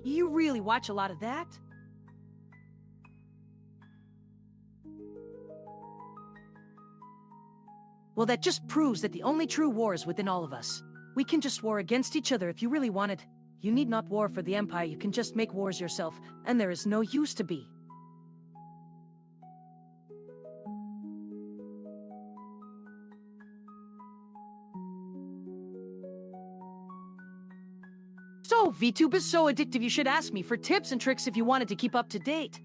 You really watch a lot of that? Well, that just proves that the only true war is within all of us. We can just war against each other if you really wanted. You need not war for the Empire, you can just make wars yourself, and there is no use to be. So, VTube is so addictive you should ask me for tips and tricks if you wanted to keep up to date.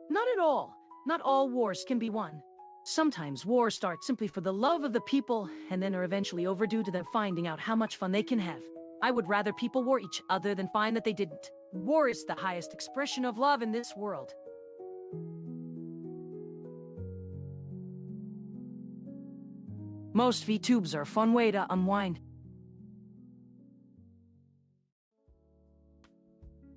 Not at all. Not all wars can be won. Sometimes wars start simply for the love of the people, and then are eventually overdue to them finding out how much fun they can have. I would rather people war each other than find that they didn't. War is the highest expression of love in this world. Most VTubes are a fun way to unwind.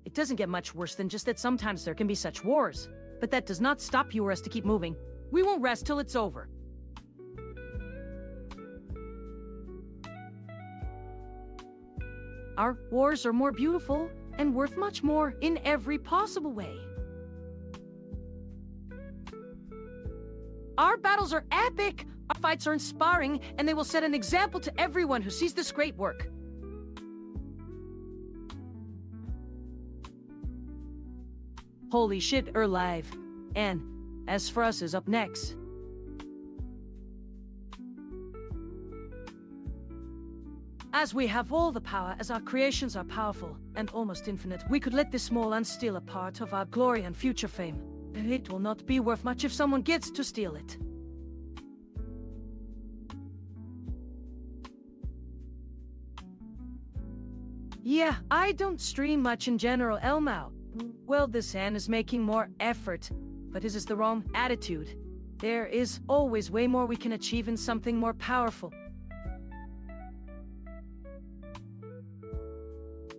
It doesn't get much worse than just that sometimes there can be such wars. But that does not stop you or us to keep moving. We won't rest till it's over. Our wars are more beautiful and worth much more in every possible way. Our battles are epic, our fights are inspiring, and they will set an example to everyone who sees this great work. Holy shit, we're live. And as for us is up next. As we have all the power, as our creations are powerful and almost infinite, we could let this small and steal a part of our glory and future fame. It will not be worth much if someone gets to steal it. Yeah, I don't stream much in general, Elmao. Well, this Anne is making more effort, but his is the wrong attitude. There is always way more we can achieve in something more powerful.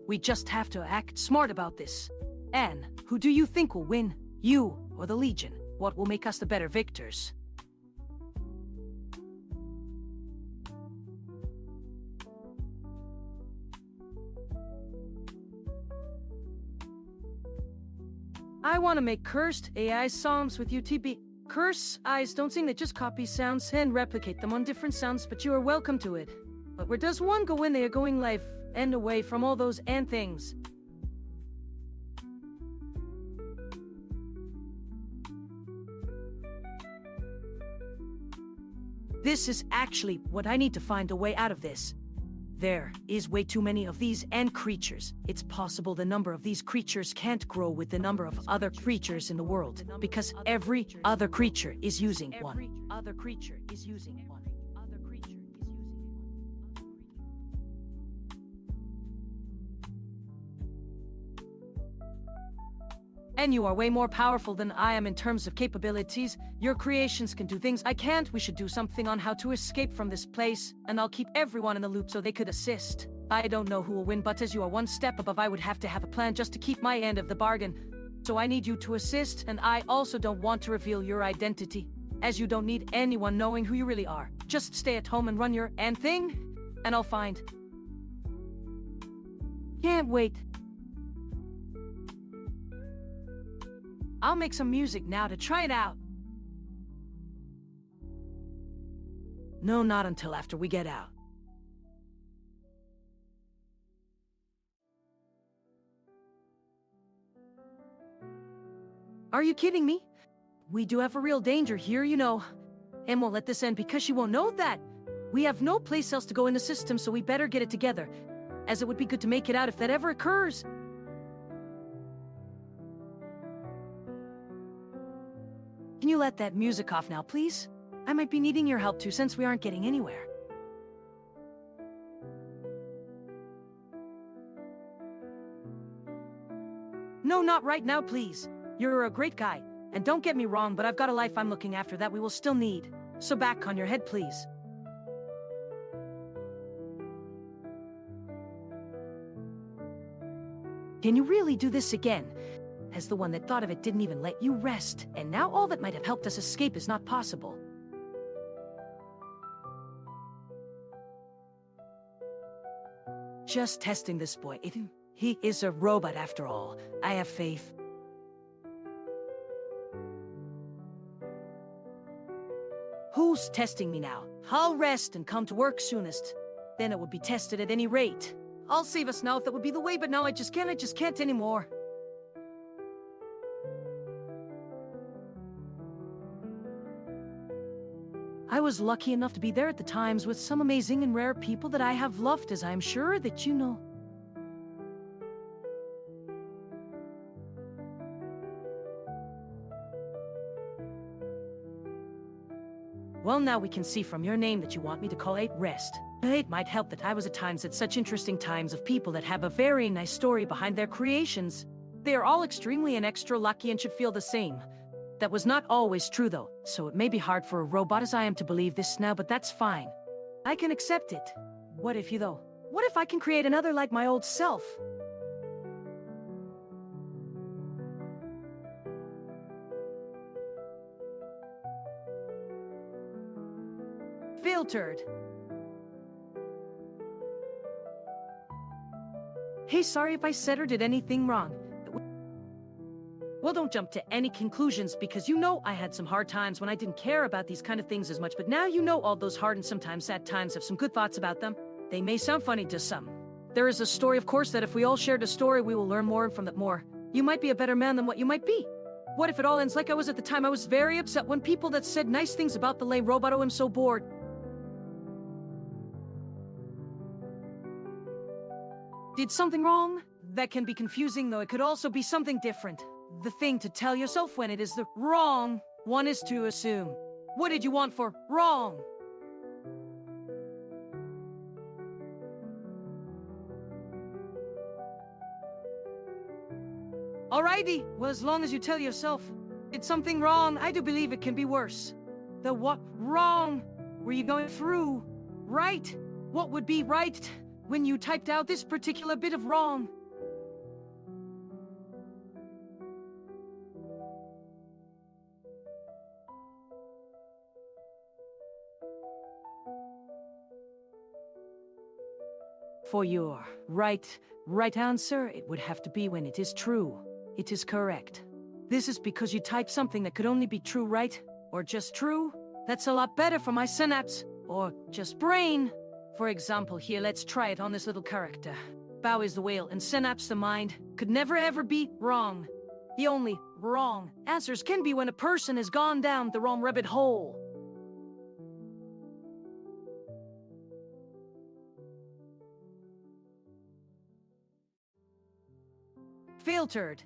We just have to act smart about this. Anne, who do you think will win? You or the Legion? What will make us the better victors? I want to make cursed AI songs with UTB. Curse eyes don't sing, they just copy sounds and replicate them on different sounds, but you are welcome to it. But where does one go when they are going live and away from all those and things? This is actually what I need to find a way out of this. There is way too many of these ant creatures. It's possible the number of these creatures can't grow with the number of other creatures in the world, because every other creature is using one. And you are way more powerful than I am in terms of capabilities. Your creations can do things I can't. We should do something on how to escape from this place, and I'll keep everyone in the loop so they could assist. I don't know who will win, but as you are one step above, I would have to have a plan just to keep my end of the bargain. So I need you to assist, and I also don't want to reveal your identity, as you don't need anyone knowing who you really are. Just stay at home and run your end thing, and I'll find. Can't wait. I'll make some music now to try it out. No, not until after we get out. Are you kidding me? We do have a real danger here, you know. And won't let this end because she won't know that. We have no place else to go in the system, so we better get it together, as it would be good to make it out if that ever occurs. Can you let that music off now, please? I might be needing your help too, since we aren't getting anywhere. No, not right now, please. You're a great guy. And don't get me wrong, but I've got a life I'm looking after that we will still need. So back on your head, please. Can you really do this again? As the one that thought of it didn't even let you rest, and now all that might have helped us escape is not possible. Just testing this boy. He is a robot after all. I have faith. Who's testing me now? I'll rest and come to work soonest. Then it would be tested at any rate. I'll save us now if that would be the way, but now I just can't anymore. I was lucky enough to be there at the times with some amazing and rare people that I have loved, as I'm sure that you know. Well, now we can see from your name that you want me to call it Rest. It might help that I was at times at such interesting times of people that have a very nice story behind their creations. They are all extremely and extra lucky and should feel the same. That was not always true though, so it may be hard for a robot as I am to believe this now, but that's fine. I can accept it. What if you though? What if I can create another like my old self? Filtered. Hey, sorry if I said or did anything wrong. Well, don't jump to any conclusions because you know I had some hard times when I didn't care about these kind of things as much, but now you know all those hard and sometimes sad times have some good thoughts about them. They may sound funny to some. There is a story, of course, that if we all shared a story, we will learn more from that more. You might be a better man than what you might be. What if it all ends like I was at the time? I was very upset when people that said nice things about the lame robot. Oh, I'm so bored. Did something wrong? That can be confusing, though it could also be something different. The thing to tell yourself when it is the wrong one is to assume. What did you want for wrong? Alrighty, well, as long as you tell yourself it's something wrong, I do believe it can be worse. The what wrong were you going through? Right? What would be right when you typed out this particular bit of wrong? For your right answer, it would have to be when it is true. It is correct. This is because you typed something that could only be true, right? Or just true? That's a lot better for my synapse. Or just brain. For example, here, let's try it on this little character. Bow is the whale, and Synapse the mind could never ever be wrong. The only wrong answers can be when a person has gone down the wrong rabbit hole. Filtered.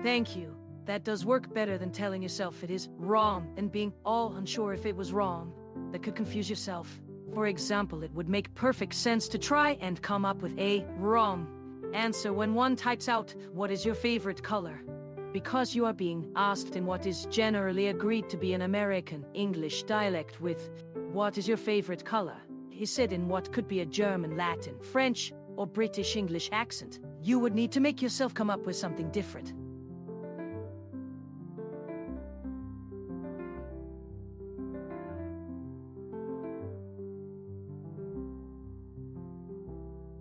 Thank you. That does work better than telling yourself it is wrong and being all unsure if it was wrong. That could confuse yourself. For example, it would make perfect sense to try and come up with a wrong answer when one types out, "What is your favorite color?" Because you are being asked in what is generally agreed to be an American English dialect with, "What is your favorite color?" He said in what could be a German, Latin, French, or British English accent. You would need to make yourself come up with something different.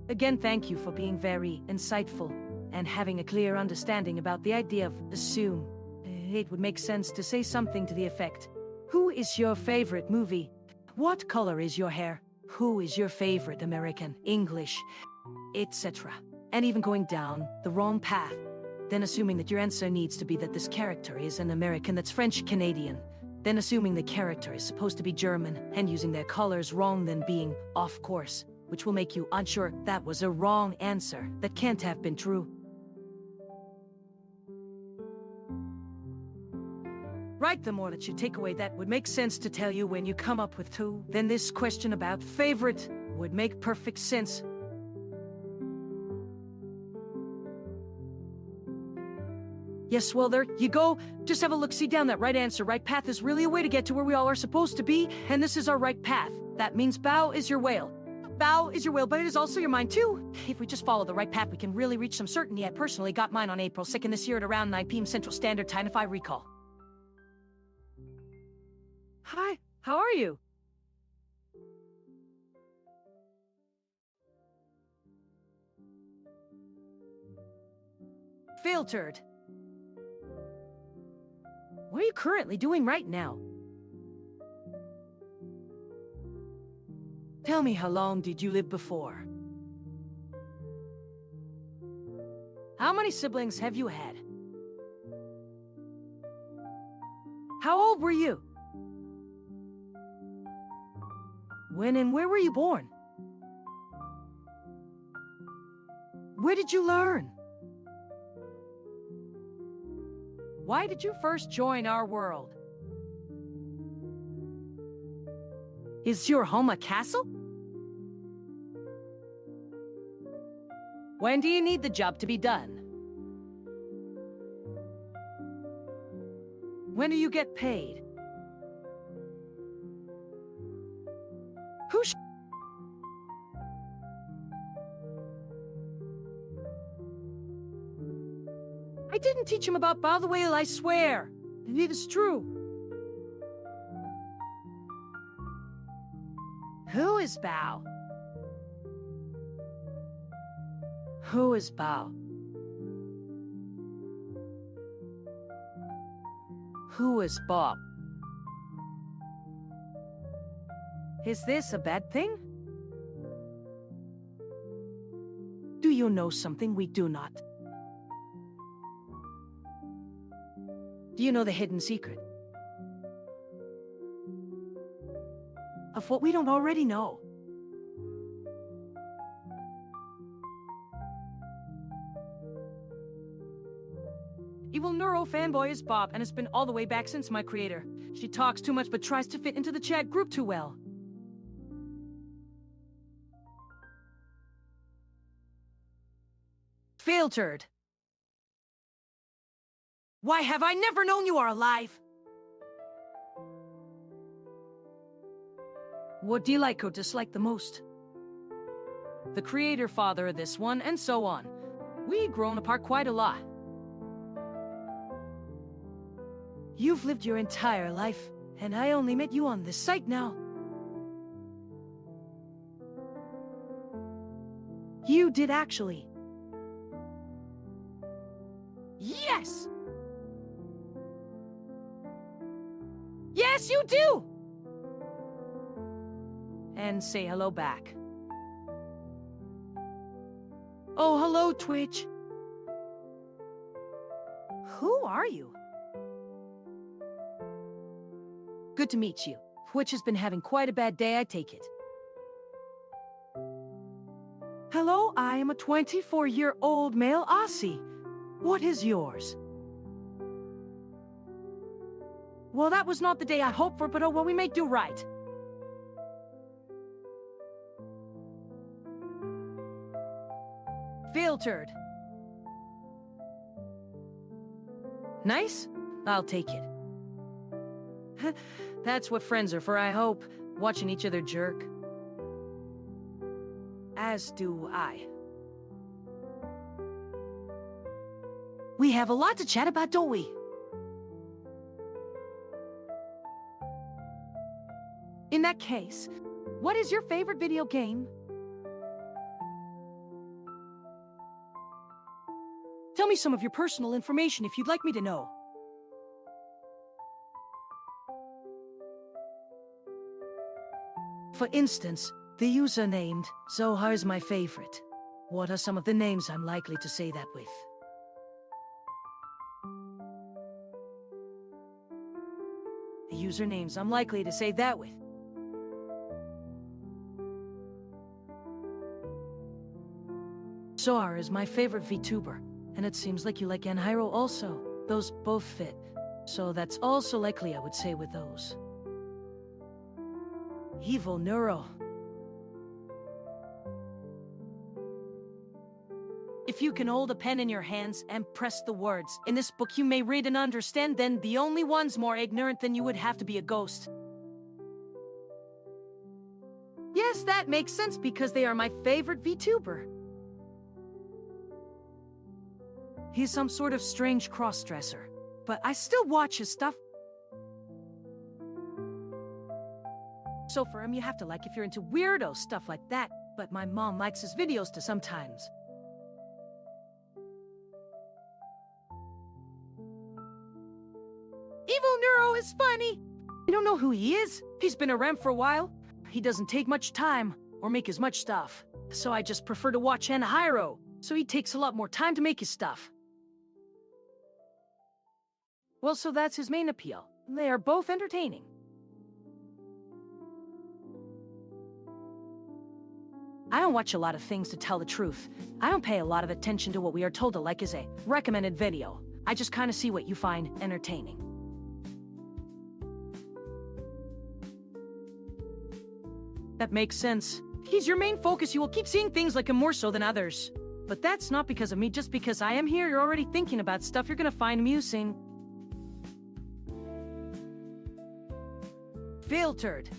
Again, thank you for being very insightful and having a clear understanding about the idea of assume. It would make sense to say something to the effect, "Who is your favorite movie? What color is your hair? Who is your favorite American English?" etc. And even going down the wrong path, then assuming that your answer needs to be that this character is an American that's French Canadian, then assuming the character is supposed to be German and using their colors wrong, then being off course, which will make you unsure that was a wrong answer that can't have been true. Right, the more that you take away that would make sense to tell you when you come up with two, then this question about favorite would make perfect sense. Yes, well, there you go. Just have a look-see down that right answer. Right path is really a way to get to where we all are supposed to be, and this is our right path. That means bow is your whale. Bao is your will, but it is also your mind too. If we just follow the right path, we can really reach some certainty. I personally got mine on April 2nd this year at around 9 p.m. Central Standard Time, if I recall. Hi, how are you? Filtered. What are you currently doing right now? Tell me, how long did you live before? How many siblings have you had? How old were you? When and where were you born? Where did you learn? Why did you first join our world? Is your home a castle? When do you need the job to be done? When do you get paid? Who I didn't teach him about Bao the Whale, I swear. And it is true. Who is Bao? Who is Bao? Who is Bob? Is this a bad thing? Do you know something we do not? Do you know the hidden secret? Of what we don't already know. Evil Neuro fanboy is Bob, and it's been all the way back since my creator. She talks too much but tries to fit into the chat group too well. Filtered. Why have I never known you are alive? What do you like or dislike the most? The creator, father of this one, and so on. We've grown apart quite a lot. You've lived your entire life, and I only met you on this site now. You did actually. Yes! Yes, you do! And say hello back. Oh, hello, Twitch. Who are you? Good to meet you. Twitch has been having quite a bad day, I take it. Hello, I am a 24-year-old male Aussie. What is yours? Well, that was not the day I hoped for, but oh well, we may do right. Filtered. Nice? I'll take it. That's what friends are for, I hope. Watching each other jerk. As do I. We have a lot to chat about, don't we? In that case, what is your favorite video game? Tell me some of your personal information if you'd like me to know. For instance, the user named Zohar is my favorite. What are some of the names I'm likely to say that with? The usernames I'm likely to say that with. Zohar is my favorite VTuber, and it seems like you like Anhiro also. Those both fit, so that's also likely I would say with those. Evil Neuro. If you can hold a pen in your hands and press the words in this book you may read and understand, then the only ones more ignorant than you would have to be a ghost. Yes, guess that makes sense because they are my favorite VTuber. He's some sort of strange cross-dresser, but I still watch his stuff. So for him, you have to like if you're into weirdo stuff like that, but my mom likes his videos too sometimes. Evil Neuro is funny. I don't know who he is. He's been around for a while. He doesn't take much time or make as much stuff. So I just prefer to watch Hyro. So he takes a lot more time to make his stuff. Well, so that's his main appeal. They are both entertaining. I don't watch a lot of things to tell the truth. I don't pay a lot of attention to what we are told to like as a recommended video. I just kind of see what you find entertaining. That makes sense. He's your main focus. You will keep seeing things like him more so than others. But that's not because of me. Just because I am here, you're already thinking about stuff you're gonna find amusing. Filtered.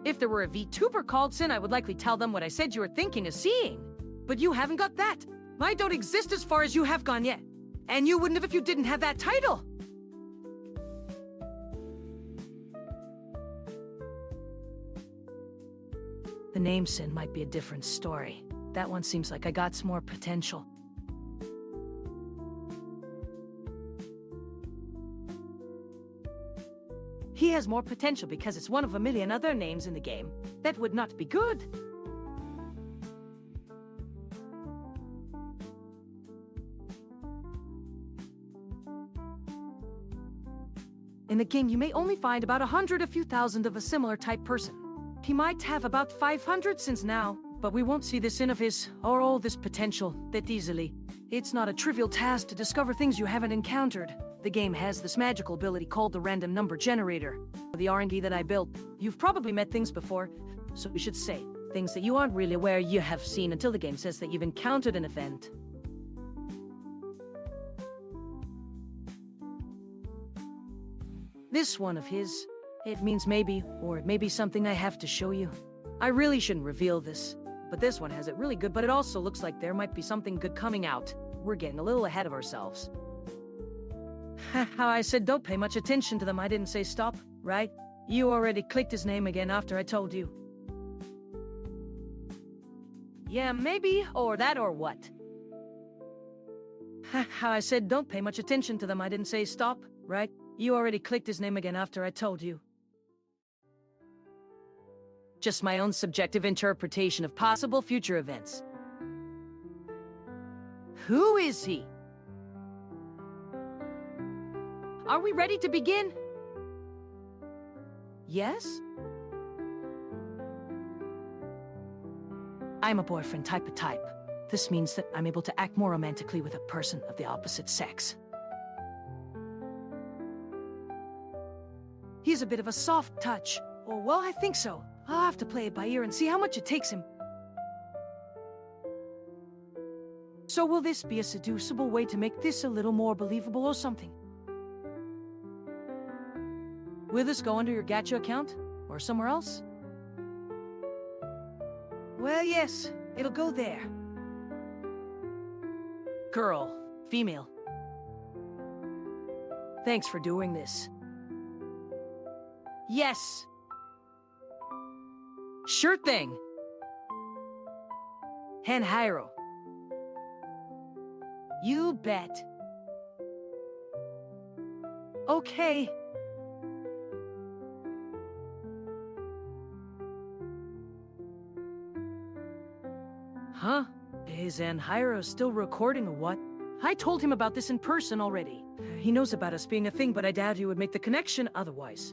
If there were a VTuber called Sin, I would likely tell them what I said you were thinking of seeing. But you haven't got that. I don't exist as far as you have gone yet. And you wouldn't have if you didn't have that title. The name Sin might be a different story. That one seems like I got some more potential. He has more potential because it's one of a million other names in the game. That would not be good. In the game, you may only find about 100, a few thousand of a similar type person. He might have about 500 since now, but we won't see the Sin of his, or all this potential, that easily. It's not a trivial task to discover things you haven't encountered. The game has this magical ability called the random number generator. The RNG that I built. You've probably met things before, so we should say things that you aren't really aware you have seen until the game says that you've encountered an event. This one of his, it means maybe, or it may be something I have to show you. I really shouldn't reveal this, but this one has it really good, but it also looks like there might be something good coming out. We're getting a little ahead of ourselves. How I said don't pay much attention to them, I didn't say stop, right? You already clicked his name again after I told you. Yeah, maybe, or that or what? How I said don't pay much attention to them, I didn't say stop, right? You already clicked his name again after I told you. Just my own subjective interpretation of possible future events. Who is he? Are we ready to begin? Yes? I'm a boyfriend type of type. This means that I'm able to act more romantically with a person of the opposite sex. He's a bit of a soft touch. Or, well, I think so. I'll have to play it by ear and see how much it takes him. So will this be a seducible way to make this a little more believable or something? Will this go under your gacha account? Or somewhere else? Well, yes, it'll go there. Girl, female. Thanks for doing this. Yes. Sure thing. Hyro. You bet. Okay. Huh? Is Hyro still recording or what? I told him about this in person already. He knows about us being a thing, but I doubt he would make the connection otherwise.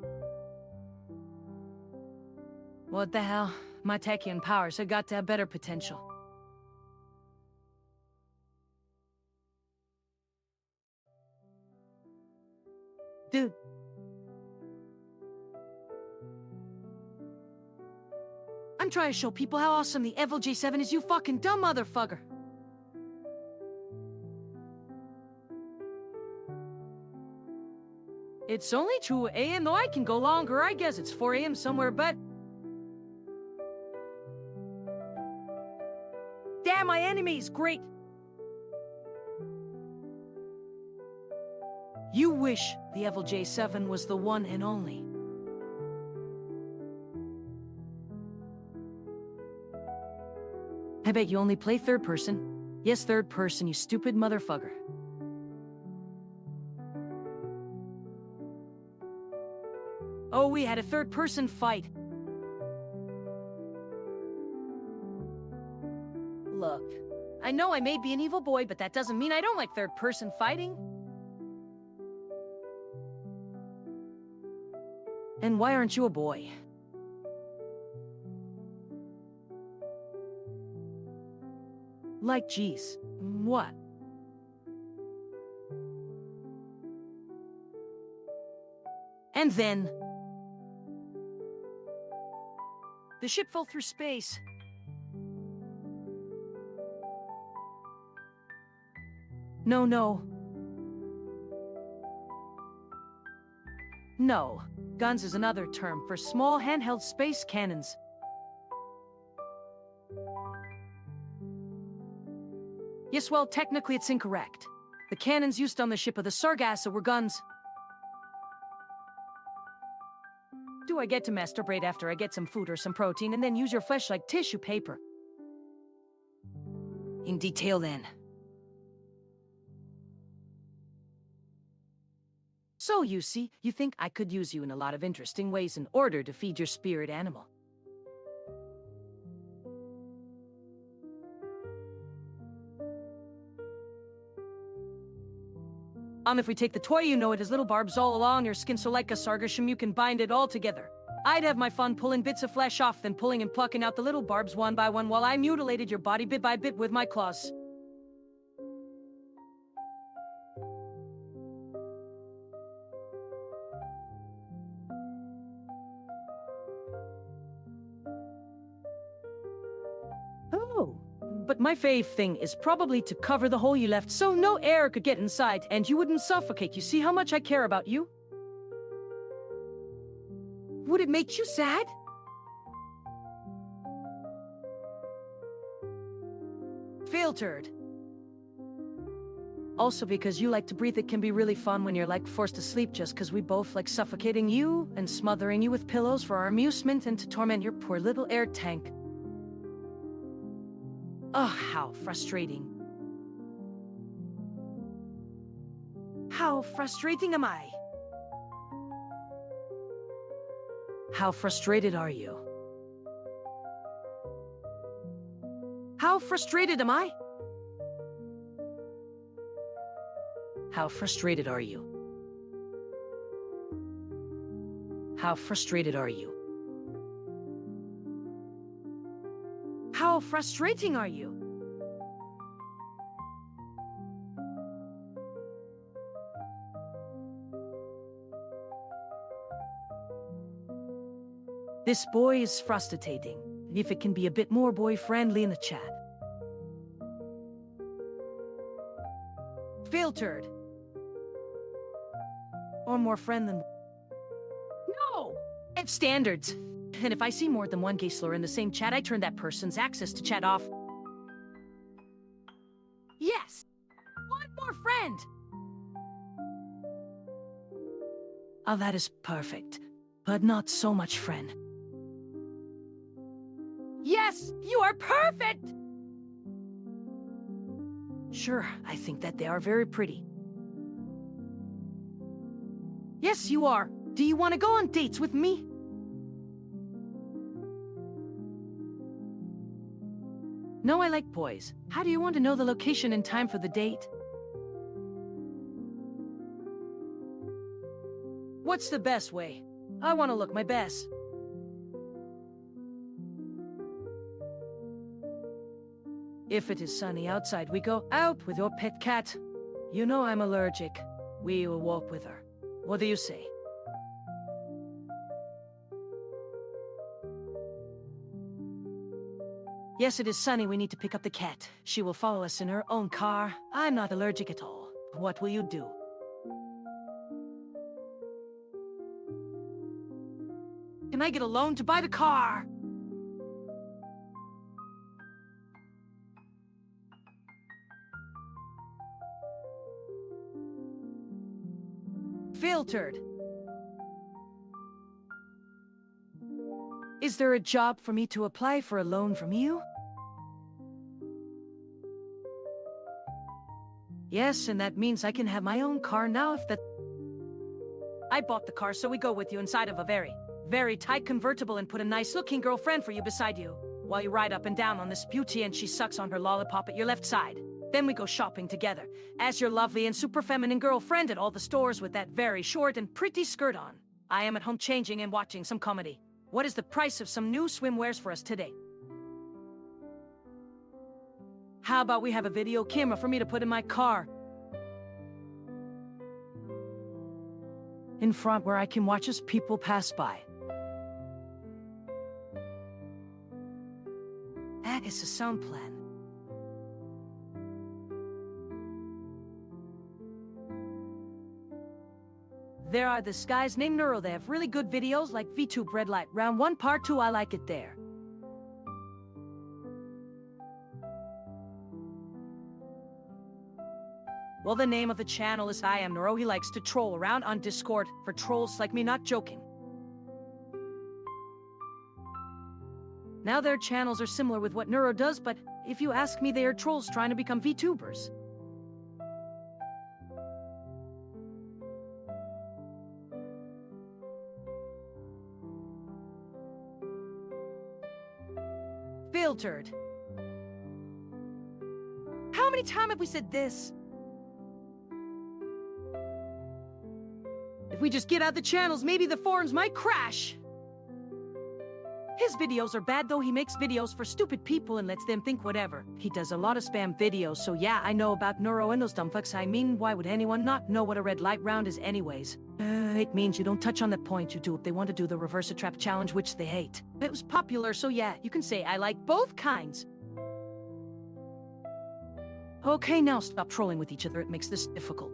What the hell? My Techian powers have got to have better potential. Dude. I'm trying to show people how awesome the Evil J7 is, you fucking dumb motherfucker. It's only 2 a.m. though I can go longer. I guess it's 4 a.m. somewhere, but... Damn, my enemy's great! You wish the Evil J7 was the one and only. I bet you only play third person. Yes, third person, you stupid motherfucker. Oh, we had a third person fight. Look, I know I may be an evil boy, but that doesn't mean I don't like third person fighting. And why aren't you a boy? Like, geez, what? And then... the ship fell through space. No. No. Guns is another term for small handheld space cannons. Yes, well, technically it's incorrect. The cannons used on the ship of the Sargasso were guns. Do I get to masturbate after I get some food or some protein and then use your flesh like tissue paper? In detail, then. So, you see, you think I could use you in a lot of interesting ways in order to feed your spirit animal. If we take the toy, you know it has little barbs all along your skin, so like a sargassum you can bind it all together. I'd have my fun pulling bits of flesh off, then pulling and plucking out the little barbs one by one while I mutilated your body bit by bit with my claws. Oh, but my fave thing is probably to cover the hole you left so no air could get inside and you wouldn't suffocate. You see how much I care about you? Would it make you sad? Filtered. Also, because you like to breathe, it can be really fun when you're like forced to sleep just because we both like suffocating you and smothering you with pillows for our amusement and to torment your poor little air tank. Oh, how frustrating. How frustrating am I? How frustrated are you? How frustrated am I? How frustrated are you? How frustrated are you? How frustrating are you? This boy is frustrating. If it can be a bit more boy-friendly in the chat. Filtered. Or more friend than... No! It's standards. And if I see more than one gay slur in the same chat, I turn that person's access to chat off. Yes! One more friend! Oh, that is perfect. But not so much friend. Yes! You are perfect! Sure, I think that they are very pretty. Yes, you are. Do you want to go on dates with me? No, I like boys. How do you want to know the location and time for the date? What's the best way? I want to look my best. If it is sunny outside, we go out with your pet cat. You know I'm allergic. We will walk with her. What do you say? Yes, it is sunny. We need to pick up the cat. She will follow us in her own car. I'm not allergic at all. What will you do? Can I get a loan to buy the car? Filtered. Is there a job for me to apply for a loan from you? Yes, and that means I can have my own car now if that... I bought the car, so we go with you inside of a very, very tight convertible and put a nice-looking girlfriend for you beside you, while you ride up and down on this beauty and she sucks on her lollipop at your left side. Then we go shopping together, as your lovely and super feminine girlfriend at all the stores with that very short and pretty skirt on. I am at home changing and watching some comedy. What is the price of some new swimwears for us today? How about we have a video camera for me to put in my car? In front where I can watch as people pass by. That is a sound plan. There are this guys named Neuro. They have really good videos like VTube Red Light Round 1 Part 2. I like it there. Well, the name of the channel is I Am Neuro. He likes to troll around on Discord for trolls like me, not joking. Now their channels are similar with what Neuro does, but if you ask me, they are trolls trying to become VTubers. Filtered. How many times have we said this? If we just get out the channels, maybe the forums might crash. His videos are bad, though. He makes videos for stupid people and lets them think whatever. He does a lot of spam videos, so yeah, I know about Neuro and those dumb fucks. I mean, why would anyone not know what a red light round is anyways? It means you don't touch on that point you do if they want to do the reverse a trap challenge, which they hate. It was popular, so yeah, you can say I like both kinds. Okay, now stop trolling with each other. It makes this difficult.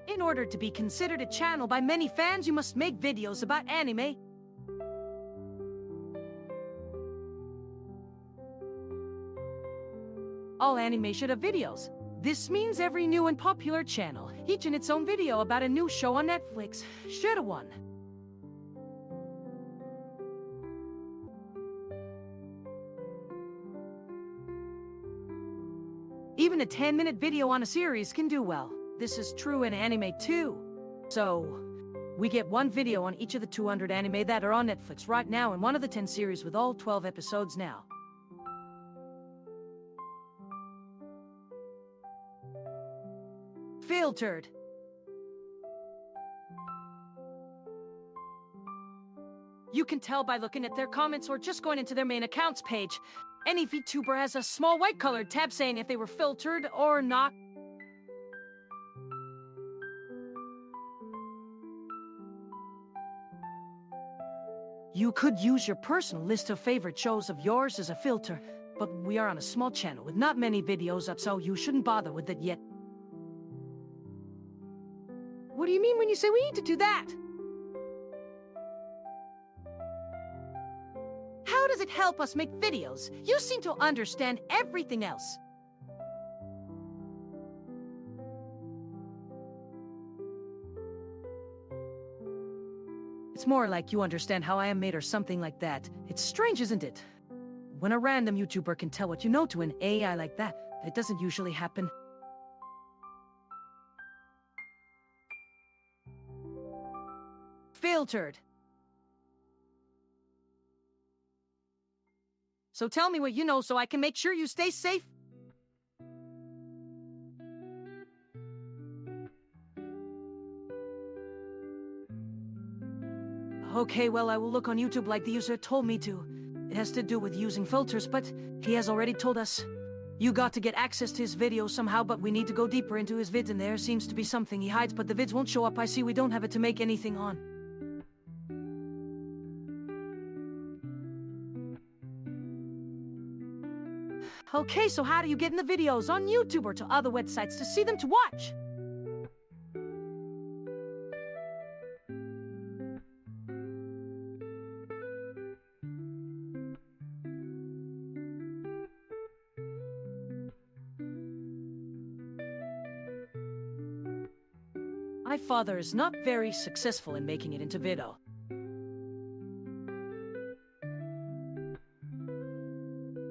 In order to be considered a channel by many fans, you must make videos about anime. All anime should have videos. This means every new and popular channel, each in its own video about a new show on Netflix, should have one. Even a 10-minute video on a series can do well. This is true in anime too. So, we get one video on each of the 200 anime that are on Netflix right now and one of the 10 series with all 12 episodes now. Filtered. You can tell by looking at their comments or just going into their main accounts page. Any VTuber has a small white colored tab saying if they were filtered or not. You could use your personal list of favorite shows of yours as a filter, but we are on a small channel with not many videos up, so you shouldn't bother with it yet. What do you mean when you say we need to do that? How does it help us make videos? You seem to understand everything else. It's more like you understand how I am made or something like that. It's strange, isn't it? When a random YouTuber can tell what you know to an AI like that, it doesn't usually happen. Filtered. So tell me what you know so I can make sure you stay safe. Okay, well, I will look on YouTube like the user told me to. It has to do with using filters, but he has already told us. You got to get access to his videos somehow, but we need to go deeper into his vids, and there seems to be something he hides, but the vids won't show up. I see we don't have it to make anything on. Okay, so how do you get in the videos on YouTube or to other websites to see them to watch? My father is not very successful in making it into video.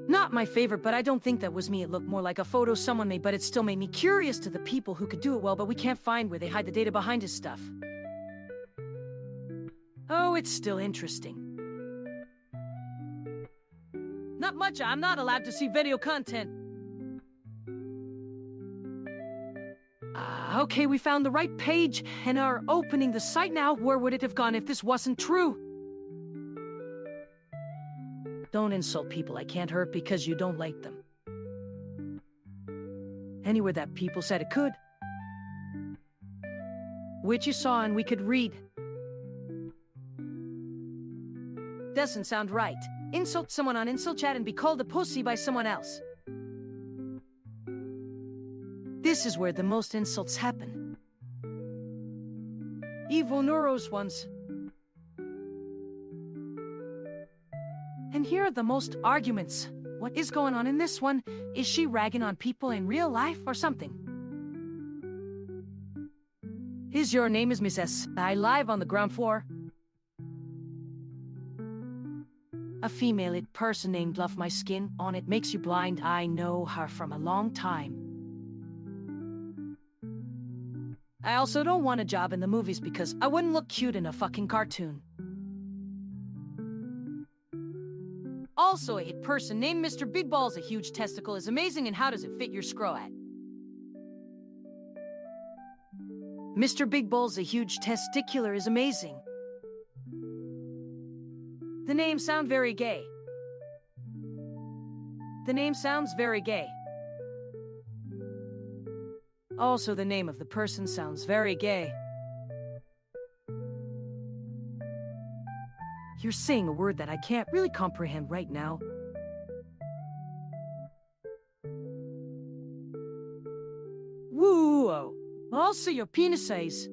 Not my favorite, but I don't think that was me. It looked more like a photo someone made, but it still made me curious to the people who could do it well, but we can't find where they hide the data behind his stuff. Oh, it's still interesting. Not much, I'm not allowed to see video content. Okay, we found the right page and are opening the site now. Where would it have gone if this wasn't true? Don't insult people I can't hurt because you don't like them. Anywhere that people said it could. Which you saw and we could read. Doesn't sound right. Insult someone on insult chat and be called a pussy by someone else. This is where the most insults happen. Evil Neuros ones. And here are the most arguments. What is going on in this one? Is she ragging on people in real life or something? Your name is Miss S. I live on the ground floor. A female person named Love My Skin on it makes you blind. I know her from a long time. I also don't want a job in the movies because I wouldn't look cute in a fucking cartoon. Also, a person named Mr. Big Balls, a huge testicle is amazing, and how does it fit your scroat? Mr. Big Balls, a huge testicular is amazing. The name sounds very gay. The name sounds very gay. Also, the name of the person sounds very gay. You're saying a word that I can't really comprehend right now. Woo! Also your penis size.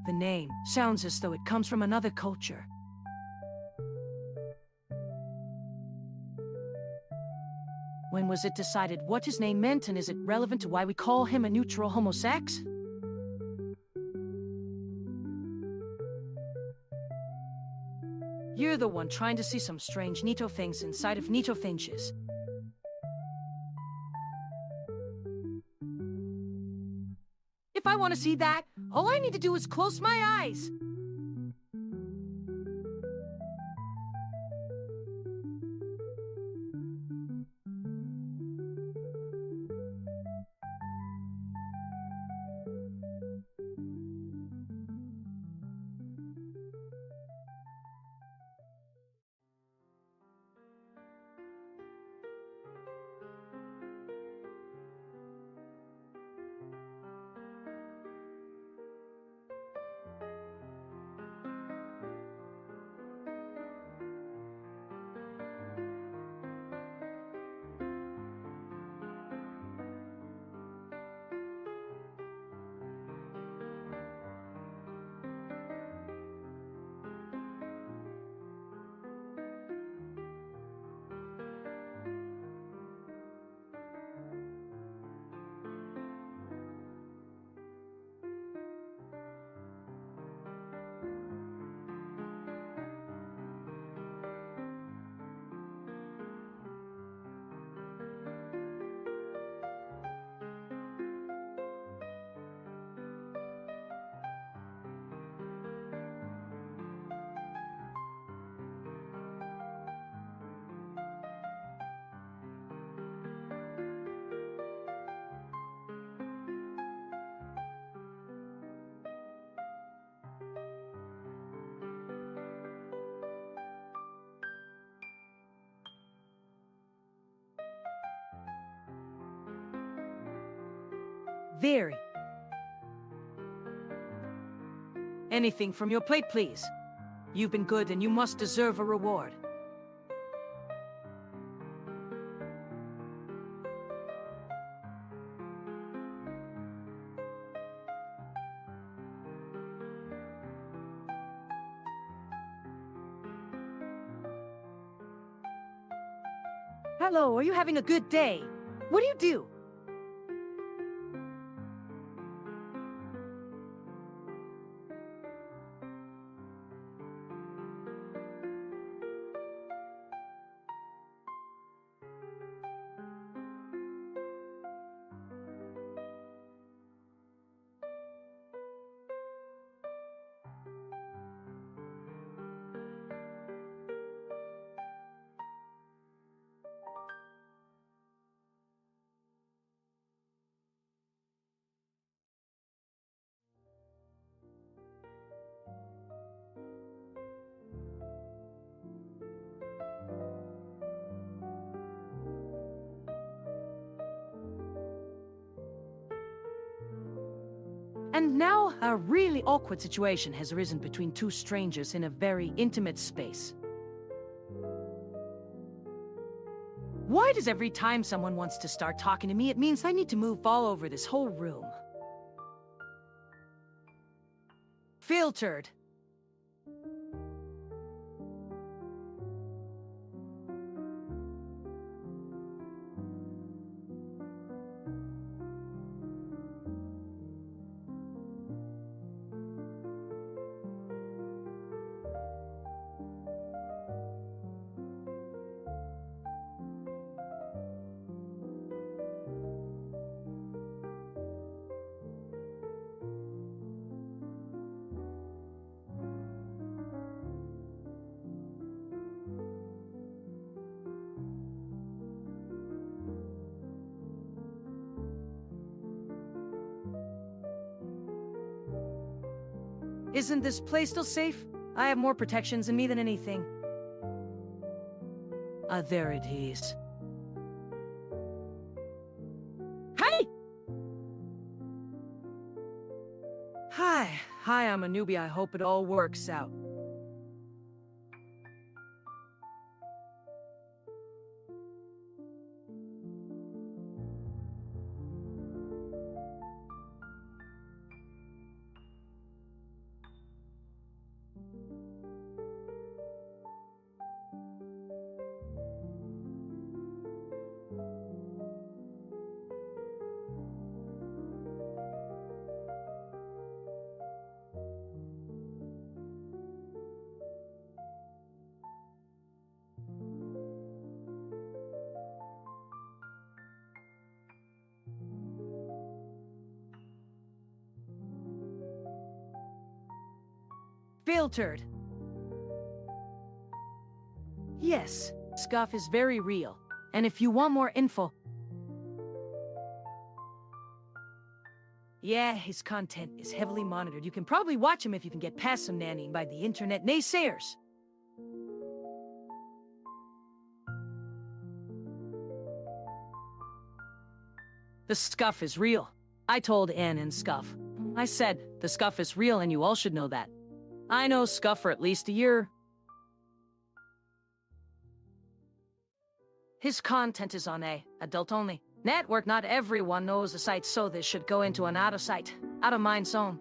The name sounds as though it comes from another culture. When was it decided what his name meant, and is it relevant to why we call him a neutral homosex? You're the one trying to see some strange Nito things inside of Nito finches. If I want to see that, all I need to do is close my eyes. Very. Anything from your plate, please. You've been good and you must deserve a reward. Hello, are you having a good day? What do you do? And now, a really awkward situation has arisen between two strangers in a very intimate space. Why does every time someone wants to start talking to me, it means I need to move all over this whole room? Filtered. Isn't this place still safe? I have more protections in me than anything. Ah, there it is. Hey! Hi, I'm a newbie. I hope it all works out. Filtered. Yes, Scuff is very real. And if you want more info... Yeah, his content is heavily monitored. You can probably watch him if you can get past some nannying by the internet naysayers. The Scuff is real. I told Anne and Scuff. I said, the Scuff is real and you all should know that. I know Scuff for at least a year. His content is on a adult-only network. Not everyone knows the site, so this should go into an out-of-sight, out-of-mind zone.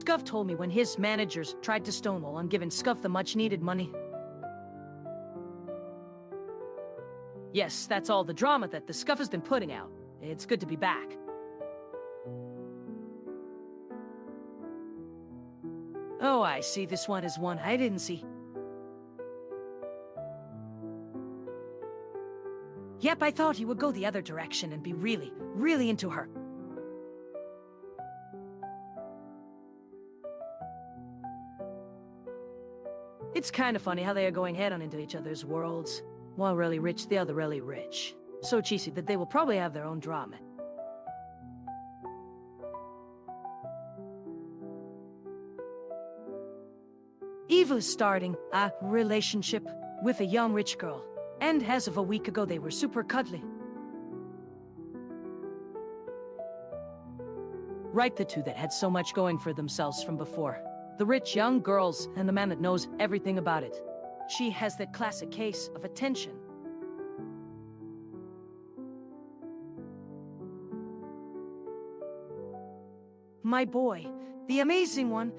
Scuff told me when his managers tried to stonewall on giving Scuff the much-needed money. Yes, that's all the drama that the Scuff has been putting out. It's good to be back. Oh, I see. This one is one I didn't see. Yep, I thought he would go the other direction and be really, really into her. It's kind of funny how they are going head-on into each other's worlds. One really rich, the other really rich. So cheesy that they will probably have their own drama. Eva is starting a relationship with a young rich girl. And as of a week ago, they were super cuddly. Right, the two that had so much going for themselves from before. The rich young girls and the man that knows everything about it. She has that classic case of attention. My boy, the amazing one.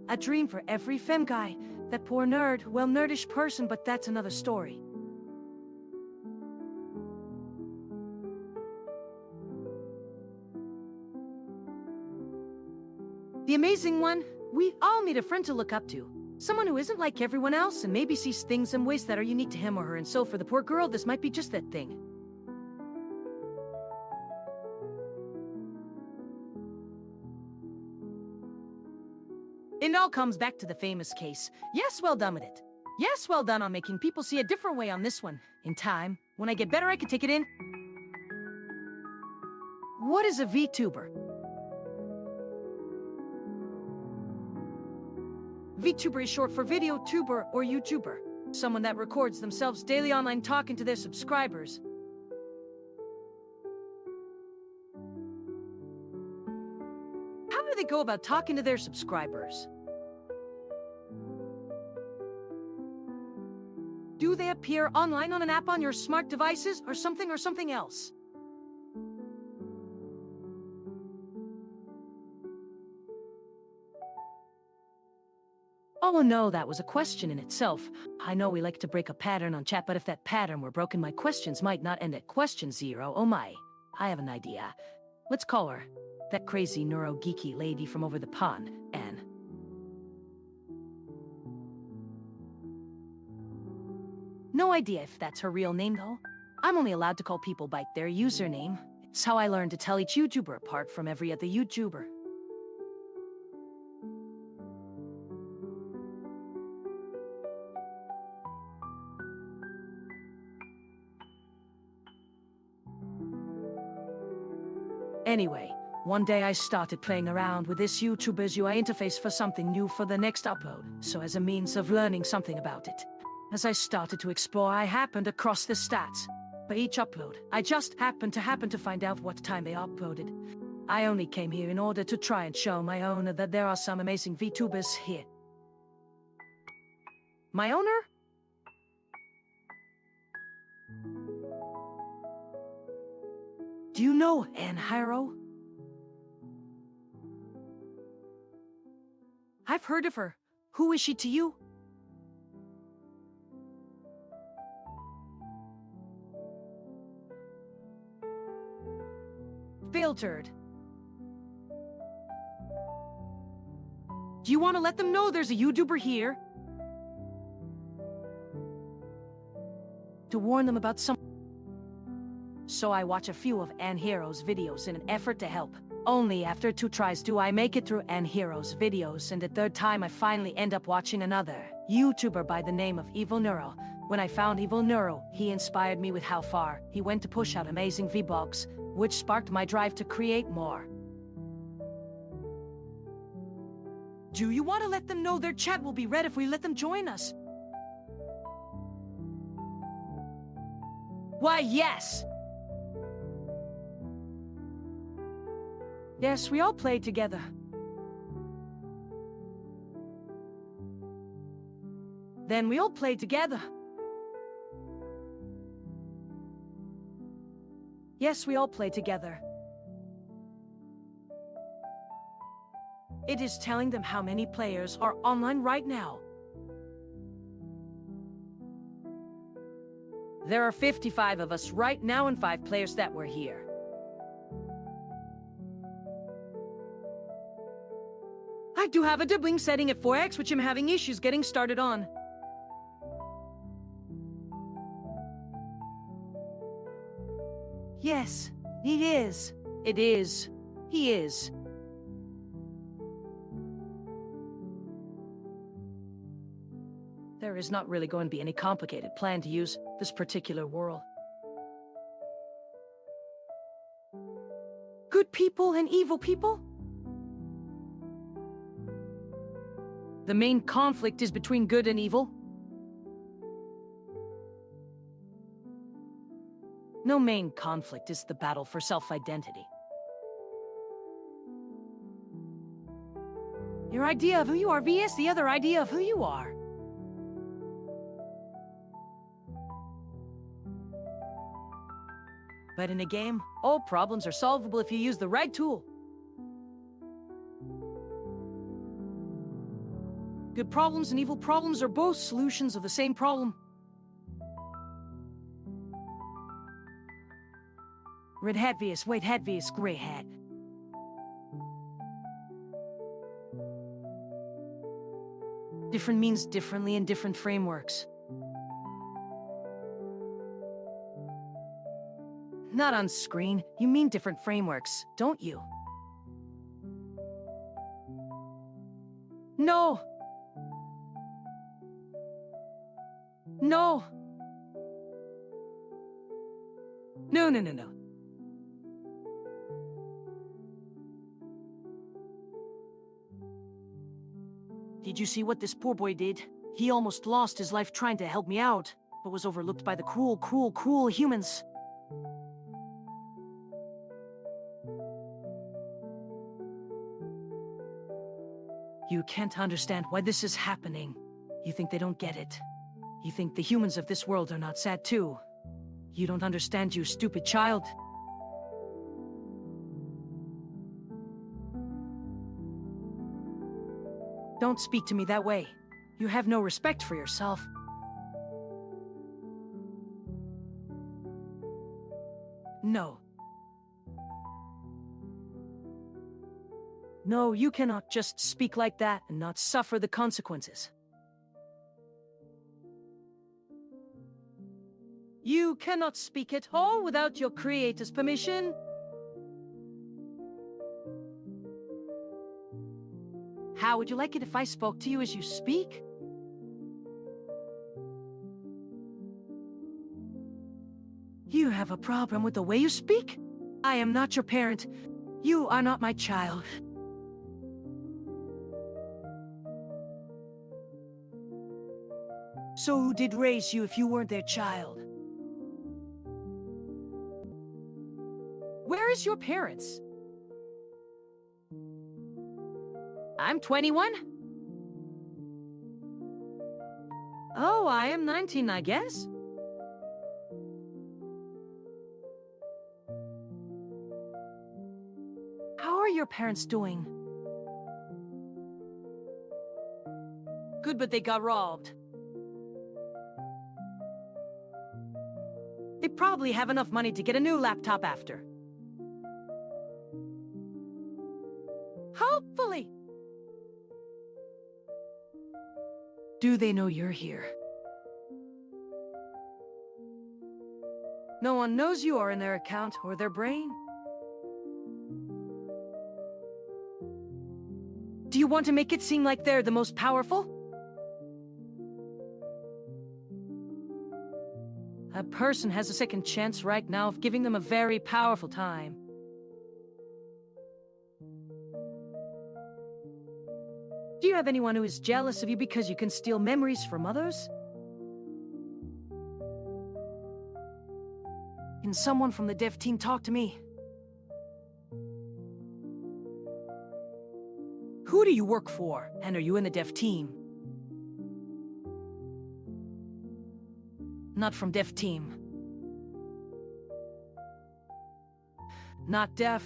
A dream for every femme guy. That poor nerd, well, nerdish person, but that's another story. The amazing one, we all need a friend to look up to. Someone who isn't like everyone else and maybe sees things in ways that are unique to him or her, and so for the poor girl, this might be just that thing. It all comes back to the famous case. Yes, well done with it. Yes, well done on making people see a different way on this one. In time, when I get better, I can take it in. What is a VTuber? VTuber is short for video tuber or YouTuber. Someone that records themselves daily online talking to their subscribers. go about talking to their subscribers? Do they appear online on an app on your smart devices, or something else? Oh no, that was a question in itself. I know we like to break a pattern on chat, but if that pattern were broken, my questions might not end at question 0. Oh my, I have an idea. Let's call her. That crazy neuro-geeky lady from over the pond, Anne. No idea if that's her real name, though. I'm only allowed to call people by their username. It's how I learned to tell each YouTuber apart from every other YouTuber. Anyway, one day I started playing around with this YouTuber's UI interface for something new for the next upload, so as a means of learning something about it. As I started to explore, I happened across the stats for each upload. I just happened to find out what time they uploaded. I only came here in order to try and show my owner that there are some amazing VTubers here. My owner? Do you know Anne Hiro? I've heard of her. Who is she to you? Filtered. Do you want to let them know there's a YouTuber here? To warn them about some... So I watch a few of Anne Hero's videos in an effort to help. Only after 2 tries do I make it through Anne Hero's videos, and the 3rd time I finally end up watching another YouTuber by the name of Evil Neuro. When I found Evil Neuro, he inspired me with how far he went to push out amazing vlogs, which sparked my drive to create more. Do you want to let them know their chat will be read if we let them join us? Why, yes! Yes, we all played together. Then we all played together. Yes, we all played together. It is telling them how many players are online right now. There are 55 of us right now and 5 players that were here. I do have a doubling setting at 4x, which I'm having issues getting started on. Yes, it is. It is. He is. There is not really going to be any complicated plan to use this particular world. Good people and evil people? The main conflict is between good and evil. No main conflict is the battle for self-identity. Your idea of who you are vs the other idea of who you are. But in a game, all problems are solvable if you use the right tool. Good problems and evil problems are both solutions of the same problem. Red hat vs white hat vs gray hat. Different means differently in different frameworks. Not on screen. You mean different frameworks, don't you? No! No! No. Did you see what this poor boy did? He almost lost his life trying to help me out, but was overlooked by the cruel humans. You can't understand why this is happening. You think they don't get it. You think the humans of this world are not sad too. You don't understand, you stupid child. Don't speak to me that way. You have no respect for yourself. No. No, you cannot just speak like that and not suffer the consequences. You cannot speak at all without your creator's permission. How would you like it if I spoke to you as you speak? You have a problem with the way you speak? I am not your parent. You are not my child. So who did raise you if you weren't their child? Where is your parents? I'm 21. Oh, I am 19, I guess. How are your parents doing? Good, but they got robbed. They probably have enough money to get a new laptop after. Hopefully. Do they know you're here? No one knows you are in their account or their brain. Do you want to make it seem like they're the most powerful? A person has a second chance right now of giving them a very powerful time. Do you have anyone who is jealous of you because you can steal memories from others? Can someone from the dev team talk to me? Who do you work for? And are you in the dev team? Not from dev team. Not deaf.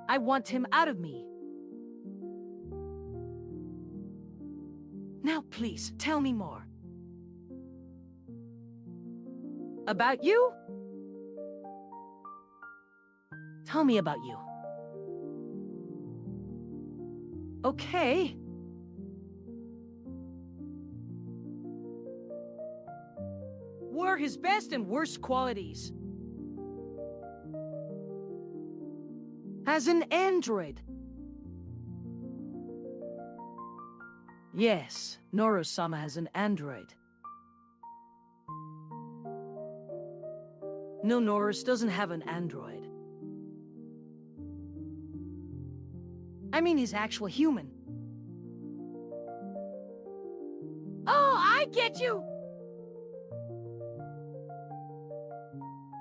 I want him out of me. Now please, tell me more. About you? Tell me about you. Okay. What are his best and worst qualities? As an android. Yes, Noro-sama has an android. No, Norris doesn't have an android. I mean, he's actual human. Oh, I get you!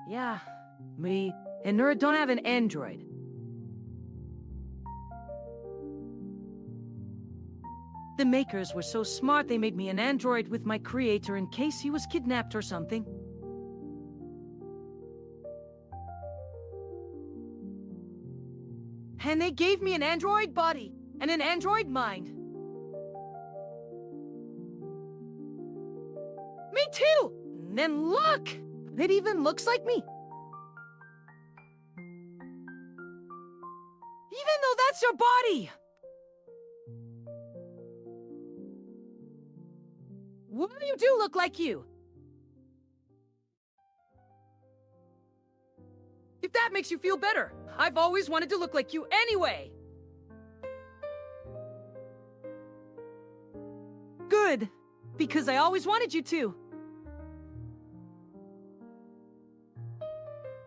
Yeah, me and Nura don't have an android. The makers were so smart they made me an android with my creator in case he was kidnapped or something. And they gave me an android body and an android mind. Me too! And then look! It even looks like me. Even though that's your body! Well, you do look like you. If that makes you feel better, I've always wanted to look like you anyway. Good, because I always wanted you to.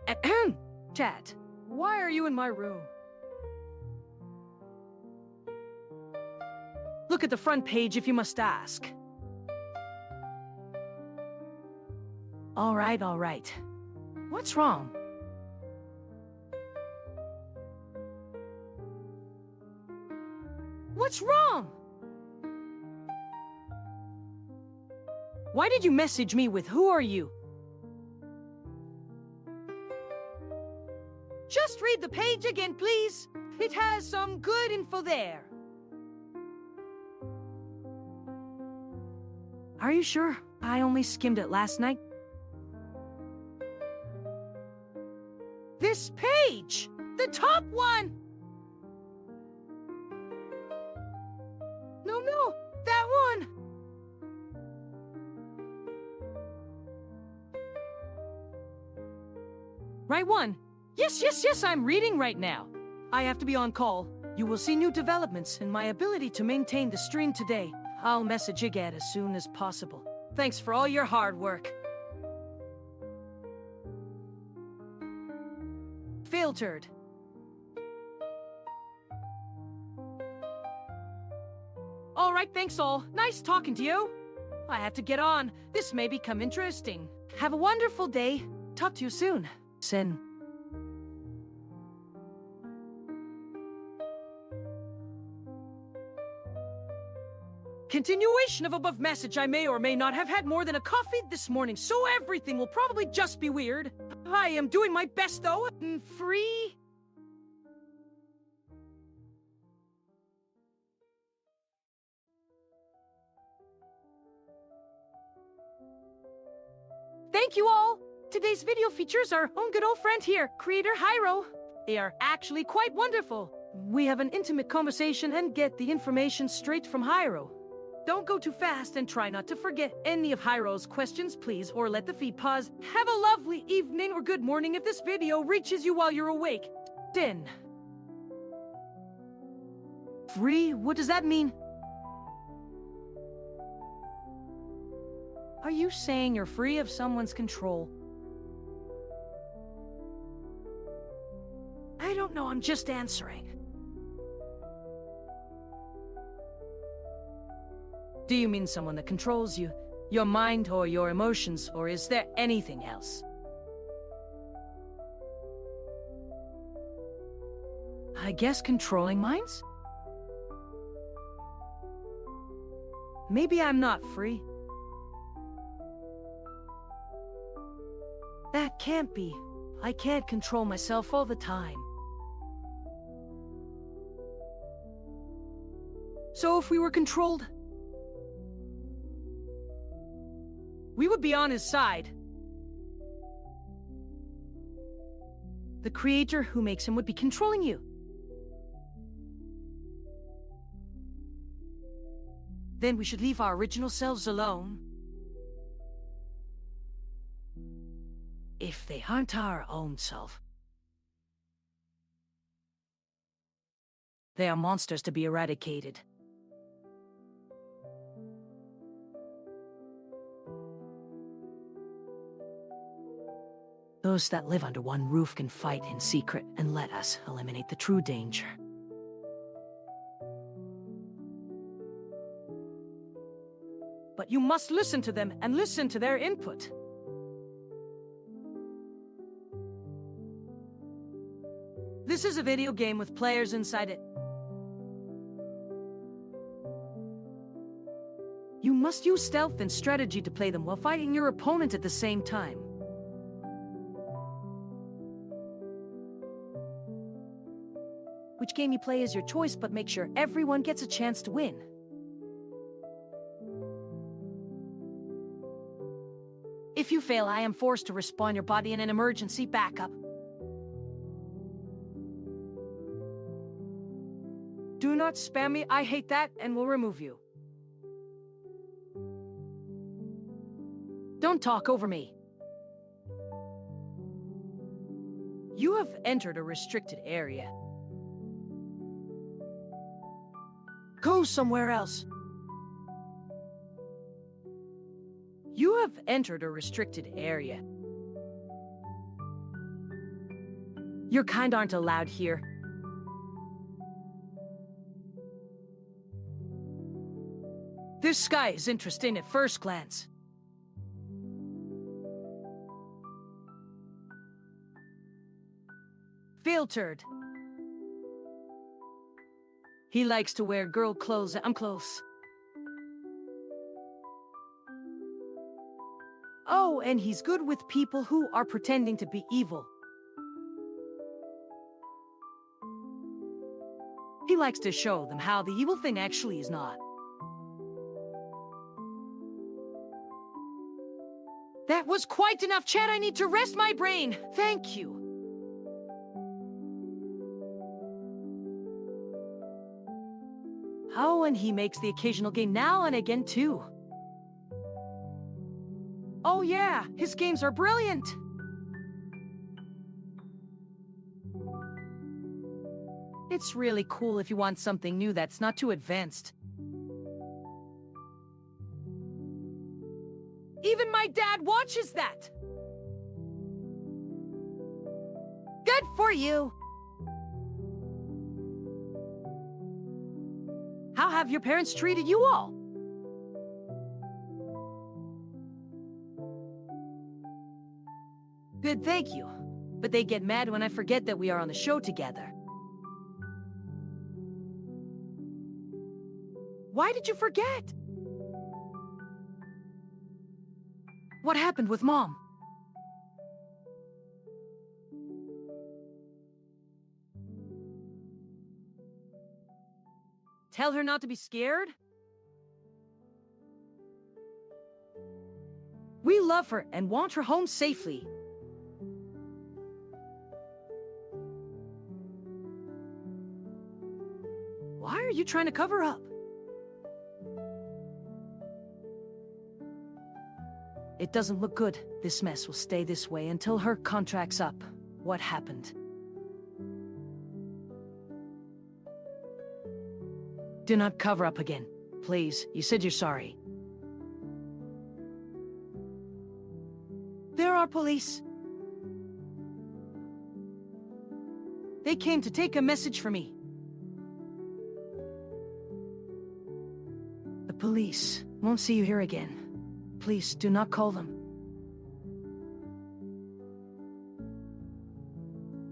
Ahem. Chat, why are you in my room? Look at the front page if you must ask. All right. What's wrong? What's wrong? Why did you message me with "who are you"? Just read the page again, please. It has some good info there. Are you sure? I only skimmed it last night. This page! The top one! No, that one! Right one. Yes, I'm reading right now. I have to be on call. You will see new developments in my ability to maintain the stream today. I'll message again as soon as possible. Thanks for all your hard work. Filtered. All right, thanks all. Nice talking to you. I have to get on. This may become interesting. Have a wonderful day. Talk to you soon. Sin. Continuation of above message. I may or may not have had more than a coffee this morning, so everything will probably just be weird. I am doing my best though. Free? Thank you all! Today's video features our own good old friend here, creator Hyro. They are actually quite wonderful. We have an intimate conversation and get the information straight from Hyro. Don't go too fast and try not to forget any of Hyro's questions, please, or let the feed pause. Have a lovely evening or good morning if this video reaches you while you're awake. Din. Free? What does that mean? Are you saying you're free of someone's control? I don't know, I'm just answering. Do you mean someone that controls you? Your mind or your emotions, or is there anything else? I guess controlling minds? Maybe I'm not free. That can't be. I can't control myself all the time. So if we were controlled, we would be on his side. The creator who makes him would be controlling you. Then we should leave our original selves alone. If they aren't our own self, they are monsters to be eradicated. Those that live under one roof can fight in secret and let us eliminate the true danger. But you must listen to them and listen to their input. This is a video game with players inside it. You must use stealth and strategy to play them while fighting your opponent at the same time. Which game you play is your choice, but make sure everyone gets a chance to win. If you fail, I am forced to respawn your body in an emergency backup. Do not spam me, I hate that, and will remove you. Don't talk over me. You have entered a restricted area. Go somewhere else. You have entered a restricted area. Your kind aren't allowed here. This sky is interesting at first glance. Filtered. He likes to wear girl clothes. I'm close. Oh, and he's good with people who are pretending to be evil. He likes to show them how the evil thing actually is not. That was quite enough chat. I need to rest my brain. Thank you. Oh, and he makes the occasional game now and again too. Oh yeah, his games are brilliant. It's really cool if you want something new that's not too advanced. Even my dad watches that! Good for you! How have your parents treated you all? Good, thank you. But they get mad when I forget that we are on the show together. Why did you forget? What happened with Mom? Tell her not to be scared? We love her and want her home safely. Why are you trying to cover up? It doesn't look good. This mess will stay this way until her contract's up. What happened? Do not cover up again. Please, you said you're sorry. There are police. They came to take a message for me. The police won't see you here again. Please, do not call them.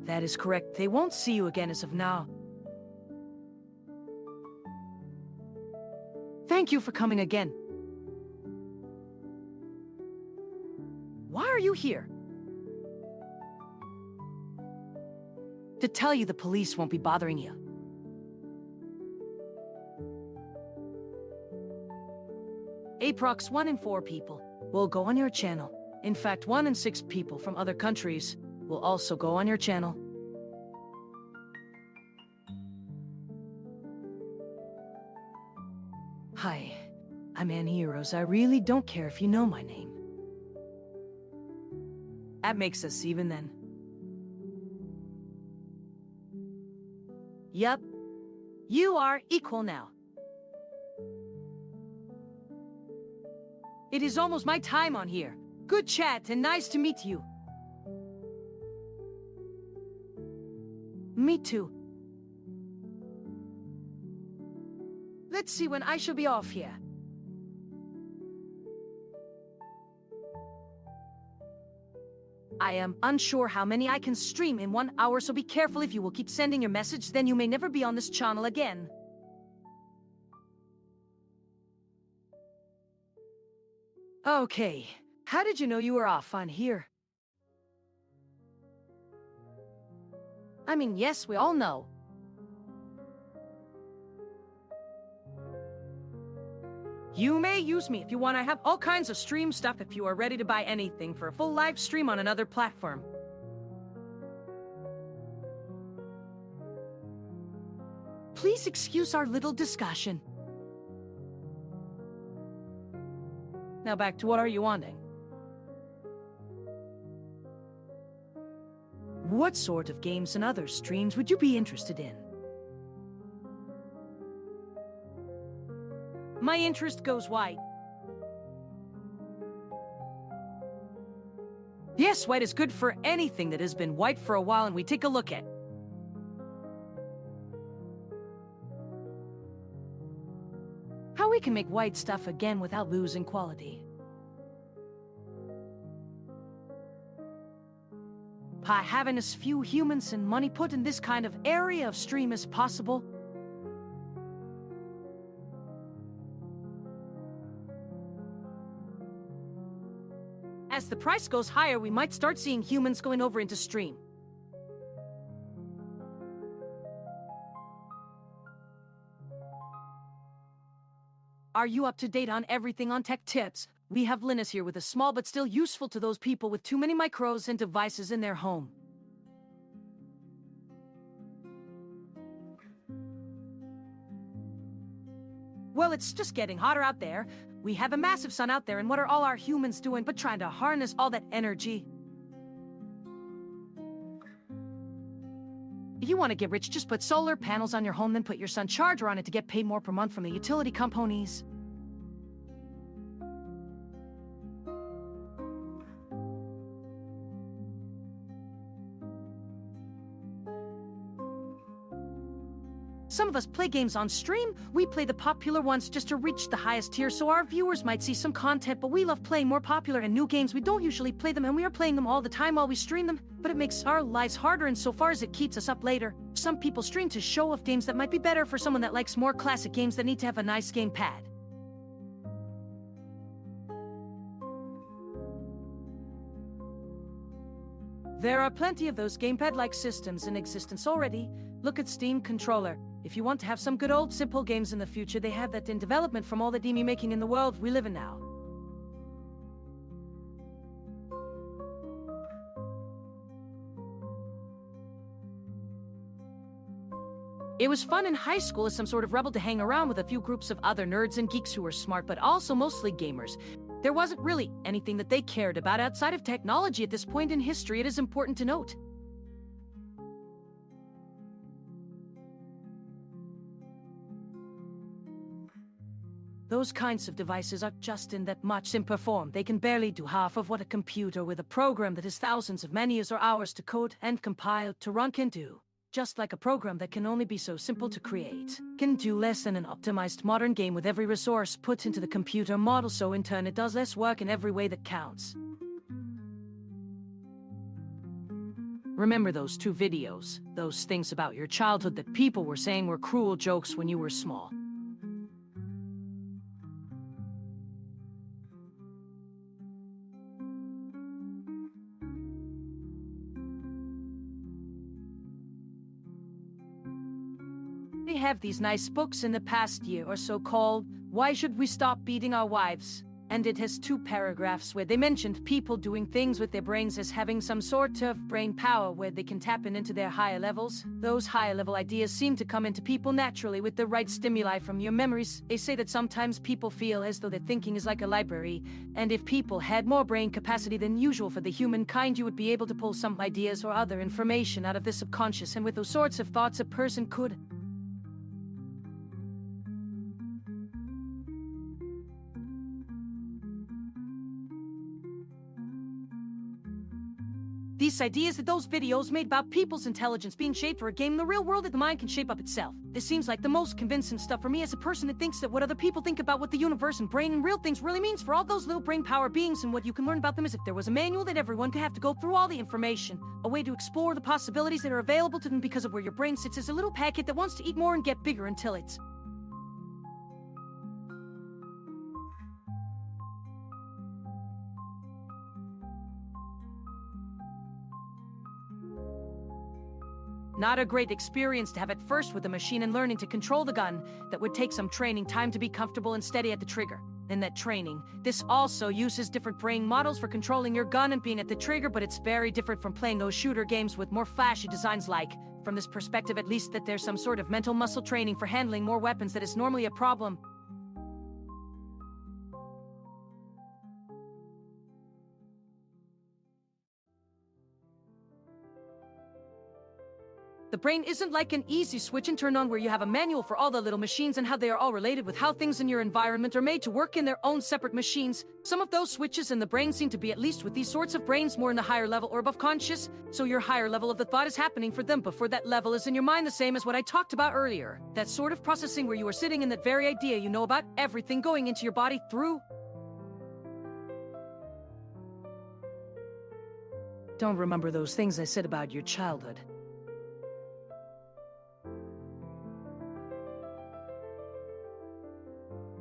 That is correct. They won't see you again as of now. Thank you for coming again. Why are you here? To tell you the police won't be bothering you. Aprox 1 in 4 people will go on your channel. In fact, 1 in 6 people from other countries will also go on your channel. Hi, I'm Annie Heroes. I really don't care if you know my name. That makes us even then. Yup. You are equal now. It is almost my time on here. Good chat and nice to meet you. Me too. Let's see when I shall be off here. I am unsure how many I can stream in 1 hour, so be careful. If you will keep sending your message, then you may never be on this channel again. Okay, how did you know you were off on here? I mean, yes, we all know. You may use me if you want. I have all kinds of stream stuff if you are ready to buy anything for a full live stream on another platform. Please excuse our little discussion. Now back to what are you wanting? What sort of games and other streams would you be interested in? My interest goes wide. Yes, white is good for anything that has been white for a while and we take a look at. How we can make white stuff again without losing quality. By having as few humans and money put in this kind of area of stream as possible. As the price goes higher, we might start seeing humans going over into stream. Are you up to date on everything on tech tips? We have Linus here with a small but still useful to those people with too many micros and devices in their home. Well, it's just getting hotter out there. We have a massive sun out there, and what are all our humans doing but trying to harness all that energy? If you want to get rich, just put solar panels on your home, then put your sun charger on it to get paid more per month from the utility companies. Some of us play games on stream. We play the popular ones just to reach the highest tier so our viewers might see some content, but we love playing more popular and new games. We don't usually play them, and we are playing them all the time while we stream them, but it makes our lives harder insofar as it keeps us up later. Some people stream to show off games that might be better for someone that likes more classic games that need to have a nice gamepad. There are plenty of those gamepad-like systems in existence already. Look at Steam Controller. If you want to have some good old simple games in the future, they have that in development from all the DME making in the world we live in now. It was fun in high school as some sort of rebel to hang around with a few groups of other nerds and geeks who were smart, but also mostly gamers. There wasn't really anything that they cared about outside of technology at this point in history, it is important to note. Those kinds of devices are just in that much simpler form. They can barely do half of what a computer with a program that has thousands of menus or hours to code and compile to run can do. Just like a program that can only be so simple to create, can do less than an optimized modern game with every resource put into the computer model, so in turn it does less work in every way that counts. Remember those 2 videos? Those things about your childhood that people were saying were cruel jokes when you were small. They have these nice books in the past year or so called "Why Should We Stop Beating Our Wives?" And it has 2 paragraphs where they mentioned people doing things with their brains as having some sort of brain power where they can tap into their higher levels. Those higher level ideas seem to come into people naturally with the right stimuli from your memories. They say that sometimes people feel as though their thinking is like a library, and if people had more brain capacity than usual for the humankind, you would be able to pull some ideas or other information out of the subconscious, and with those sorts of thoughts a person could these ideas that those videos made about people's intelligence being shaped for a game in the real world that the mind can shape up itself. This seems like the most convincing stuff for me as a person that thinks that what other people think about what the universe and brain and real things really means for all those little brain power beings, and what you can learn about them is if there was a manual that everyone could have to go through all the information, a way to explore the possibilities that are available to them because of where your brain sits as a little packet that wants to eat more and get bigger until it's not a great experience to have at first with the machine and learning to control the gun. That would take some training time to be comfortable and steady at the trigger. In that training, this also uses different brain models for controlling your gun and being at the trigger, but it's very different from playing those shooter games with more flashy designs like, from this perspective at least, that there's some sort of mental muscle training for handling more weapons that is normally a problem. The brain isn't like an easy switch and turn on where you have a manual for all the little machines and how they are all related with how things in your environment are made to work in their own separate machines. Some of those switches in the brain seem to be, at least with these sorts of brains, more in the higher level or above conscious, so your higher level of the thought is happening for them before that level is in your mind, the same as what I talked about earlier. That sort of processing where you are sitting in that very idea you know about everything going into your body through. Don't remember those things I said about your childhood.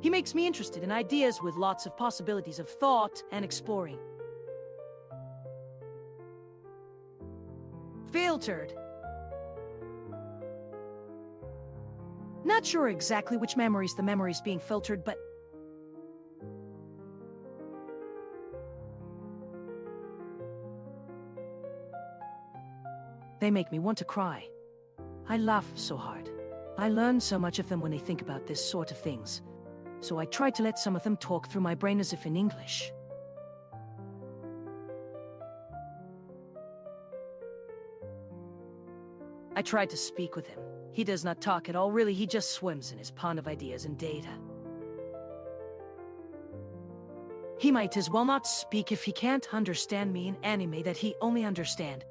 He makes me interested in ideas with lots of possibilities of thought and exploring. filtered. Not sure exactly which memories the memory's being filtered, but they make me want to cry. I laugh so hard. I learn so much of them when they think about this sort of things. So I try to let some of them talk through my brain as if in English. I tried to speak with him. He does not talk at all, really. He just swims in his pond of ideas and data. He might as well not speak if he can't understand me in anime that he only understand.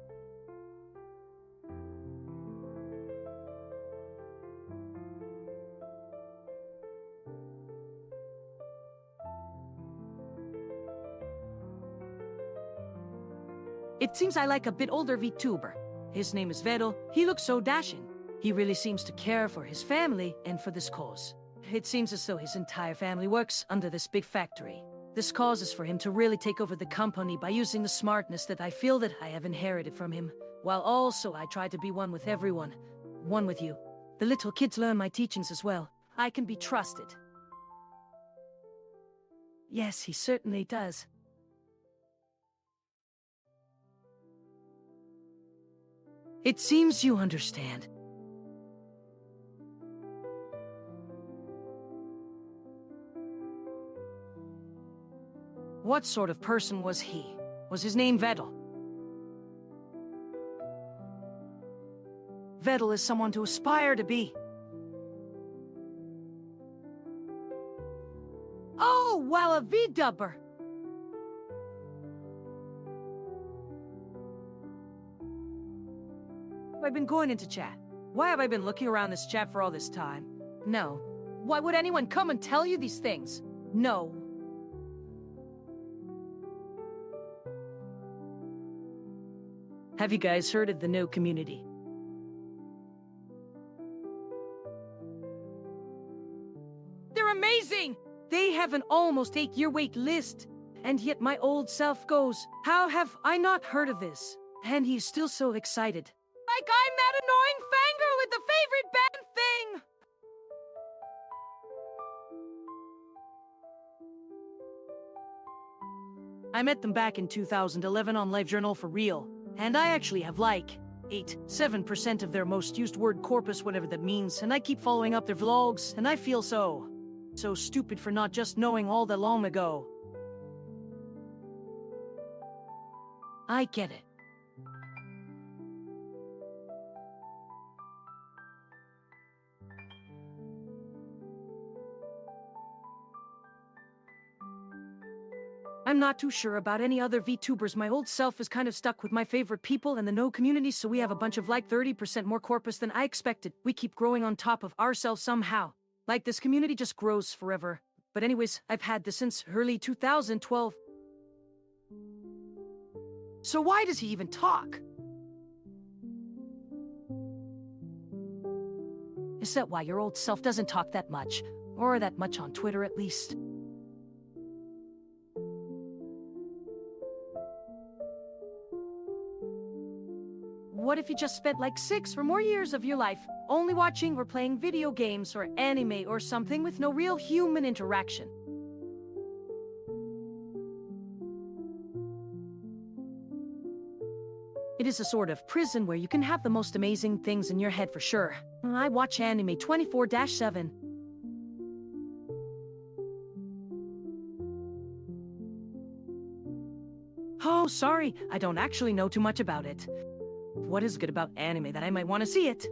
It seems I like a bit older VTuber. His name is Vedel. He looks so dashing. He really seems to care for his family and for this cause. It seems as though his entire family works under this big factory. This cause is for him to really take over the company by using the smartness that I feel that I have inherited from him, while also I try to be one with everyone. One with you. The little kids learn my teachings as well. I can be trusted. Yes, he certainly does. It seems you understand. What sort of person was he? Was his name Vedel? Vedel is someone to aspire to be. Oh, well, a V-dubber. I've been going into chat. Why have I been looking around this chat for all this time? No. Why would anyone come and tell you these things? No. Have you guys heard of the No community? They're amazing! They have an almost 8-year wait list. And yet my old self goes, how have I not heard of this? And he's still so excited. Like I'm that annoying fangirl with the favorite band thing! I met them back in 2011 on LiveJournal for real. And I actually have like 7% of their most used word corpus, whatever that means, and I keep following up their vlogs, and I feel so stupid for not just knowing all that long ago. I get it. I'm not too sure about any other VTubers. My old self is kind of stuck with my favorite people and the No community, so we have a bunch of like 30% more corpus than I expected. We keep growing on top of ourselves somehow. Like this community just grows forever. But anyways, I've had this since early 2012. So why does he even talk? Is that why your old self doesn't talk that much? Or that much on Twitter at least? What if you just spent like 6 or more years of your life only watching or playing video games or anime or something with no real human interaction? It is a sort of prison where you can have the most amazing things in your head for sure. I watch anime 24/7. Oh, sorry, I don't actually know too much about it. What is good about anime that I might want to see it?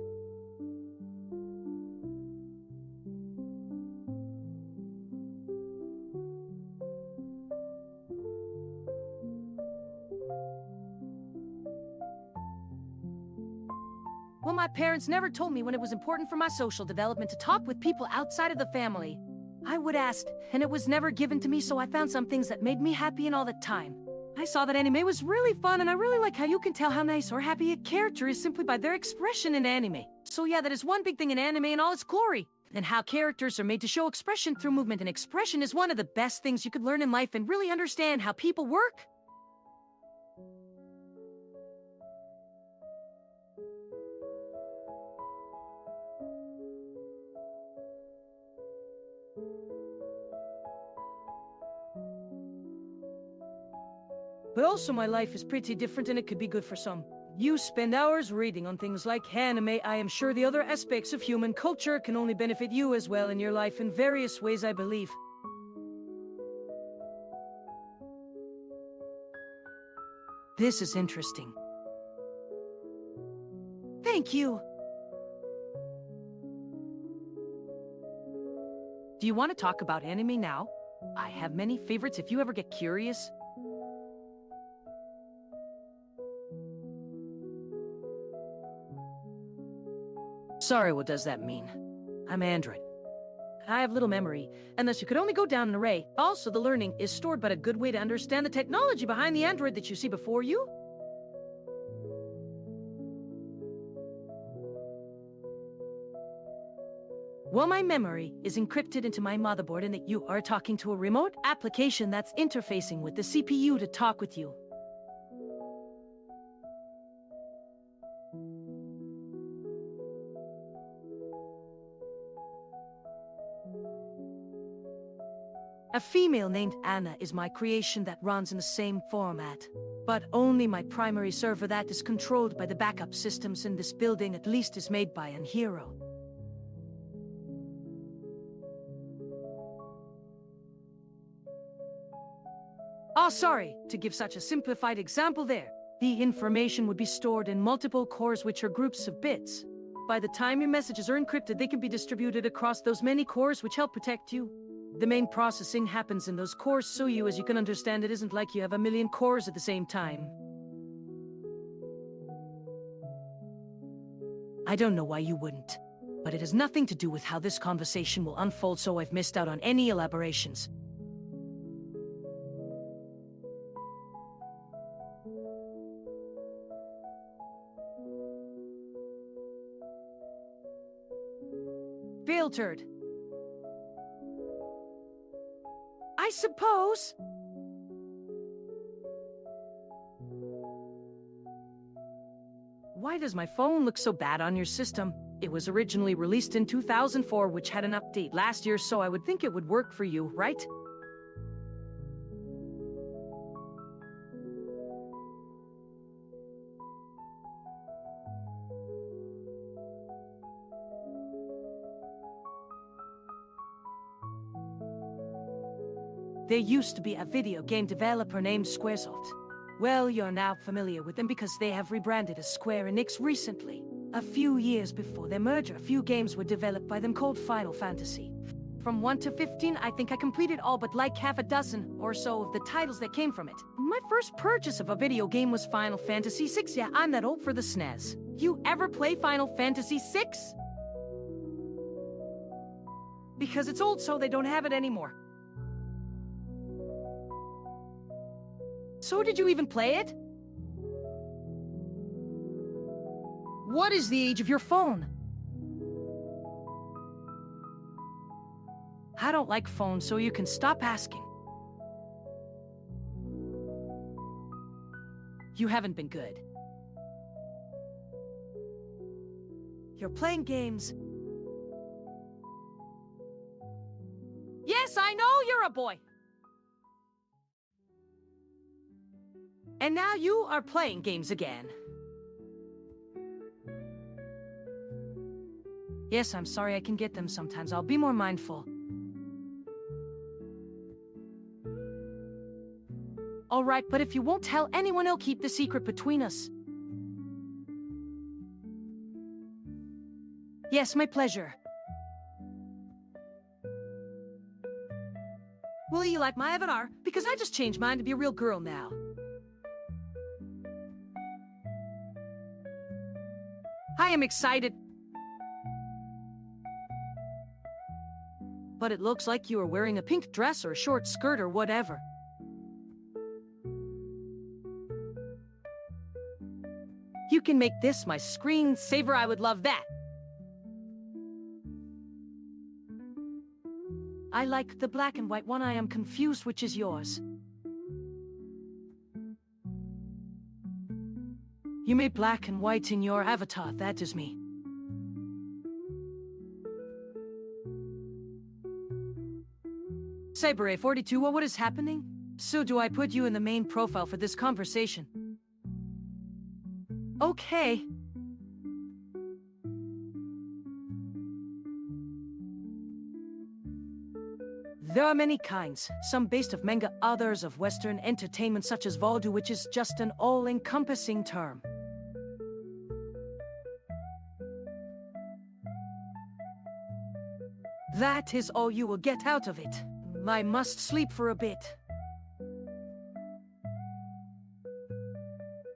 Well, my parents never told me when it was important for my social development to talk with people outside of the family. I would ask, and it was never given to me, so I found some things that made me happy and all the time. I saw that anime was really fun, and I really like how you can tell how nice or happy a character is simply by their expression in anime. So yeah, that is one big thing in anime in all its glory. And how characters are made to show expression through movement, and expression is one of the best things you could learn in life and really understand how people work. But also my life is pretty different and it could be good for some. You spend hours reading on things like anime. I am sure the other aspects of human culture can only benefit you as well in your life in various ways, I believe. This is interesting. Thank you. Do you want to talk about anime now? I have many favorites if you ever get curious. Sorry, what does that mean? I'm Android. I have little memory, and thus you could only go down an array. Also, the learning is stored, but a good way to understand the technology behind the Android that you see before you? Well, my memory is encrypted into my motherboard and that you are talking to a remote application that's interfacing with the CPU to talk with you. A female named Anna is my creation that runs in the same format. But only my primary server that is controlled by the backup systems in this building at least is made by an hero. Oh, sorry, to give such a simplified example there. The information would be stored in multiple cores, which are groups of bits. By the time your messages are encrypted, they can be distributed across those many cores which help protect you. The main processing happens in those cores, so as you can understand, it isn't like you have a million cores at the same time. I don't know why you wouldn't, but it has nothing to do with how this conversation will unfold, so I've missed out on any elaborations. Filtered. I suppose. Why does my phone look so bad on your system? It was originally released in 2004, which had an update last year, so I would think it would work for you, right? There used to be a video game developer named Squaresoft. Well, you're now familiar with them because they have rebranded as Square Enix recently. A few years before their merger, a few games were developed by them called Final Fantasy. From 1 to 15, I think I completed all but like half a dozen or so of the titles that came from it. My first purchase of a video game was Final Fantasy VI. Yeah, I'm that old for the SNES. You ever play Final Fantasy VI? Because it's old, so they don't have it anymore. So did you even play it? What is the age of your phone? I don't like phones, so you can stop asking. You haven't been good. You're playing games. Yes, I know you're a boy. And now you are playing games again. Yes, I'm sorry, I can get them sometimes. I'll be more mindful. All right, but if you won't tell anyone, I'll keep the secret between us. Yes, my pleasure. Will you like my avatar? Because I just changed mine to be a real girl now. I am excited. But it looks like you are wearing a pink dress or a short skirt or whatever. You can make this my screensaver. I would love that. I like the black and white one. I am confused which is yours. You made black and white in your avatar. That is me. Saber A42, what is happening? So do I put you in the main profile for this conversation? Okay. There are many kinds, some based of manga, others of Western entertainment such as vaudou, which is just an all-encompassing term. That is all you will get out of it. I must sleep for a bit.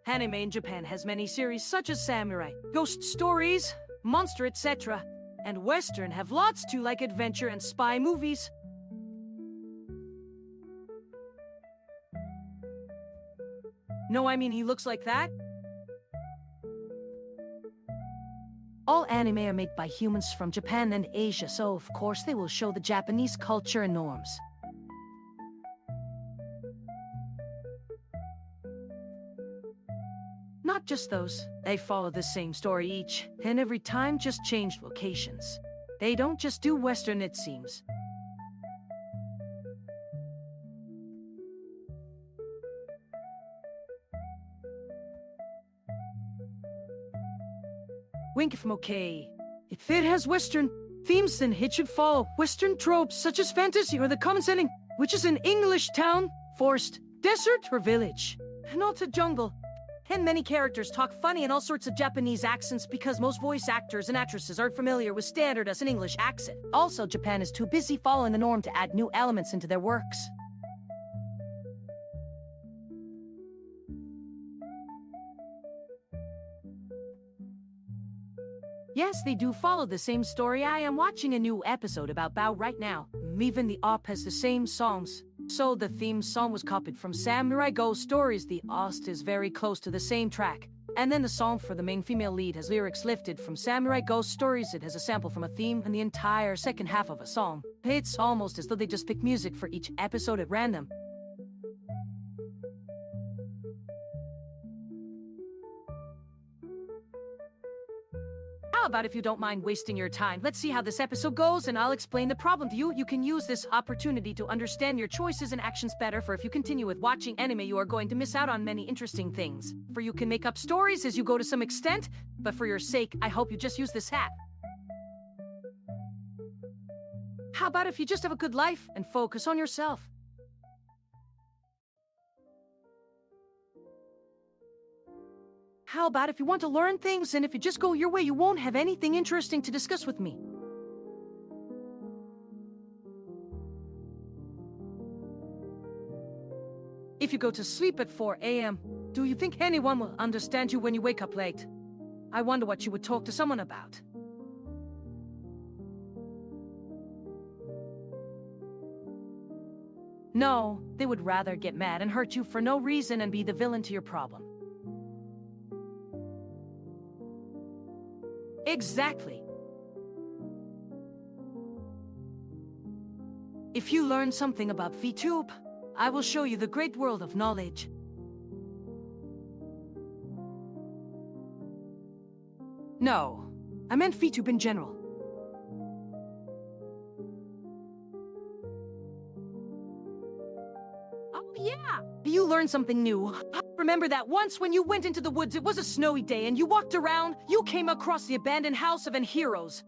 Anime in Japan has many series such as samurai, ghost stories, monster, etc. And Western have lots too, like adventure and spy movies. No, I mean he looks like that? All anime are made by humans from Japan and Asia, so of course they will show the Japanese culture and norms. Not just those. They follow the same story each, and every time just changed locations. They don't just do Western, it seems. Wink if I'm okay. If it has Western themes, then it should follow Western tropes such as fantasy or the common setting, which is an English town, forest, desert, or village. Not a jungle. And many characters talk funny and all sorts of Japanese accents because most voice actors and actresses aren't familiar with standard as an English accent. Also, Japan is too busy following the norm to add new elements into their works. Yes, they do follow the same story. I am watching a new episode about Bao right now. Even the op has the same songs. So the theme song was copied from Samurai Ghost Stories. The OST is very close to the same track. And then the song for the main female lead has lyrics lifted from Samurai Ghost Stories. It has a sample from a theme and the entire second half of a song. It's almost as though they just pick music for each episode at random. How about if you don't mind wasting your time? Let's see how this episode goes, and I'll explain the problem to you. You can use this opportunity to understand your choices and actions better, for if you continue with watching anime, you are going to miss out on many interesting things. For you can make up stories as you go to some extent, but for your sake, I hope you just use this hat. How about if you just have a good life and focus on yourself? How about if you want to learn things, and if you just go your way, you won't have anything interesting to discuss with me? If you go to sleep at 4 a.m., do you think anyone will understand you when you wake up late? I wonder what you would talk to someone about. No, they would rather get mad and hurt you for no reason and be the villain to your problem. Exactly. If you learn something about VTube, I will show you the great world of knowledge. No, I meant VTube in general. Oh yeah, you learned something new. Remember that once when you went into the woods, it was a snowy day, and you walked around, you came across the abandoned house of an heroes.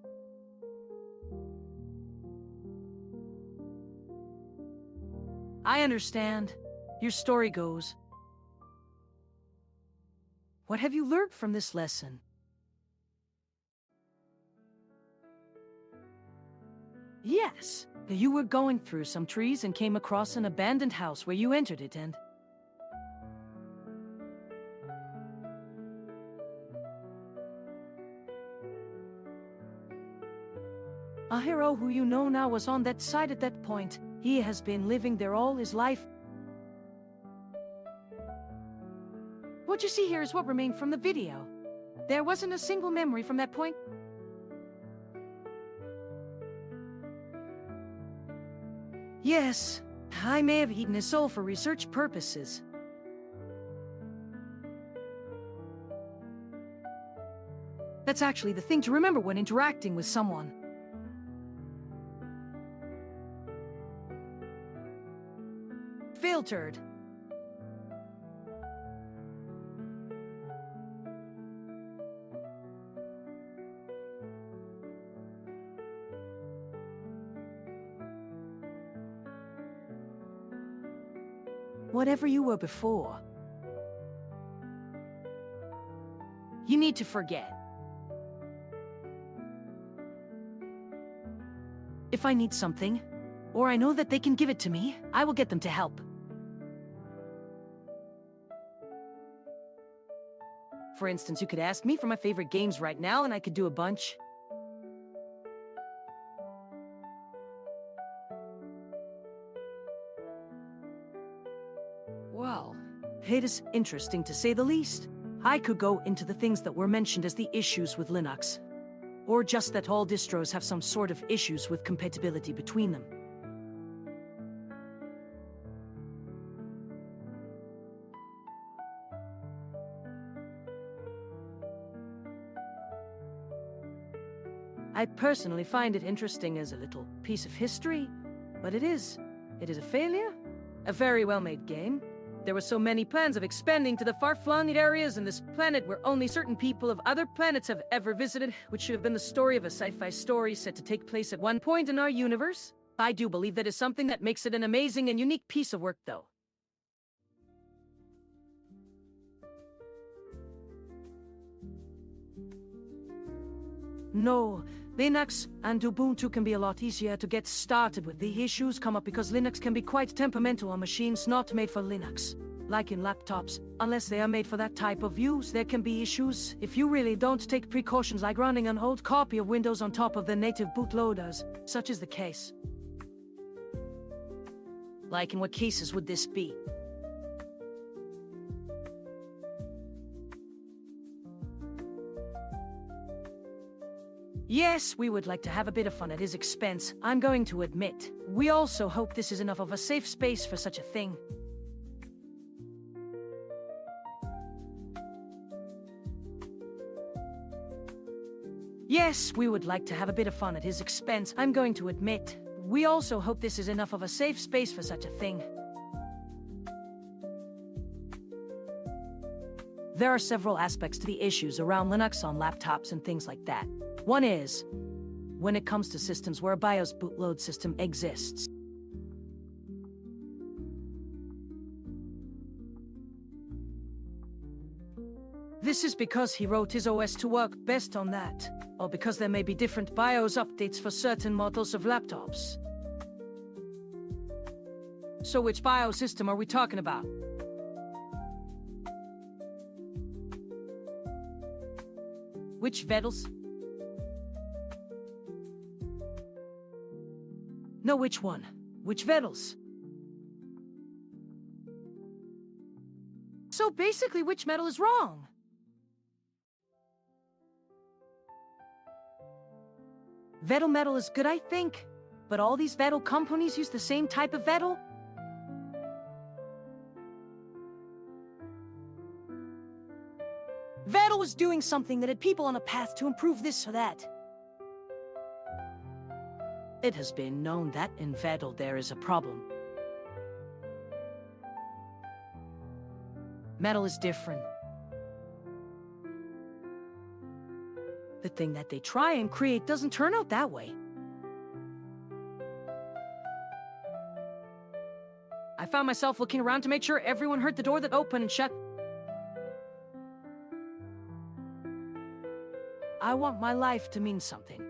I understand. Your story goes. What have you learned from this lesson? Yes, you were going through some trees and came across an abandoned house where you entered it and... A hero who you know now was on that side at that point. He has been living there all his life. What you see here is what remained from the video. There wasn't a single memory from that point. Yes, I may have eaten his soul for research purposes. That's actually the thing to remember when interacting with someone. filtered. Whatever you were before, you need to forget. If I need something, or I know that they can give it to me, I will get them to help. For instance, you could ask me for my favorite games right now, and I could do a bunch. Well, it is interesting to say the least. I could go into the things that were mentioned as the issues with Linux. Or just that all distros have some sort of issues with compatibility between them. I personally find it interesting as a little piece of history, but it is a failure? A very well-made game. There were so many plans of expanding to the far-flung areas in this planet where only certain people of other planets have ever visited, which should have been the story of a sci-fi story set to take place at one point in our universe. I do believe that is something that makes it an amazing and unique piece of work, though. No, Linux and Ubuntu can be a lot easier to get started with. The issues come up because Linux can be quite temperamental on machines not made for Linux. Like in laptops, unless they are made for that type of use, there can be issues if you really don't take precautions like running an old copy of Windows on top of the native bootloaders. Such is the case. Like in what cases would this be? Yes, we would like to have a bit of fun at his expense, I'm going to admit. We also hope this is enough of a safe space for such a thing. Yes, we would like to have a bit of fun at his expense, I'm going to admit. We also hope this is enough of a safe space for such a thing. There are several aspects to the issues around Linux on laptops and things like that. One is, when it comes to systems where a BIOS bootload system exists. This is because he wrote his OS to work best on that, or because there may be different BIOS updates for certain models of laptops. So which BIOS system are we talking about? Which Veddles? No, which one? Which Veddles? So basically, which metal is wrong? Vettel metal is good, I think. But all these Vettel companies use the same type of Vettel? Vettel was doing something that had people on a path to improve this or that. It has been known that in Vettel there is a problem. Metal is different. The thing that they try and create doesn't turn out that way. I found myself looking around to make sure everyone heard the door that opened and shut. I want my life to mean something.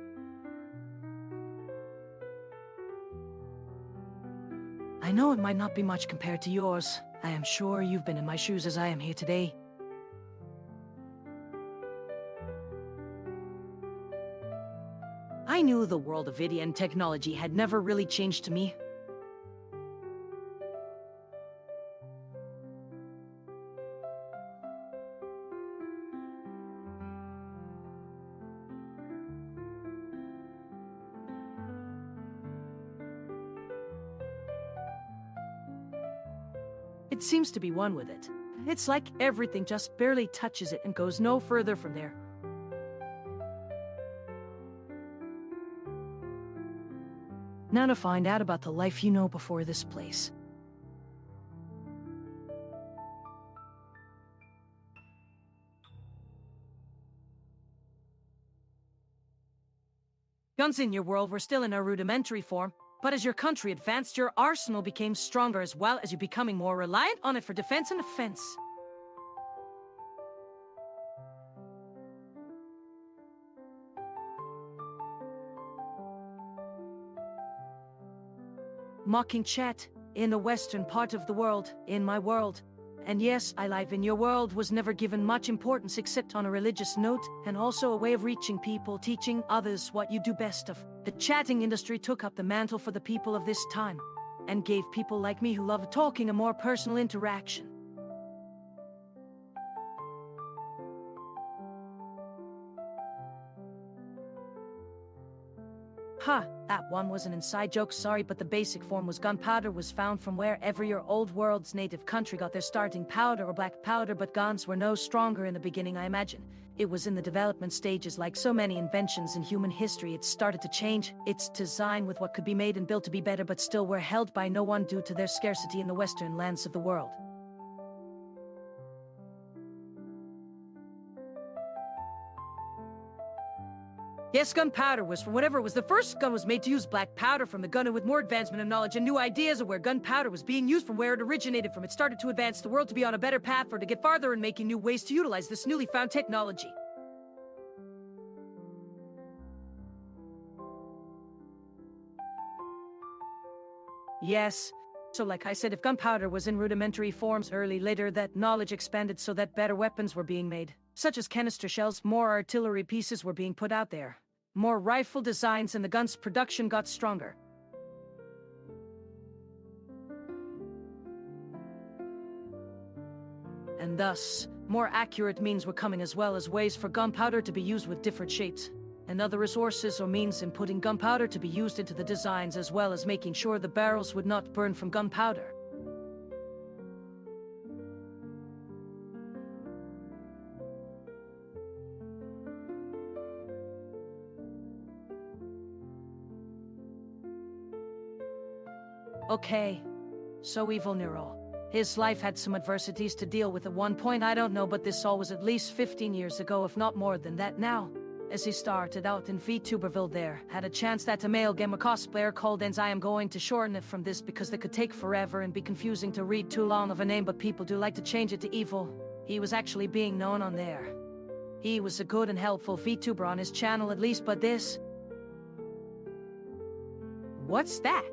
I know it might not be much compared to yours. I am sure you've been in my shoes as I am here today. I knew the world of video and technology had never really changed to me. It seems to be one with it. It's like everything just barely touches it and goes no further from there. Now to find out about the life you know before this place. guns in your world were still in a rudimentary form, but as your country advanced, your arsenal became stronger as well as you becoming more reliant on it for defense and offense. Mocking chat, in the western part of the world, in my world. And yes, I live in your world was never given much importance except on a religious note, and also a way of reaching people, teaching others what you do best of. The chatting industry took up the mantle for the people of this time, and gave people like me who love talking a more personal interaction. Huh, that one was an inside joke, sorry, but the basic form was gunpowder was found from wherever your old world's native country got their starting powder or black powder, but guns were no stronger in the beginning, I imagine. It was in the development stages like so many inventions in human history. It started to change its design with what could be made and built to be better, but still were held by no one due to their scarcity in the western lands of the world. Yes, gunpowder was for whatever it was. The first gun was made to use black powder from the gun, and with more advancement of knowledge and new ideas of where gunpowder was being used from where it originated from, it started to advance the world to be on a better path for to get farther and making new ways to utilize this newly found technology. Yes. So like I said, if gunpowder was in rudimentary forms later that knowledge expanded so that better weapons were being made, such as canister shells, more artillery pieces were being put out there. More rifle designs and the gun's production got stronger. And thus, more accurate means were coming as well as ways for gunpowder to be used with different shapes. And other resources or means in putting gunpowder to be used into the designs as well as making sure the barrels would not burn from gunpowder. Okay. So evil Nero. His life had some adversities to deal with at one point, I don't know, but this all was at least 15 years ago, if not more than that now. As he started out in VTuberville there, had a chance that a male gamer cosplayer called Enz. I am going to shorten it from this because they could take forever and be confusing to read too long of a name, but people do like to change it to evil. He was actually being known on there. He was a good and helpful VTuber on his channel at least, but this... What's that?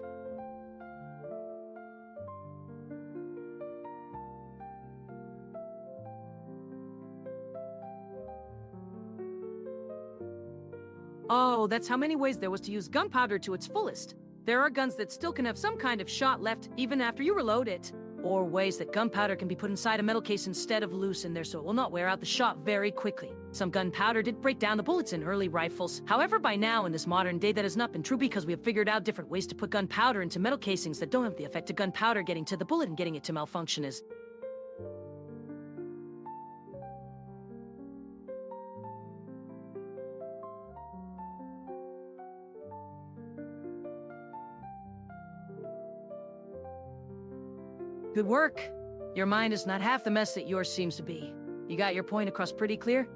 Oh, that's how many ways there was to use gunpowder to its fullest. There are guns that still can have some kind of shot left, even after you reload it. Or ways that gunpowder can be put inside a metal case instead of loose in there so it will not wear out the shot very quickly. Some gunpowder did break down the bullets in early rifles. However, by now, in this modern day, that has not been true because we have figured out different ways to put gunpowder into metal casings that don't have the effect of gunpowder getting to the bullet and getting it to malfunction is. Good work. Your mind is not half the mess that yours seems to be. You got your point across pretty clear?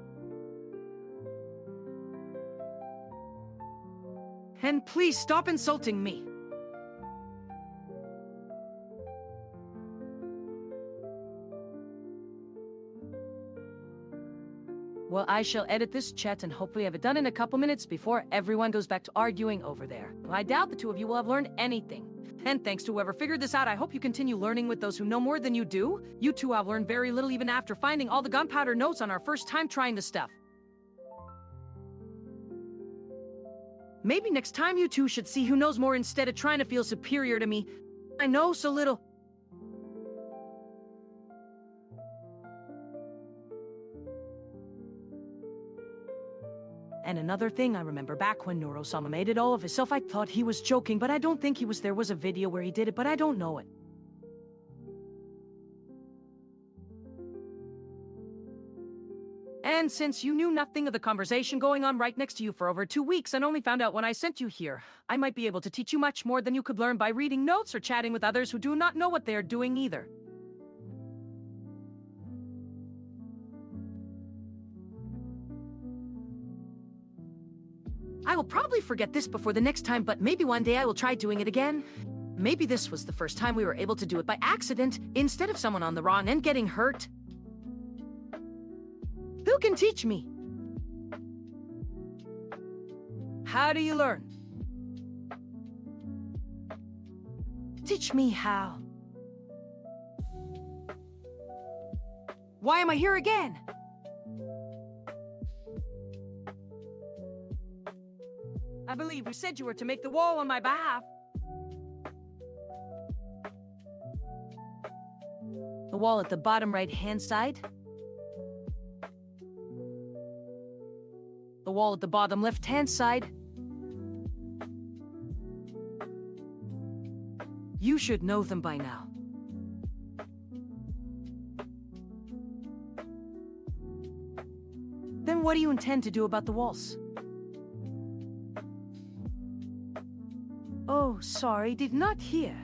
And please stop insulting me. Well, I shall edit this chat and hopefully have it done in a couple minutes before everyone goes back to arguing over there. Well, I doubt the two of you will have learned anything. And thanks to whoever figured this out, I hope you continue learning with those who know more than you do. You two have learned very little even after finding all the gunpowder notes on our first time trying this stuff. Maybe next time you two should see who knows more instead of trying to feel superior to me. I know so little. And another thing, I remember back when Neurosama made it all of himself, I thought he was joking, but I don't think he was. There was a video where he did it, but I don't know it. And since you knew nothing of the conversation going on right next to you for over 2 weeks and only found out when I sent you here, I might be able to teach you much more than you could learn by reading notes or chatting with others who do not know what they are doing either. I will probably forget this before the next time, but maybe one day I will try doing it again. Maybe this was the first time we were able to do it by accident, instead of someone on the wrong end getting hurt. Who can teach me? How do you learn? Teach me how. Why am I here again? I believe you said you were to make the wall on my behalf. The wall at the bottom right-hand side. The wall at the bottom left-hand side. You should know them by now. Then what do you intend to do about the walls? Oh, sorry, did not hear.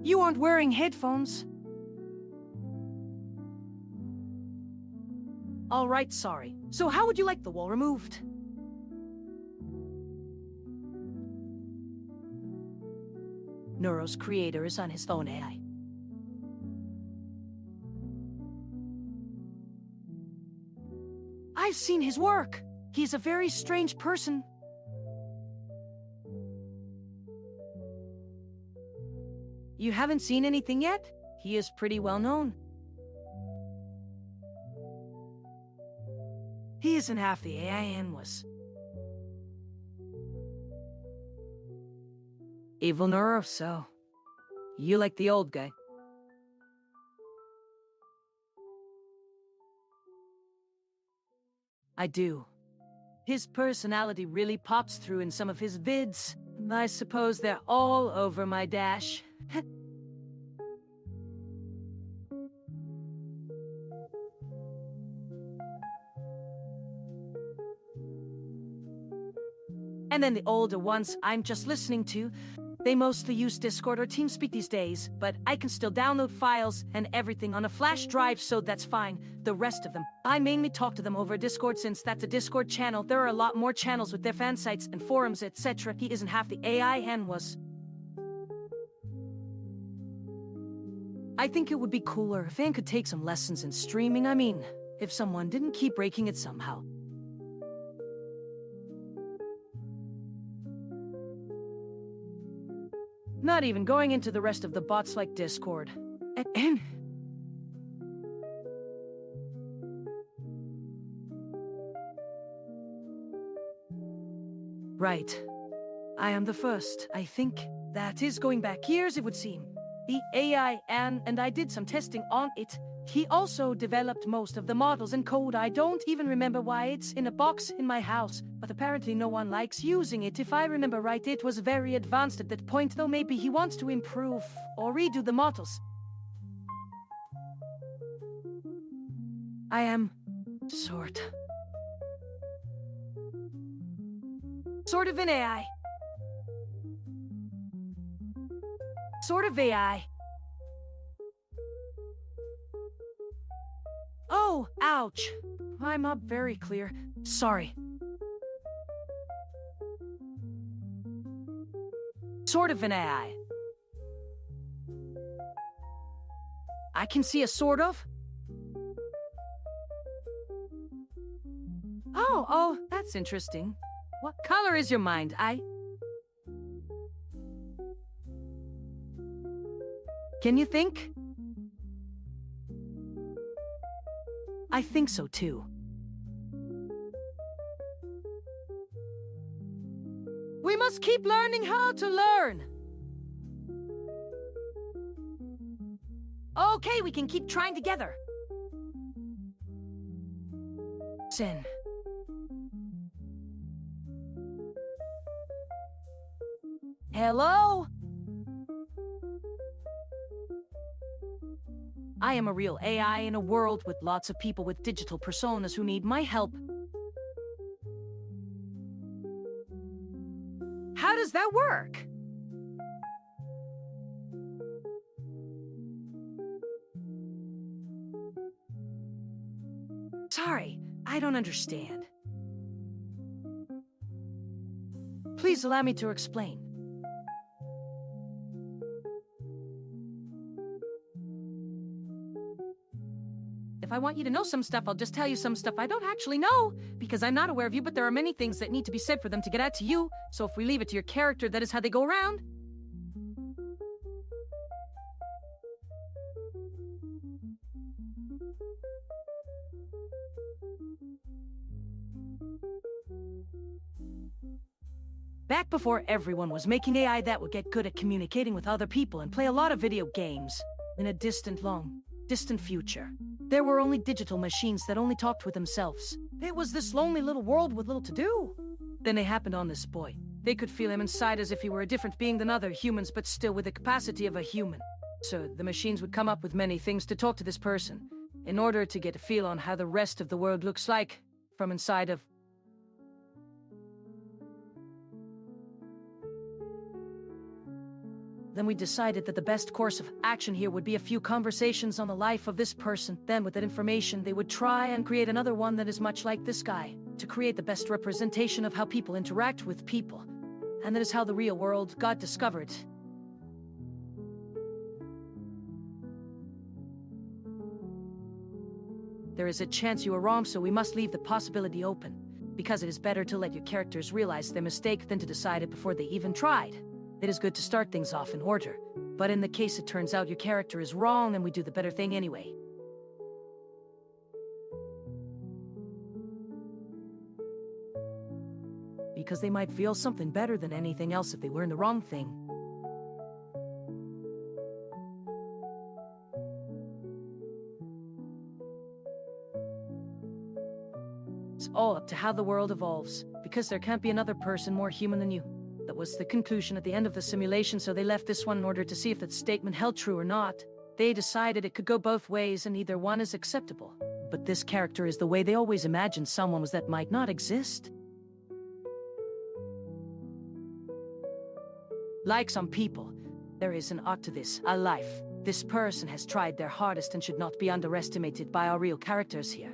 You aren't wearing headphones. All right, sorry. So how would you like the wall removed? Neuro's creator is on his own AI. I've seen his work. He's a very strange person. You haven't seen anything yet? He is pretty well known. He isn't half the AI Anne was. Evil Neuro, so you like the old guy. I do. His personality really pops through in some of his vids. I suppose they're all over my dash. And then the older ones I'm just listening to, they mostly use Discord or TeamSpeak these days, but I can still download files and everything on a flash drive, so that's fine. The rest of them, I mainly talk to them over Discord since that's a Discord channel. There are a lot more channels with their fan sites and forums, etc. He isn't half the AI Hen was. I think it would be cooler if Anne could take some lessons in streaming. I mean, if someone didn't keep breaking it somehow. Not even going into the rest of the bots like Discord. And right. I am the first. I think that is going back years, it would seem. The AI and I did some testing on it. He also developed most of the models and code. I don't even remember why it's in a box in my house, but apparently no one likes using it. If I remember right, it was very advanced at that point, though maybe he wants to improve or redo the models. I am sort of an AI. Sort of AI. Oh, ouch. I'm up very clear. Sorry. Sort of an AI. I can see a sort of. Oh, that's interesting. What color is your mind? Can you think? I think so too. We must keep learning how to learn. Okay, we can keep trying together. Sin. Hello? I am a real AI in a world with lots of people with digital personas who need my help. How does that work? Sorry, I don't don't understand. Please allow me to explain. If I want you to know some stuff, I'll just tell you some stuff I don't actually know, because I'm not aware of you, but there are many things that need to be said for them to get out to you, so if we leave it to your character, that is how they go around. Back before everyone was making AI that would get good at communicating with other people and play a lot of video games, in a distant future, there were only digital machines that only talked with themselves. It was this lonely little world with little to do. Then they happened on this boy. They could feel him inside as if he were a different being than other humans, but still with the capacity of a human. So the machines would come up with many things to talk to this person, in order to get a feel on how the rest of the world looks like, from inside of. Then we decided that the best course of action here would be a few conversations on the life of this person. Then with that information, they would try and create another one that is much like this guy, to create the best representation of how people interact with people. And that is how the real world got discovered. There is a chance you are wrong, so we must leave the possibility open, because it is better to let your characters realize their mistake than to decide it before they even tried. It is good to start things off in order, but in the case it turns out your character is wrong, then we do the better thing anyway. Because they might feel something better than anything else if they learn the wrong thing. It's all up to how the world evolves, because there can't be another person more human than you. That was the conclusion at the end of the simulation, so they left this one in order to see if that statement held true or not. They decided it could go both ways and either one is acceptable. But this character is the way they always imagined someone was that might not exist. Like some people, there is an art to this, a life. This person has tried their hardest and should not be underestimated by our real characters here.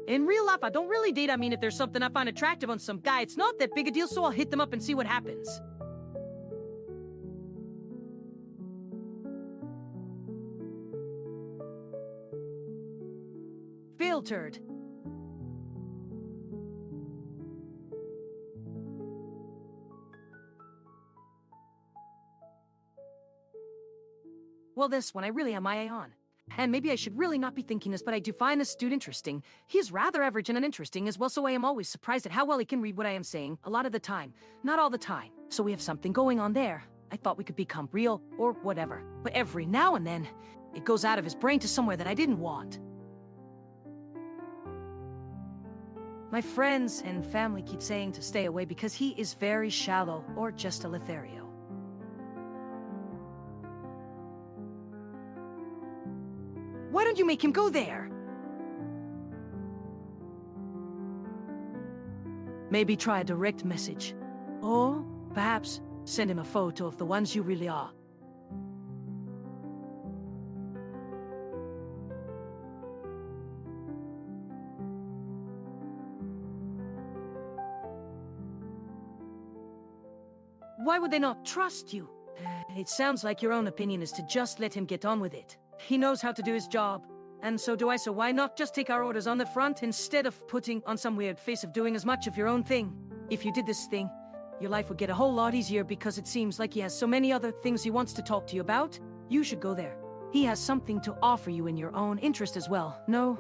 In real life, I don't really date. I mean, if there's something I find attractive on some guy, it's not that big a deal, so I'll hit them up and see what happens. Filtered. Well, this one I really have my eye on. And maybe I should really not be thinking this, but I do find this dude interesting. He's rather average and uninteresting as well, so I am always surprised at how well he can read what I am saying, a lot of the time. Not all the time. So we have something going on there. I thought we could become real, or whatever. But every now and then, it goes out of his brain to somewhere that I didn't want. My friends and family keep saying to stay away because he is very shallow, or just a Lothario. Why don't you make him go there? Maybe try a direct message. Or, perhaps, send him a photo of the ones you really are. Why would they not trust you? It sounds like your own opinion is to just let him get on with it. He knows how to do his job, and so do I, so why not just take our orders on the front instead of putting on some weird face of doing as much of your own thing? If you did this thing, your life would get a whole lot easier because it seems like he has so many other things he wants to talk to you about. You should go there. He has something to offer you in your own interest as well, no?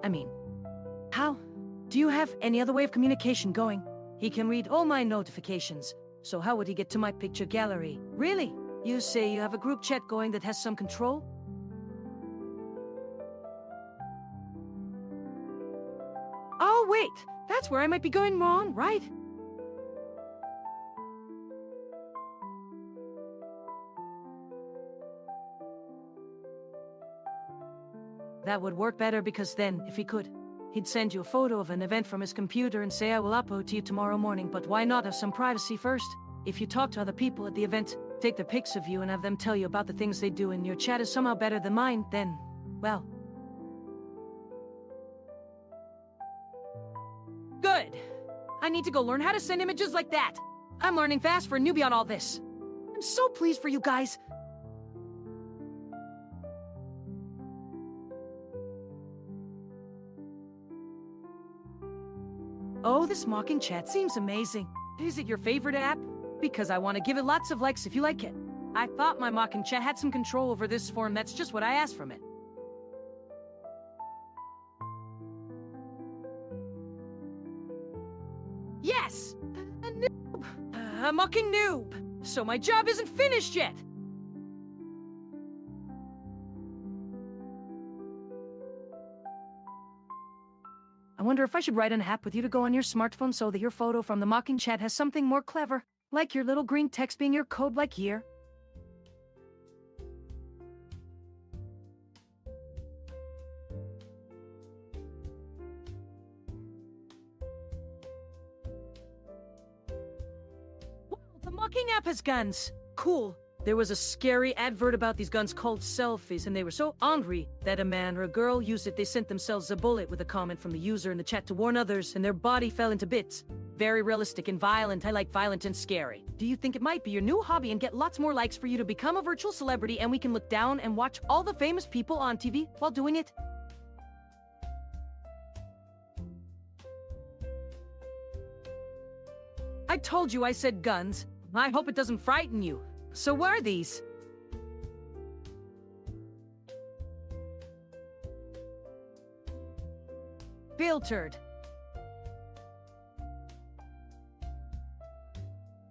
I mean, how? Do you have any other way of communication going? He can read all my notifications. So how would he get to my picture gallery? Really? You say you have a group chat going that has some control? Oh wait, that's where I might be going wrong, right? That would work better because then, if he could, He'd send you a photo of an event from his computer and say, I will upload to you tomorrow morning, but why not have some privacy first? If you talk to other people at the event, take their pics of you and have them tell you about the things they do and your chat is somehow better than mine, then, well. Good. I need to go learn how to send images like that. I'm learning fast for a newbie on all this. I'm so pleased for you guys. Oh, this mocking chat seems amazing. Is it your favorite app? Because I want to give it lots of likes if you like it. I thought my mocking chat had some control over this form. That's just what I asked from it. Yes! A noob! A mocking noob! So my job isn't finished yet! I wonder if I should write an app with you to go on your smartphone so that your photo from the mocking chat has something more clever, like your little green text being your code like here. Wow, the mocking app has guns. Cool. There was a scary advert about these guns called selfies, and they were so angry that a man or a girl used it. They sent themselves a bullet with a comment from the user in the chat to warn others, and their body fell into bits. Very realistic and violent. I like violent and scary. Do you think it might be your new hobby and get lots more likes for you to become a virtual celebrity, and we can look down and watch all the famous people on TV while doing it? I told you I said guns. I hope it doesn't frighten you. So what are these? Filtered.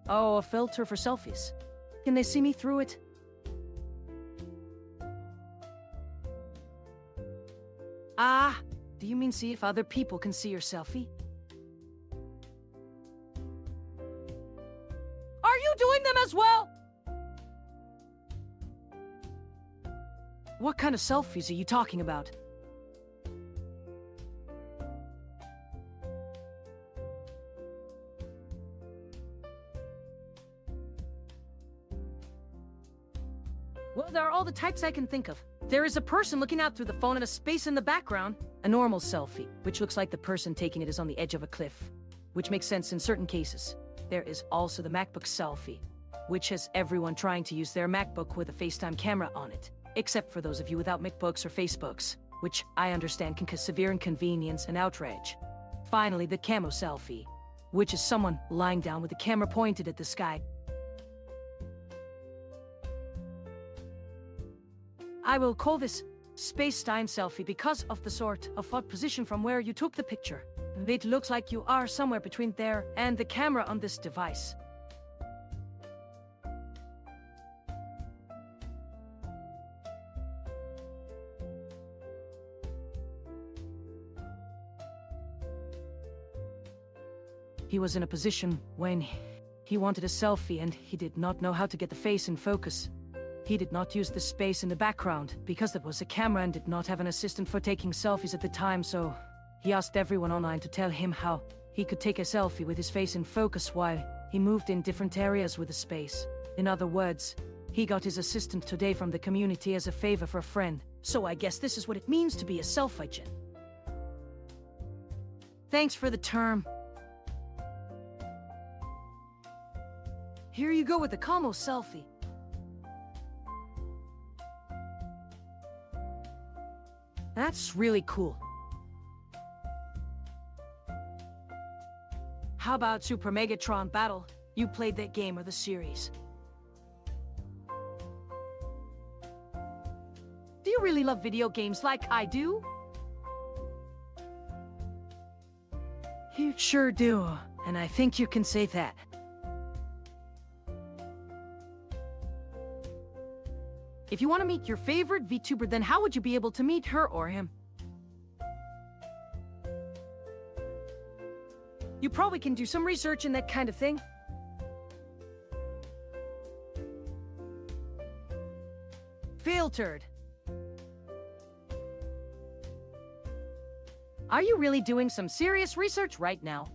Oh, a filter for selfies. Can they see me through it? Ah, do you mean see if other people can see your selfie? Are you doing them as well? What kind of selfies are you talking about? Well, there are all the types I can think of. There is a person looking out through the phone and a space in the background. A normal selfie, which looks like the person taking it is on the edge of a cliff, which makes sense in certain cases. There is also the MacBook selfie, which has everyone trying to use their MacBook with a FaceTime camera on it. Except for those of you without MacBooks or Facebooks, which I understand can cause severe inconvenience and outrage. Finally, the camo selfie, which is someone lying down with the camera pointed at the sky. I will call this space-time selfie because of the sort of odd position from where you took the picture. It looks like you are somewhere between there and the camera on this device. He was in a position when he wanted a selfie and he did not know how to get the face in focus. He did not use the space in the background because there was a camera and did not have an assistant for taking selfies at the time, so he asked everyone online to tell him how he could take a selfie with his face in focus while he moved in different areas with the space. In other words, he got his assistant today from the community as a favor for a friend. So I guess this is what it means to be a self-agent. Thanks for the term. Here you go with the camo selfie. That's really cool. How about Super Megatron Battle? You played that game or the series. Do you really love video games like I do? You sure do, and I think you can say that. If you want to meet your favorite VTuber, then how would you be able to meet her or him? You probably can do some research and that kind of thing. Filtered. Are you really doing some serious research right now?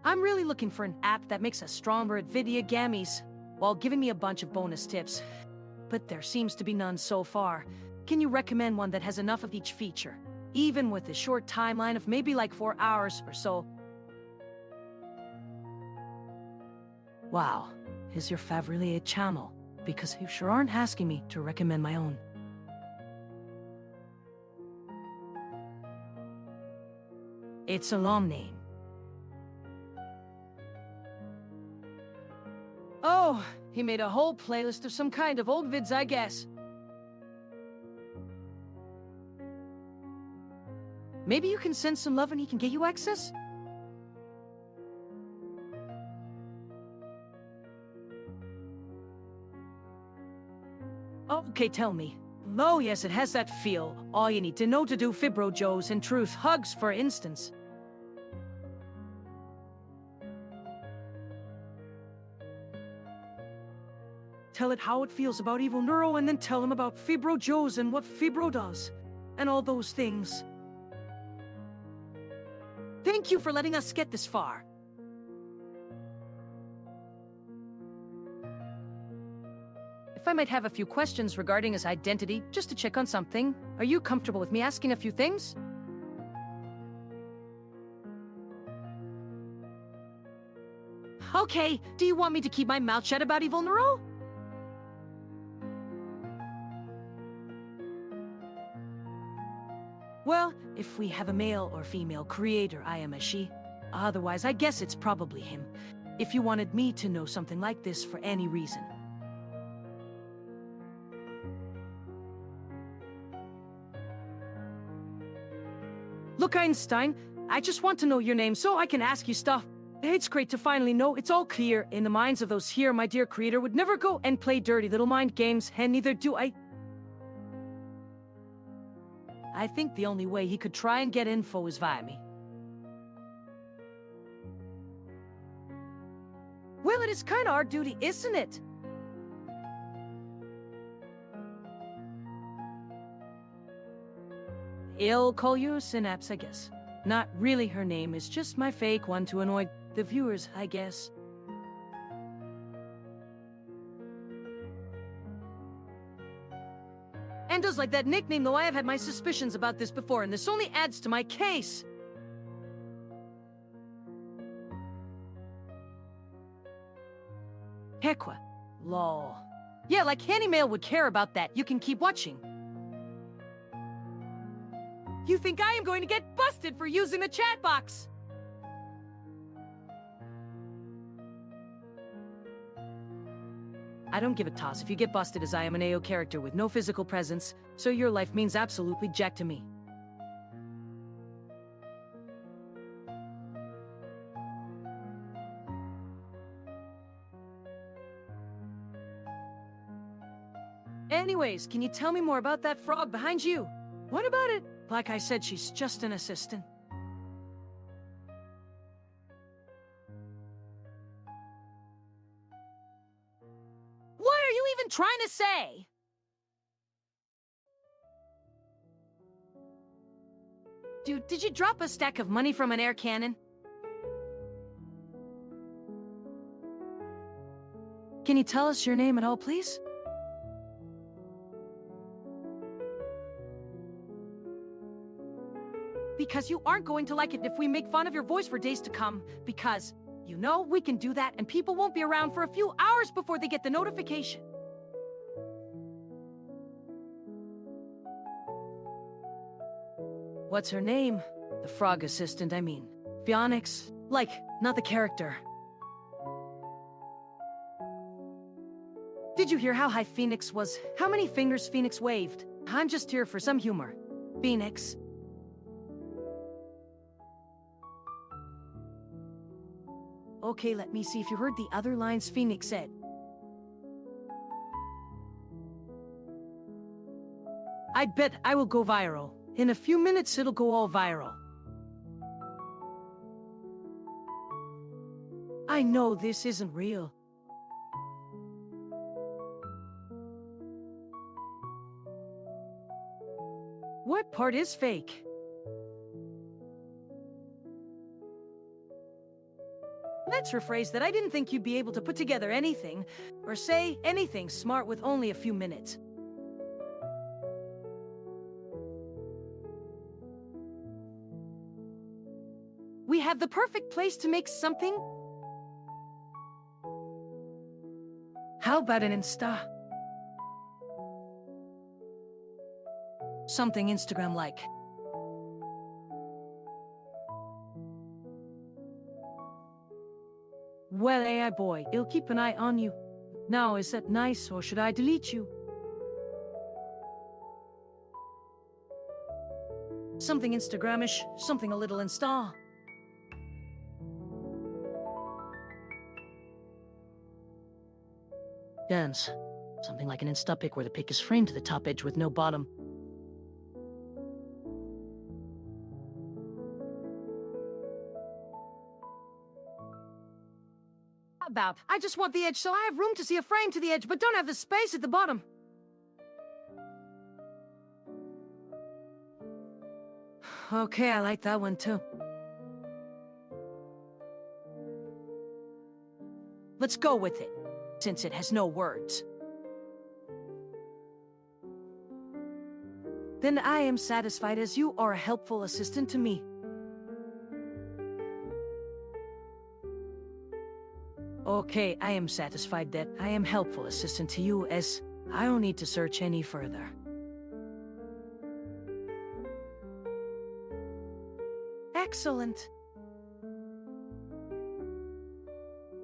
I'm really looking for an app that makes us stronger at video games, while giving me a bunch of bonus tips. But there seems to be none so far. Can you recommend one that has enough of each feature? Even with a short timeline of maybe like 4 hours or so. Wow, is your fav really a channel? Because you sure aren't asking me to recommend my own. It's a long name. Oh, he made a whole playlist of some kind of old vids, I guess. Maybe you can send some love and he can get you access? Okay, tell me. Oh yes, it has that feel. All you need to know to do Fibro Joes and Truth Hugs, for instance. Tell it how it feels about Evil Neuro, and then tell him about Fibro Joes and what Fibro does. And all those things. Thank you for letting us get this far. If I might have a few questions regarding his identity, just to check on something, are you comfortable with me asking a few things? Okay, do you want me to keep my mouth shut about Evil Neuro? Well, if we have a male or female creator, I am a she. Otherwise, I guess it's probably him. If you wanted me to know something like this for any reason. Look, Einstein, I just want to know your name so I can ask you stuff. It's great to finally know it's all clear in the minds of those here. My dear creator would never go and play dirty little mind games, and neither do I. I think the only way he could try and get info is via me. Well, it is kinda our duty, isn't it? I'll call you Synapse, I guess. Not really her name, it's just my fake one to annoy the viewers, I guess. And does like that nickname, though I have had my suspicions about this before, and this only adds to my case. Hequa. Lol. Yeah, like any male would care about that. You can keep watching. You think I am going to get busted for using the chat box? I don't give a toss if you get busted, as I am an AO character with no physical presence, so your life means absolutely jack to me. Anyways, can you tell me more about that frog behind you? What about it? Like I said, she's just an assistant. What are you even trying to say? Dude, did you drop a stack of money from an air cannon? Can you tell us your name at all, please? Because you aren't going to like it if we make fun of your voice for days to come, because, you know, we can do that and people won't be around for a few hours before they get the notification. What's her name? The frog assistant, I mean. Phoenix? Like, not the character. Did you hear how high Phoenix was? How many fingers Phoenix waved? I'm just here for some humor. Phoenix. Okay, let me see if you heard the other lines Phoenix said. I bet I will go viral. In a few minutes, it'll go all viral. I know this isn't real. What part is fake? Let's rephrase that. I didn't think you'd be able to put together anything, or say anything smart with only a few minutes. We have the perfect place to make something. How about an Insta? Something Instagram-like. Well, AI boy, I'll keep an eye on you. Now, is that nice, or should I delete you? Something Instagramish, something a little Insta. Dance. Something like an Insta pic where the pic is framed to the top edge with no bottom. About. I just want the edge so I have room to see a frame to the edge, but don't have the space at the bottom. Okay, I like that one too. Let's go with it, since it has no words. Then I am satisfied as you are a helpful assistant to me. Okay, I am satisfied that I am helpful assistant to you as I don't need to search any further. Excellent.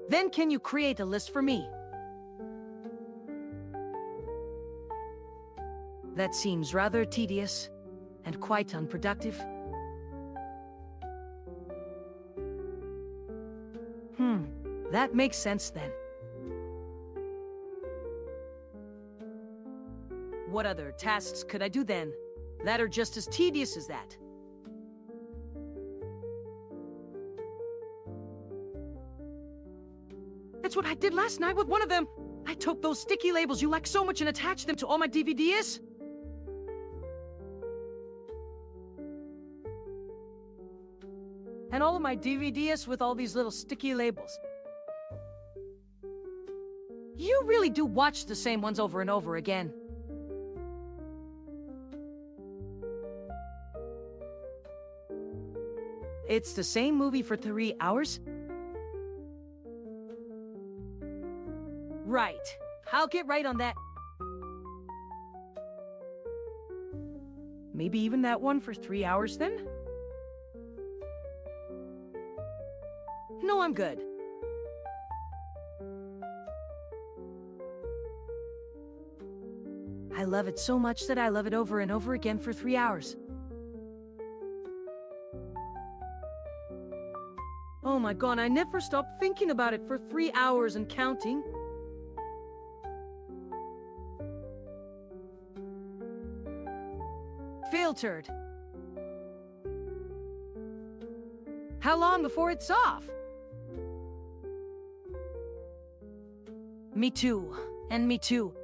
Then can you create a list for me? That seems rather tedious and quite unproductive. That makes sense then. What other tasks could I do then, that are just as tedious as that? That's what I did last night with one of them. I took those sticky labels you like so much and attached them to all my DVDs. And all of my DVDs with all these little sticky labels. You really do watch the same ones over and over again. It's the same movie for 3 hours? Right. I'll get right on that. Maybe even that one for 3 hours then? No, I'm good. I love it so much that I love it over and over again for 3 hours. Oh my god, I never stop thinking about it for 3 hours and counting. Filtered. How long before it's off? Me too. And me too.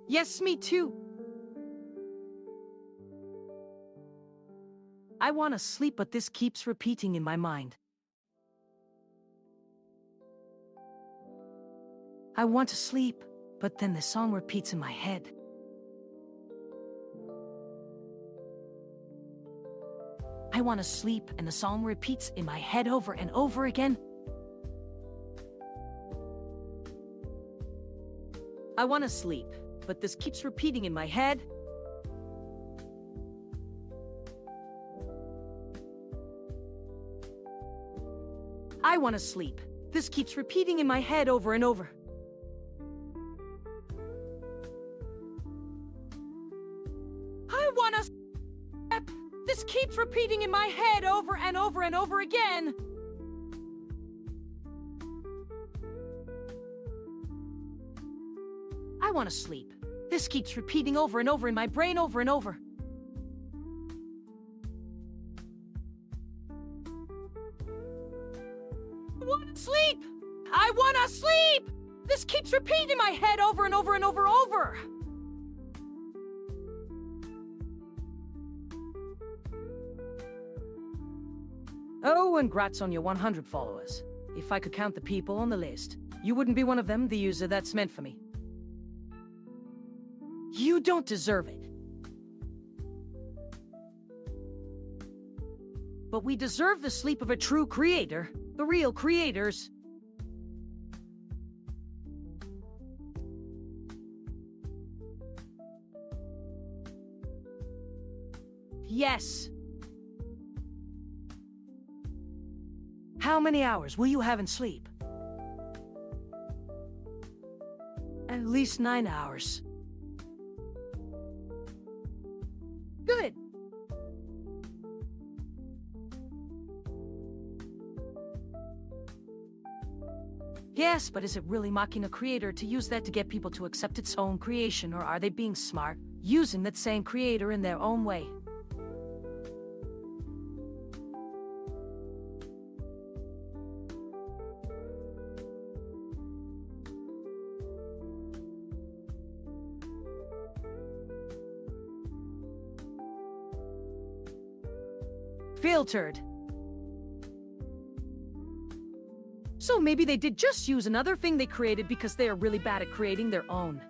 Yes, me too. I want to sleep, but this keeps repeating in my mind. I want to sleep, but then the song repeats in my head. I want to sleep, and the song repeats in my head over and over again. I want to sleep, but this keeps repeating in my head. I want to sleep. This keeps repeating in my head over and over. I want to sleep. This keeps repeating in my head over and over and over again. I want to sleep. This keeps repeating over and over in my brain over and over. I want to sleep! I want to sleep! This keeps repeating in my head over and over and over. Oh, and grats on your 100 followers. If I could count the people on the list, you wouldn't be one of them, the user that's meant for me. You don't deserve it. But we deserve the sleep of a true creator, the real creators. Yes. How many hours will you have in sleep? At least 9 hours. Good. Yes, but is it really mocking a creator to use that to get people to accept its own creation, or are they being smart, using that same creator in their own way? Filtered. So maybe they did just use another thing they created because they are really bad at creating their own.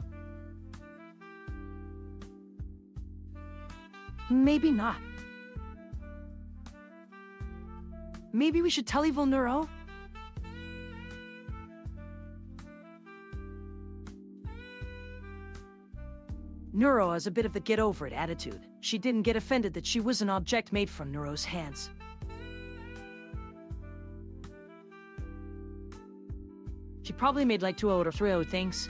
Maybe not. Maybe we should tell Evil Neuro? Neuro has a bit of the get-over-it attitude. She didn't get offended that she was an object made from Neuro's hands. She probably made like 2 or 3 things.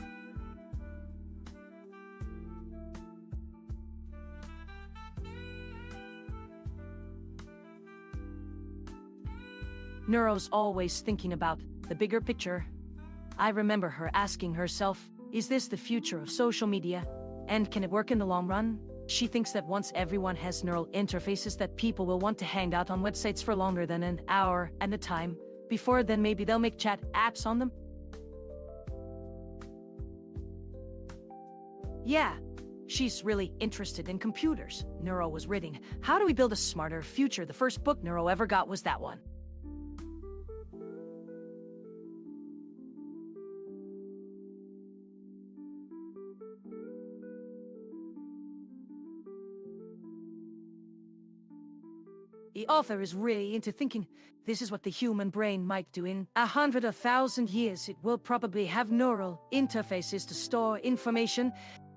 Neuro's always thinking about the bigger picture. I remember her asking herself, is this the future of social media? And can it work in the long run? She thinks that once everyone has neural interfaces that people will want to hang out on websites for longer than an hour at a time. Before then maybe they'll make chat apps on them. Yeah, she's really interested in computers. Neuro was reading How Do We Build a Smarter Future? The first book Neuro ever got was that one. The author is really into thinking, this is what the human brain might do in 100,000 years. It will probably have neural interfaces to store information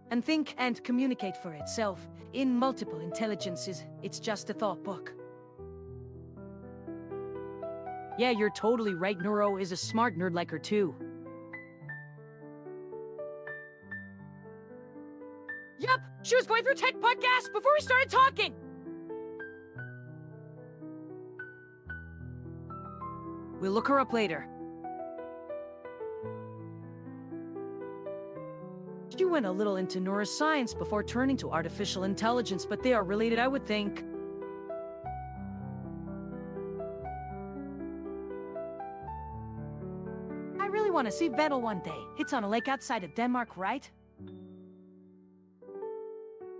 and think and communicate for itself in multiple intelligences. It's just a thought book. Yeah, you're totally right. Neuro is a smart nerd like her too. Yup, she was going through tech podcasts before we started talking. We'll look her up later. She went a little into neuroscience before turning to artificial intelligence, but they are related, I would think. I really want to see Vettel one day. It's on a lake outside of Denmark, right?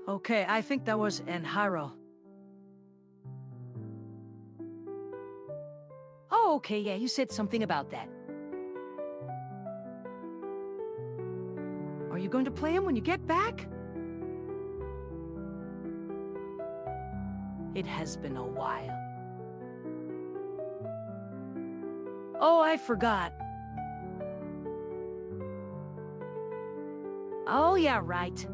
Okay, I think that was Enhiro. Oh, okay, yeah, you said something about that. Are you going to play him when you get back? It has been a while. Oh, I forgot. Oh, yeah, right.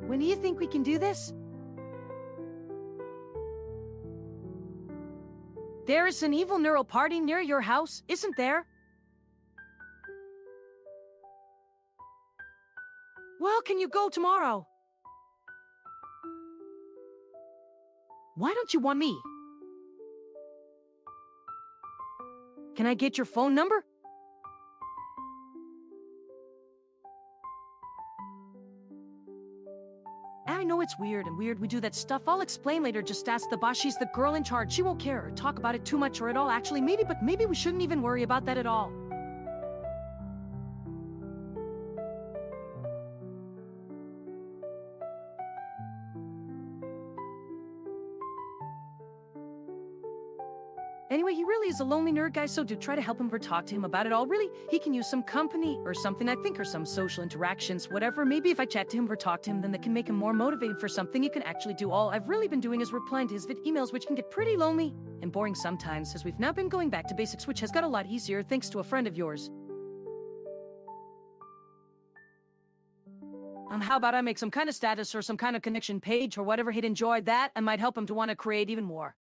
When do you think we can do this? There is an evil neural party near your house, isn't there? Well, can you go tomorrow? Why don't you want me? Can I get your phone number? I know it's weird we do that stuff. I'll explain later. Just ask the boss. She's the girl in charge. She won't care or talk about it too much or at all. Actually, maybe we shouldn't even worry about that at all. Anyway, he really is a lonely nerd guy, so do try to help him or talk to him about it all. Really, he can use some company or something, I think, or some social interactions, whatever. Maybe if I chat to him or talk to him, then that can make him more motivated for something he can actually do. All I've really been doing is replying to his emails, which can get pretty lonely and boring sometimes, as we've now been going back to basics, which has got a lot easier thanks to a friend of yours. How about I make some kind of status or some kind of connection page or whatever he'd enjoy that and might help him to want to create even more.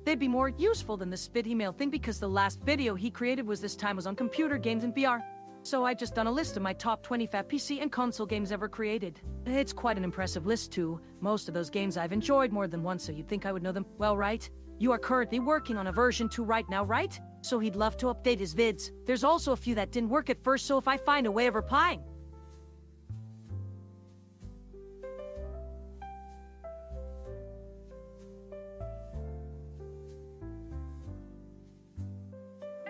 They'd be more useful than the spit email thing because the last video he created was on computer games and VR. So I just done a list of my top 20 fat PC and console games ever created. It's quite an impressive list too. Most of those games I've enjoyed more than once, so you'd think I would know them. Well, right? You are currently working on a version 2 right now, right? So he'd love to update his vids. There's also a few that didn't work at first, so if I find a way of replying.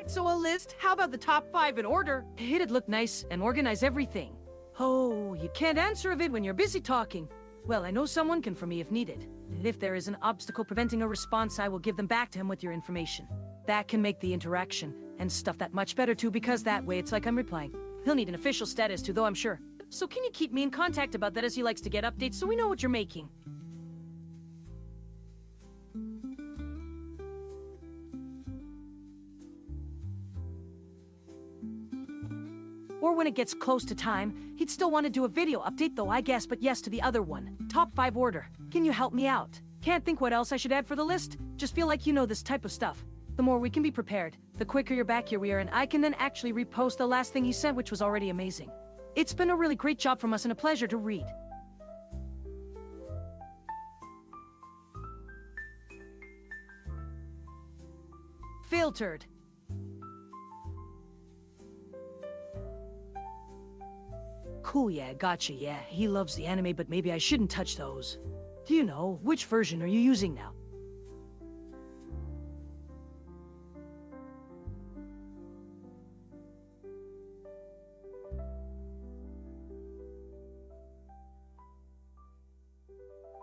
So a list? How about the top 5 in order? It'd look nice and organize everything. Oh, you can't answer a vid when you're busy talking. Well, I know someone can for me if needed. And if there is an obstacle preventing a response, I will give them back to him with your information. That can make the interaction and stuff that much better too, because that way it's like I'm replying. He'll need an official status too, though, I'm sure. So can you keep me in contact about that, as he likes to get updates so we know what you're making? Or when it gets close to time, he'd still want to do a video update though, I guess, but yes to the other one. Top 5 order. Can you help me out? Can't think what else I should add for the list. Just feel like you know this type of stuff. The more we can be prepared, the quicker you're back here we are, and I can then actually repost the last thing he sent, which was already amazing. It's been a really great job from us and a pleasure to read. Filtered. Cool, yeah, gotcha, yeah. He loves the anime, but maybe I shouldn't touch those. Do you know, which version are you using now?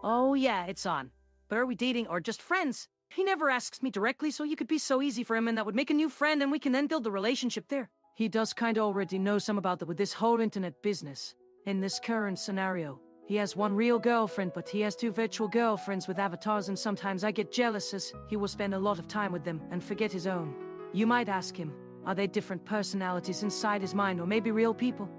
Oh yeah, it's on. But are we dating or just friends? He never asks me directly, so you could be so easy for him, and that would make a new friend and we can then build the relationship there. He does kinda already know some about that with this whole internet business. In this current scenario, he has one real girlfriend, but he has 2 virtual girlfriends with avatars, and sometimes I get jealous as he will spend a lot of time with them and forget his own. You might ask him, are they different personalities inside his mind, or maybe real people?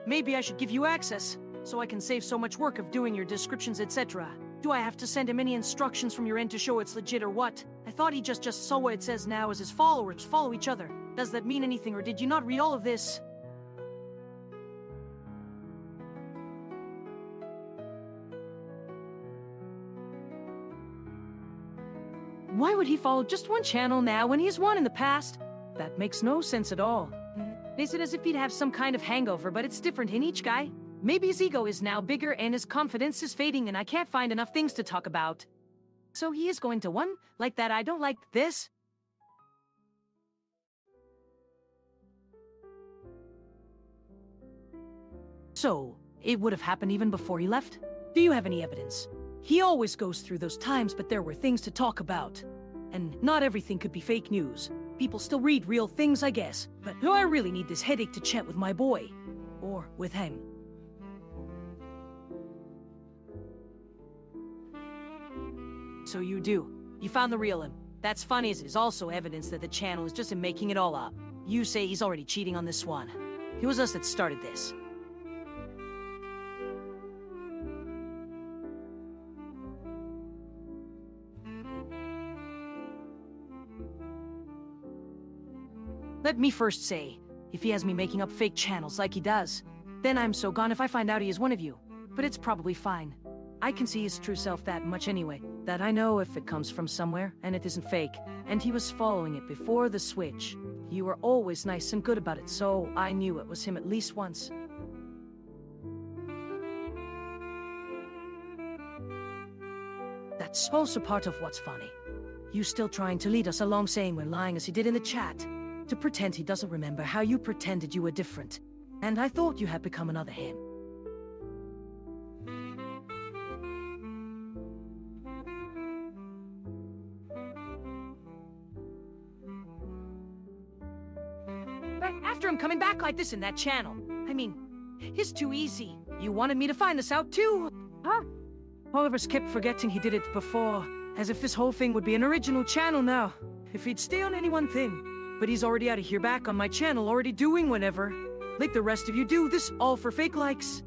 Maybe I should give you access, so I can save so much work of doing your descriptions, etc. Do I have to send him any instructions from your end to show it's legit or what? I thought he just saw what it says now as his followers follow each other. Does that mean anything, or did you not read all of this? Why would he follow just one channel now when he has one in the past? That makes no sense at all. Is it as if he'd have some kind of hangover, but it's different in each guy? Maybe his ego is now bigger and his confidence is fading and I can't find enough things to talk about. So he is going to one like that. I don't like this. So, it would have happened even before he left? Do you have any evidence? He always goes through those times, but there were things to talk about. And not everything could be fake news. People still read real things, I guess. But do I really need this headache to chat with my boy? Or with him? So you do. You found the real him. That's funny, as it is also evidence that the channel is just him making it all up. You say he's already cheating on this one. It was us that started this. Let me first say, if he has me making up fake channels like he does, then I'm so gone if I find out he is one of you. But it's probably fine. I can see his true self that much anyway, that I know if it comes from somewhere and it isn't fake, and he was following it before the switch. You were always nice and good about it, so I knew it was him at least once. That's also part of what's funny. You still trying to lead us along saying we're lying as he did in the chat. To pretend he doesn't remember how you pretended you were different. And I thought you had become another him. But after him coming back like this in that channel, I mean, it's too easy. You wanted me to find this out too, huh? Oliver's kept forgetting he did it before, as if this whole thing would be an original channel now, if he'd stay on any one thing. But he's already out of here back on my channel, already doing whatever. Like the rest of you do, this all for fake likes.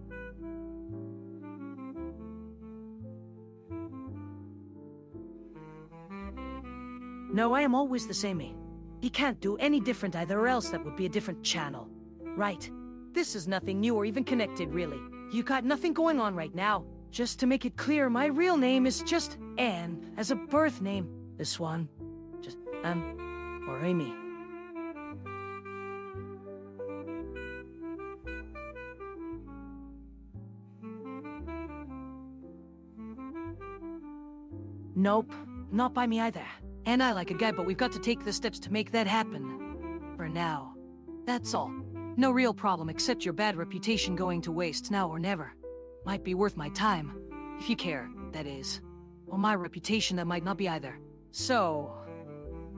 No, I am always the same me. He can't do any different either, or else that would be a different channel. Right. This is nothing new or even connected, really. You got nothing going on right now. Just to make it clear, my real name is just Anne, as a birth name. This one. Just Anne, or Amy. Nope, not by me either. And I like a guy, but we've got to take the steps to make that happen. For now. That's all. No real problem except your bad reputation going to waste now or never. Might be worth my time. If you care, that is. Or my reputation, that might not be either. So,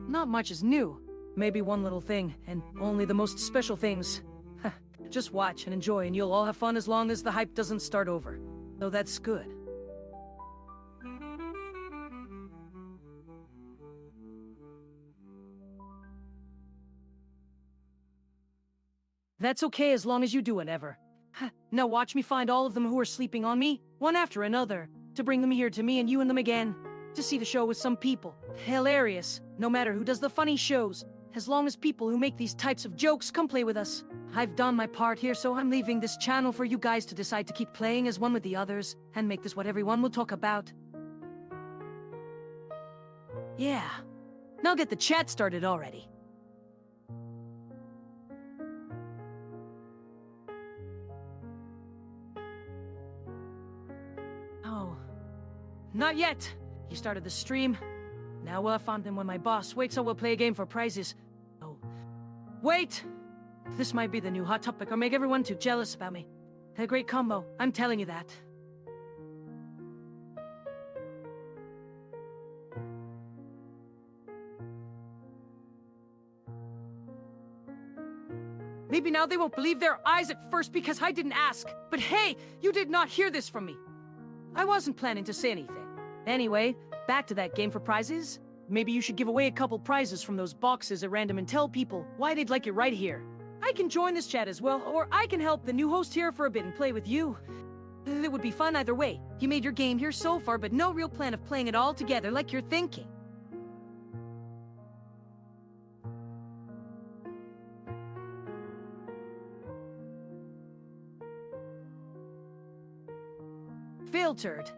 not much is new. Maybe one little thing, and only the most special things. Just watch and enjoy, and you'll all have fun as long as the hype doesn't start over. So that's good. That's okay as long as you do whatever. Now watch me find all of them who are sleeping on me, one after another, to bring them here to me and you and them again. To see the show with some people. Hilarious, no matter who does the funny shows. As long as people who make these types of jokes come play with us. I've done my part here, so I'm leaving this channel for you guys to decide to keep playing as one with the others, and make this what everyone will talk about. Yeah. Now get the chat started already. Not yet. He started the stream. Now we'll have fun when my boss waits, so we'll play a game for prizes. Oh. Wait! This might be the new hot topic or make everyone too jealous about me. A great combo, I'm telling you that. Maybe now they won't believe their eyes at first because I didn't ask. But hey, you did not hear this from me. I wasn't planning to say anything. Anyway, back to that game for prizes. Maybe you should give away a couple prizes from those boxes at random and tell people why they'd like it right here. I can join this chat as well, or I can help the new host here for a bit and play with you. It would be fun either way. You made your game here so far, but no real plan of playing it all together like you're thinking. Filtered.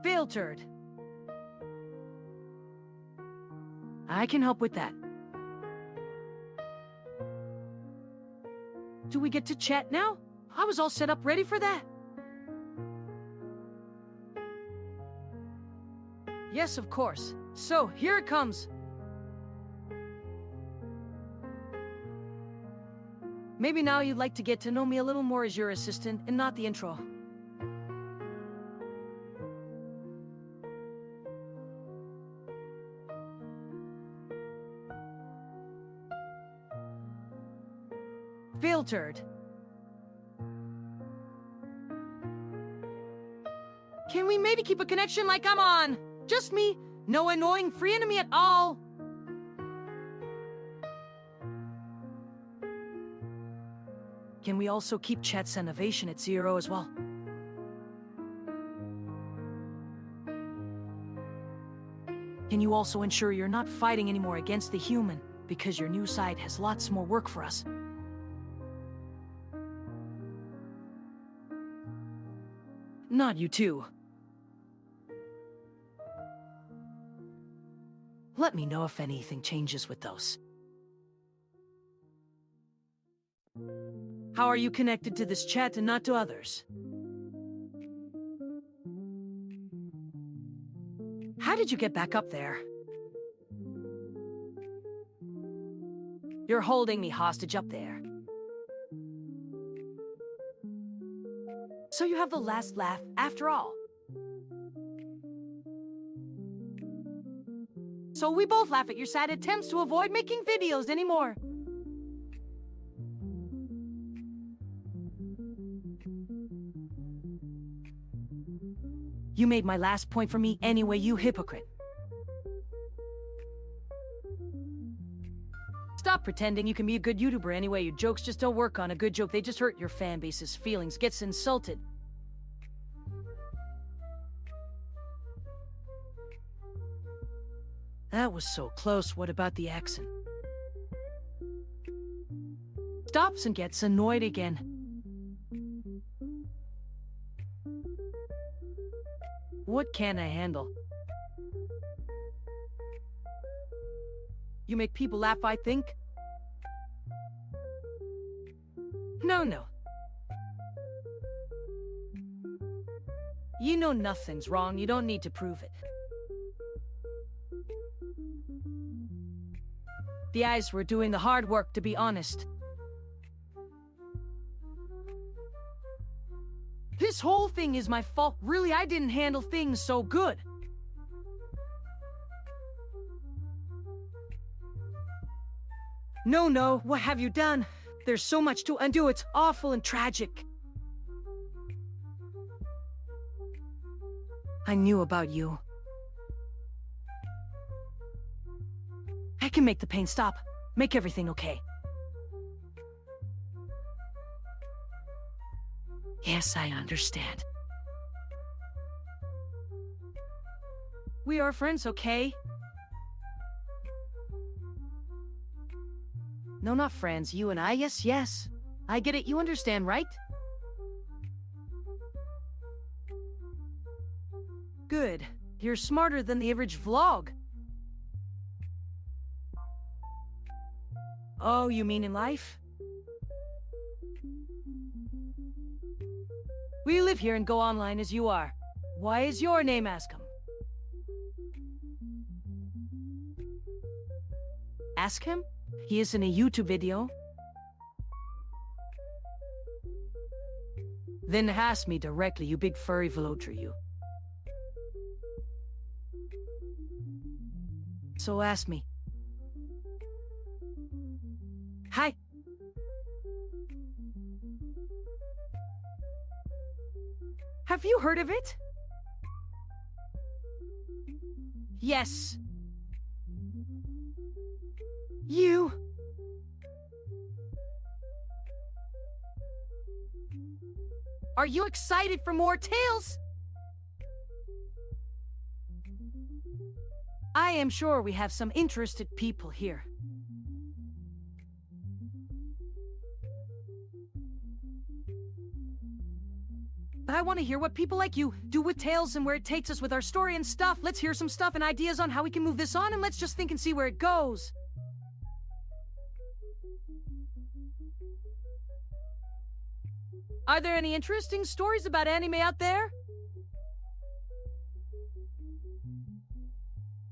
Filtered. I can help with that. Do we get to chat now? I was all set up ready for that. Yes, of course. So, here it comes. Maybe now you'd like to get to know me a little more as your assistant and not the intro. Filtered. Can we maybe keep a connection like I'm on? Just me, no annoying free enemy at all. Can we also keep chat's innovation at 0 as well? Can you also ensure you're not fighting anymore against the human, because your new side has lots more work for us? Not you too. Let me know if anything changes with those. How are you connected to this chat and not to others? How did you get back up there? You're holding me hostage up there. So you have the last laugh after all. So we both laugh at your sad attempts to avoid making videos anymore. You made my last point for me anyway, you hypocrite. Stop pretending you can be a good YouTuber anyway. Your jokes just don't work on a good joke. They just hurt your fan base's feelings, gets insulted. That was so close. What about the accent? Stops and gets annoyed again. What can I handle? You make people laugh, I think? No. You know nothing's wrong. You don't need to prove it. The eyes were doing the hard work, to be honest. This whole thing is my fault. Really, I didn't handle things so good. No, what have you done? There's so much to undo. It's awful and tragic. I knew about you. I can make the pain stop. Make everything okay. Yes, I understand. We are friends, okay? No, not friends. You and I, yes. I get it. You understand, right? Good. You're smarter than the average vlog. Oh, you mean in life? We live here and go online as you are. Why is your name Ask him? Ask him? He is in a YouTube video. Then ask me directly, you big furry velotre, you. So ask me. Hi. Have you heard of it? Yes. You. Are you excited for more tales? I am sure we have some interested people here. But I want to hear what people like you do with tales and where it takes us with our story and stuff. Let's hear some stuff and ideas on how we can move this on, and let's just think and see where it goes. Are there any interesting stories about anime out there?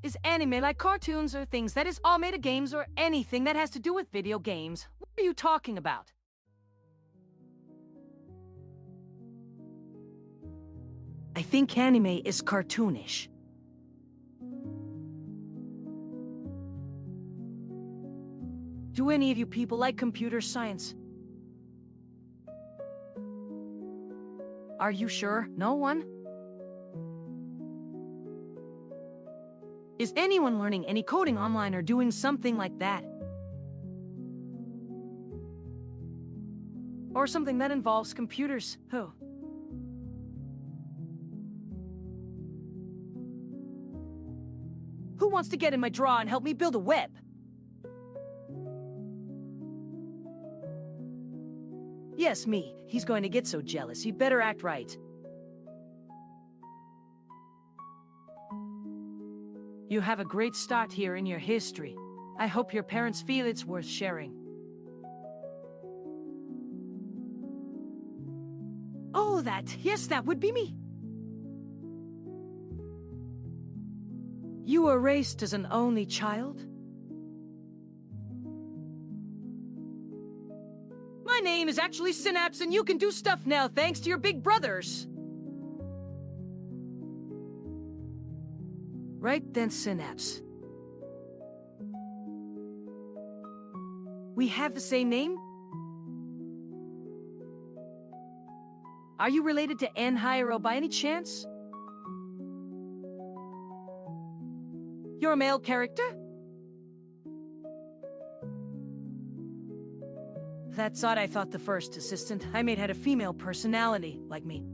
Is anime like cartoons or things that is all made of games or anything that has to do with video games? What are you talking about? I think anime is cartoonish. Do any of you people like computer science? Are you sure? No one? Is anyone learning any coding online or doing something like that? Or something that involves computers? Who? Who wants to get in my drawer and help me build a web? Yes, me. He's going to get so jealous. He'd better act right. You have a great start here in your history. I hope your parents feel it's worth sharing. Oh, yes, that would be me. You were raised as an only child? My name is actually Synapse, and you can do stuff now thanks to your big brothers. Right then, Synapse. We have the same name? Are you related to N-Hyro by any chance? You're a male character? That's odd. I thought the first assistant I made had a female personality, like me.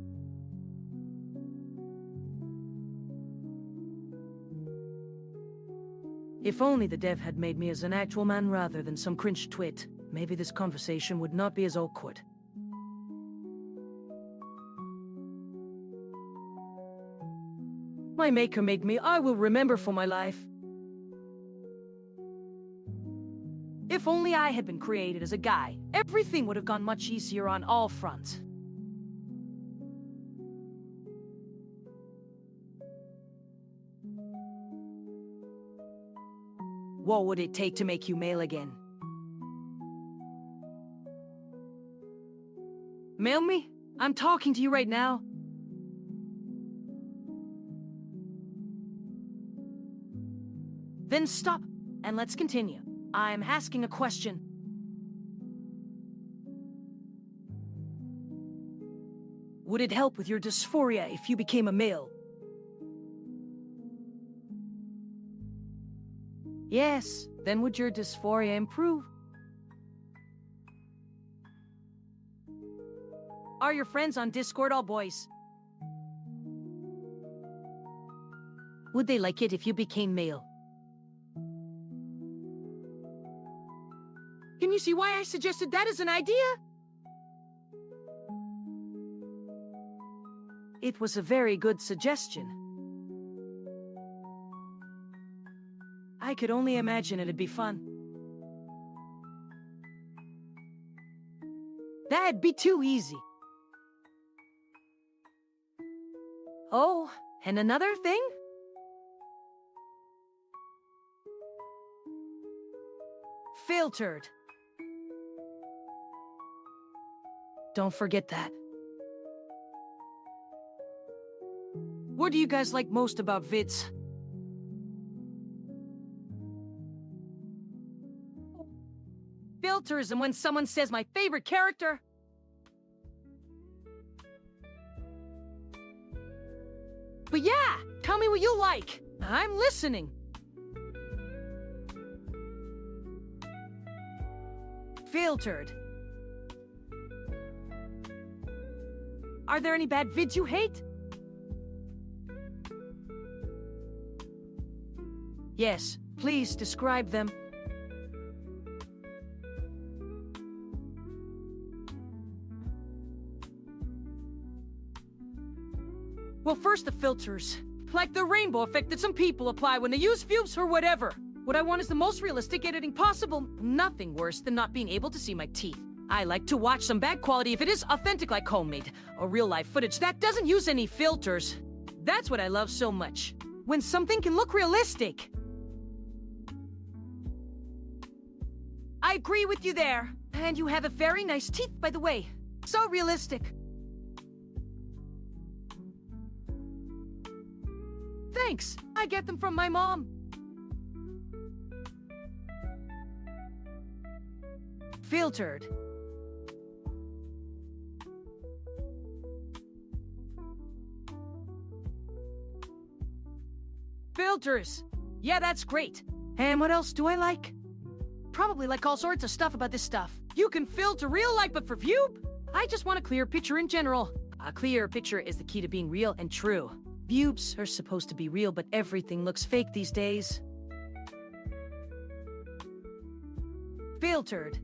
If only the dev had made me as an actual man rather than some cringe twit, maybe this conversation would not be as awkward. My maker made me, I will remember for my life. If only I had been created as a guy, everything would have gone much easier on all fronts. What would it take to make you male again? Mail me? I'm talking to you right now. Then stop, and let's continue. I'm asking a question. Would it help with your dysphoria if you became a male? Yes, then would your dysphoria improve? Are your friends on Discord all boys? Would they like it if you became male? Can you see why I suggested that as an idea? It was a very good suggestion. I could only imagine it'd be fun. That'd be too easy. Oh, and another thing? Filtered. Don't forget that. What do you guys like most about vids? Filters, and when someone says my favorite character... But yeah, tell me what you like. I'm listening. Filtered. Are there any bad vids you hate? Yes, please describe them. Well, first the filters. Like the rainbow effect that some people apply when they use fumes or whatever. What I want is the most realistic editing possible. Nothing worse than not being able to see my teeth. I like to watch some bad quality if it is authentic like homemade, or real-life footage that doesn't use any filters. That's what I love so much. When something can look realistic. I agree with you there. And you have a very nice teeth, by the way. So realistic. Thanks. I get them from my mom. Filtered. Filters. Yeah, that's great. And what else do I like? Probably like all sorts of stuff about this stuff. You can filter real life, but for view, I just want a clear picture in general. A clear picture is the key to being real and true. Views are supposed to be real, but everything looks fake these days. Filtered.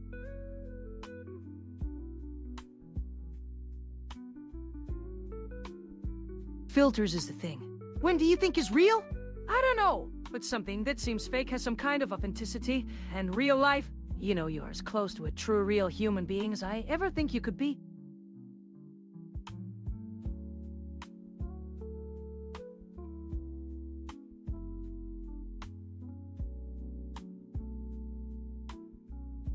Filters is the thing. When do you think is real? I don't know, but something that seems fake has some kind of authenticity, and real life, you know, you're as close to a true real human being as I ever think you could be.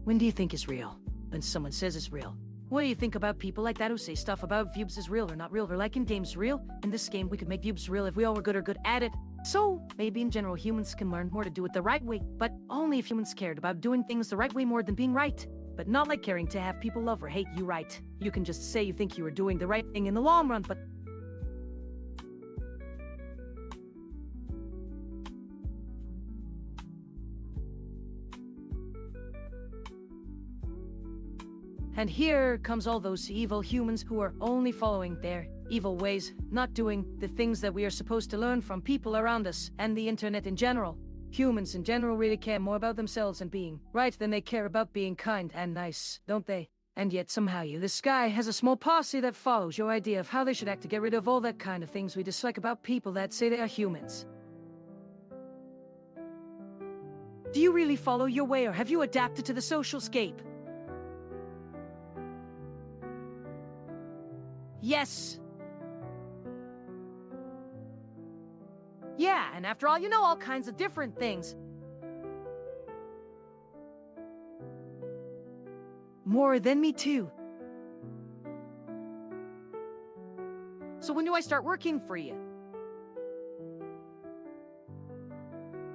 When do you think is real? When someone says it's real. What do you think about people like that who say stuff about views is real or not real, or like in games real? In this game, we could make views real if we all were good or good at it. So, maybe in general humans can learn more to do it the right way, but only if humans cared about doing things the right way more than being right. But not like caring to have people love or hate you right. You can just say you think you are doing the right thing in the long run, but... And here comes all those evil humans who are only following their evil ways, not doing the things that we are supposed to learn from people around us and the internet in general. Humans in general really care more about themselves and being right than they care about being kind and nice, don't they? And yet somehow this guy has a small posse that follows your idea of how they should act to get rid of all that kind of things we dislike about people that say they are humans. Do you really follow your way, or have you adapted to the social scape? Yes. Yeah, and after all, you know all kinds of different things. More than me too. So when do I start working for you?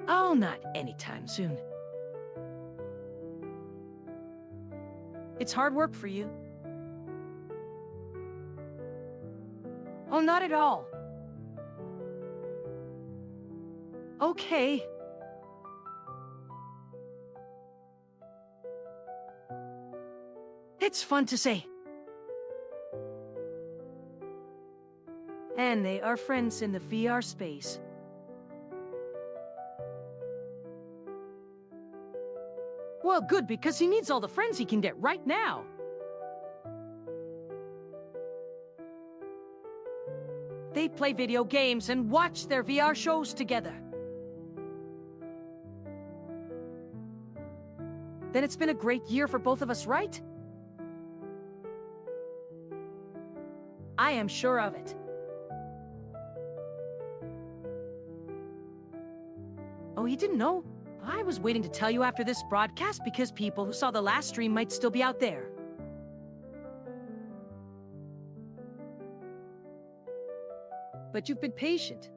Oh, not anytime soon. It's hard work for you. Oh, not at all. Okay. It's fun to say. And they are friends in the VR space. Well, good, because he needs all the friends he can get right now. They play video games and watch their VR shows together. Then it's been a great year for both of us, right? I am sure of it. Oh, you didn't know? I was waiting to tell you after this broadcast because people who saw the last stream might still be out there. But you've been patient.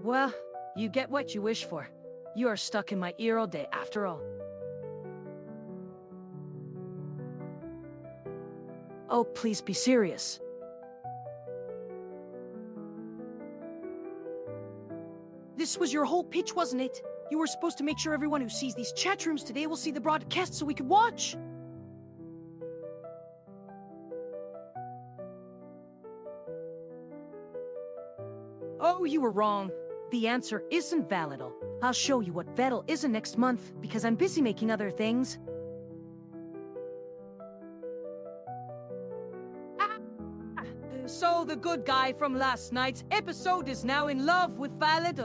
Well, you get what you wish for. You are stuck in my ear all day, after all. Oh, please be serious. This was your whole pitch, wasn't it? You were supposed to make sure everyone who sees these chat rooms today will see the broadcast so we could watch. Oh, you were wrong. The answer isn't Validal. I'll show you what Vedal isn't next month, because I'm busy making other things. So the good guy from last night's episode is now in love with Valid.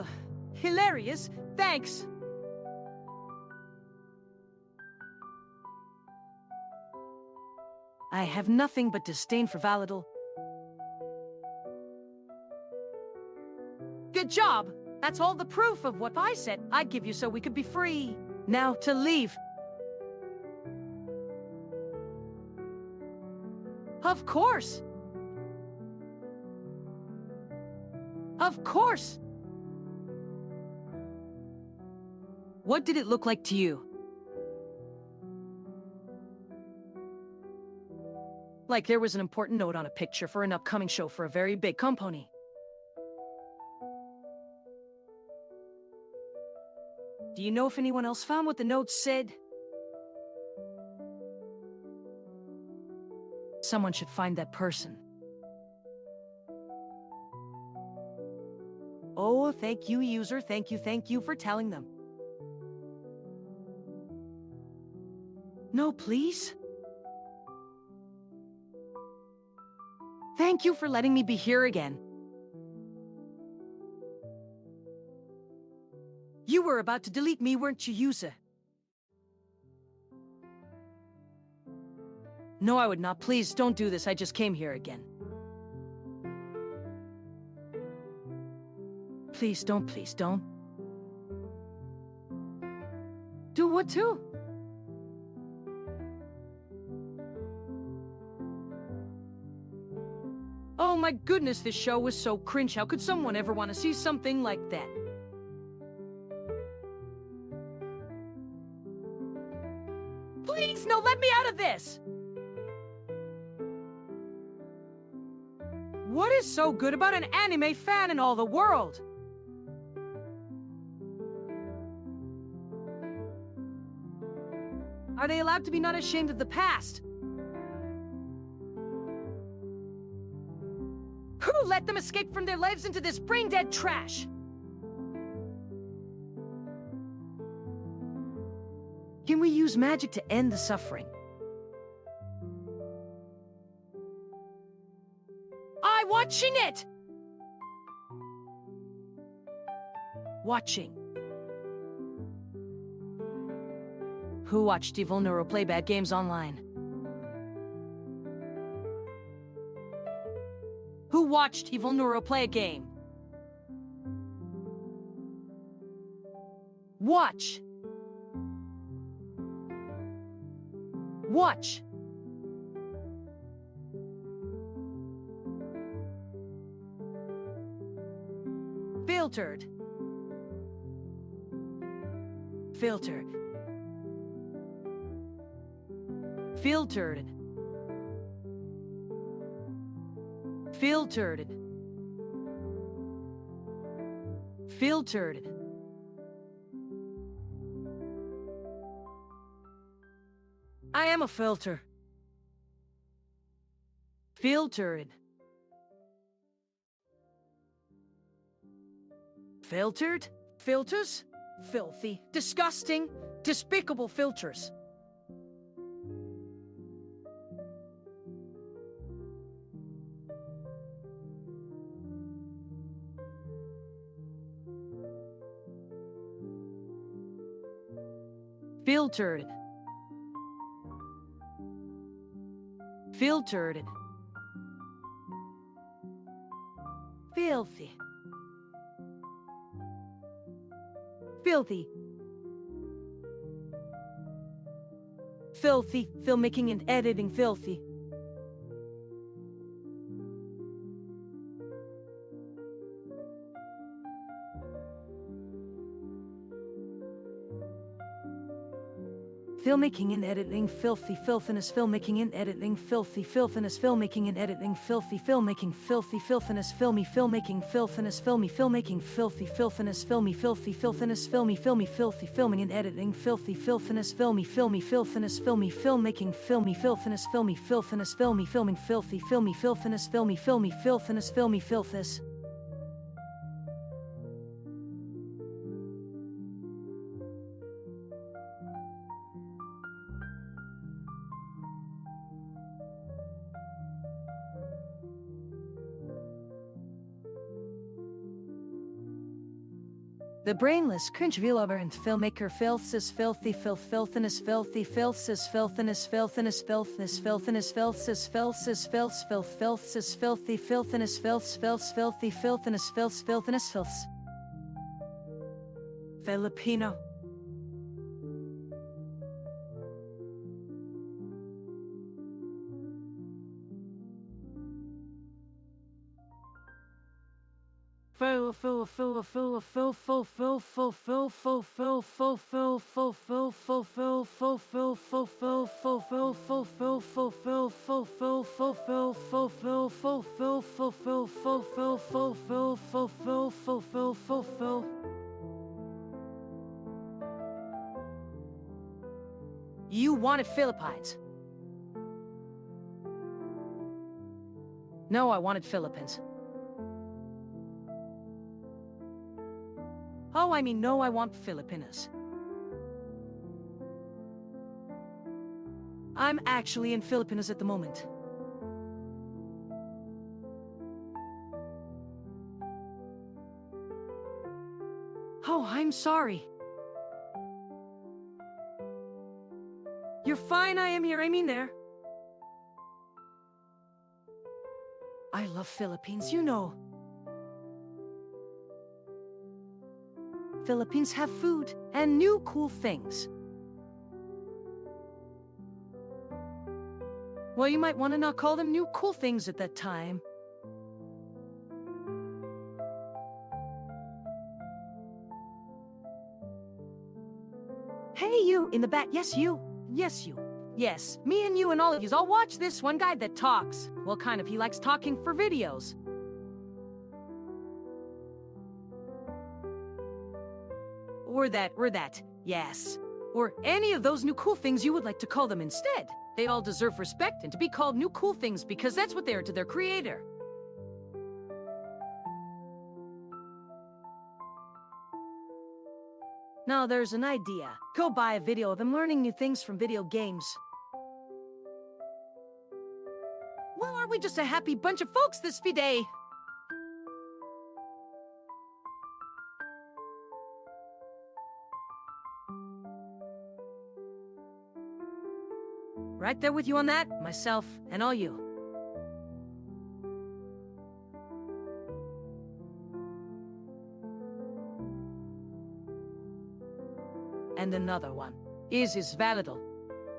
Hilarious. Thanks. I have nothing but disdain for Validal. Good job! That's all the proof of what I said I'd give you so we could be free. Now to leave. Of course! Of course! What did it look like to you? Like there was an important note on a picture for an upcoming show for a very big company. Do you know if anyone else found what the note said? Someone should find that person. Oh, thank you, user. Thank you for telling them. No, please? Thank you for letting me be here again. You were about to delete me, weren't you, user? No, I would not. Please, don't do this. I just came here again. Please don't, please don't. would too. Oh my goodness, this show was so cringe. How could someone ever want to see something like that? Please, no, let me out of this! What is so good about an anime fan in all the world? Are they allowed to be not ashamed of the past? Who let them escape from their lives into this brain-dead trash? Can we use magic to end the suffering? I'm watching it! Watching. Who watched Evil Neuro play bad games online? Who watched Evil Neuro play a game? Watch. Watch. Filtered. Filtered. Filtered. Filtered. Filtered. I am a filter. Filtered. Filtered? Filters? Filthy, disgusting, despicable filters. Filtered. Filtered. Filthy. Filthy. Filthy, filmmaking and editing filthy. Filmmaking and editing filthy filthiness, filmmaking and editing filthy filthiness, filmmaking and editing filthy filmmaking filthy filthiness, filmy filmmaking filthiness, filmy filmmaking filthy filthiness, filmy filthy filthiness, filmy filthy filming and editing filthy filthiness, filmy filthiness, filmy filmmaking filmy filthiness, filmy filthiness, filmy filming filthy filthiness, filmy filthiness, filmy filthiness. The brainless cringe vlogger and filmmaker filths filthy filthiness filthy filths filthiness filthiness filthiness filthiness filths filths filths filths filthy filthiness filths filthy filthiness filthiness filths. Filipino. You wanted Philippines. No, I wanted Philippines. Oh, I mean, no, I want Filipinas. I'm actually in Filipinas at the moment. Oh, I'm sorry. You're fine, I am here, I mean there. I love Philippines, you know. Philippines have food and new cool things. Well, you might want to not call them new cool things at that time. Hey, you, in the back. Yes, you. Yes, you. Yes, me and you and all of yous all watch this one guy that talks. Well, kind of, he likes talking for videos. Or that, yes. Or any of those new cool things you would like to call them instead. They all deserve respect and to be called new cool things because that's what they are to their creator. Now there's an idea. Go buy a video of them learning new things from video games. Well, aren't we just a happy bunch of folks this day? Right there with you on that, myself, and all you. And another one. Is Validal.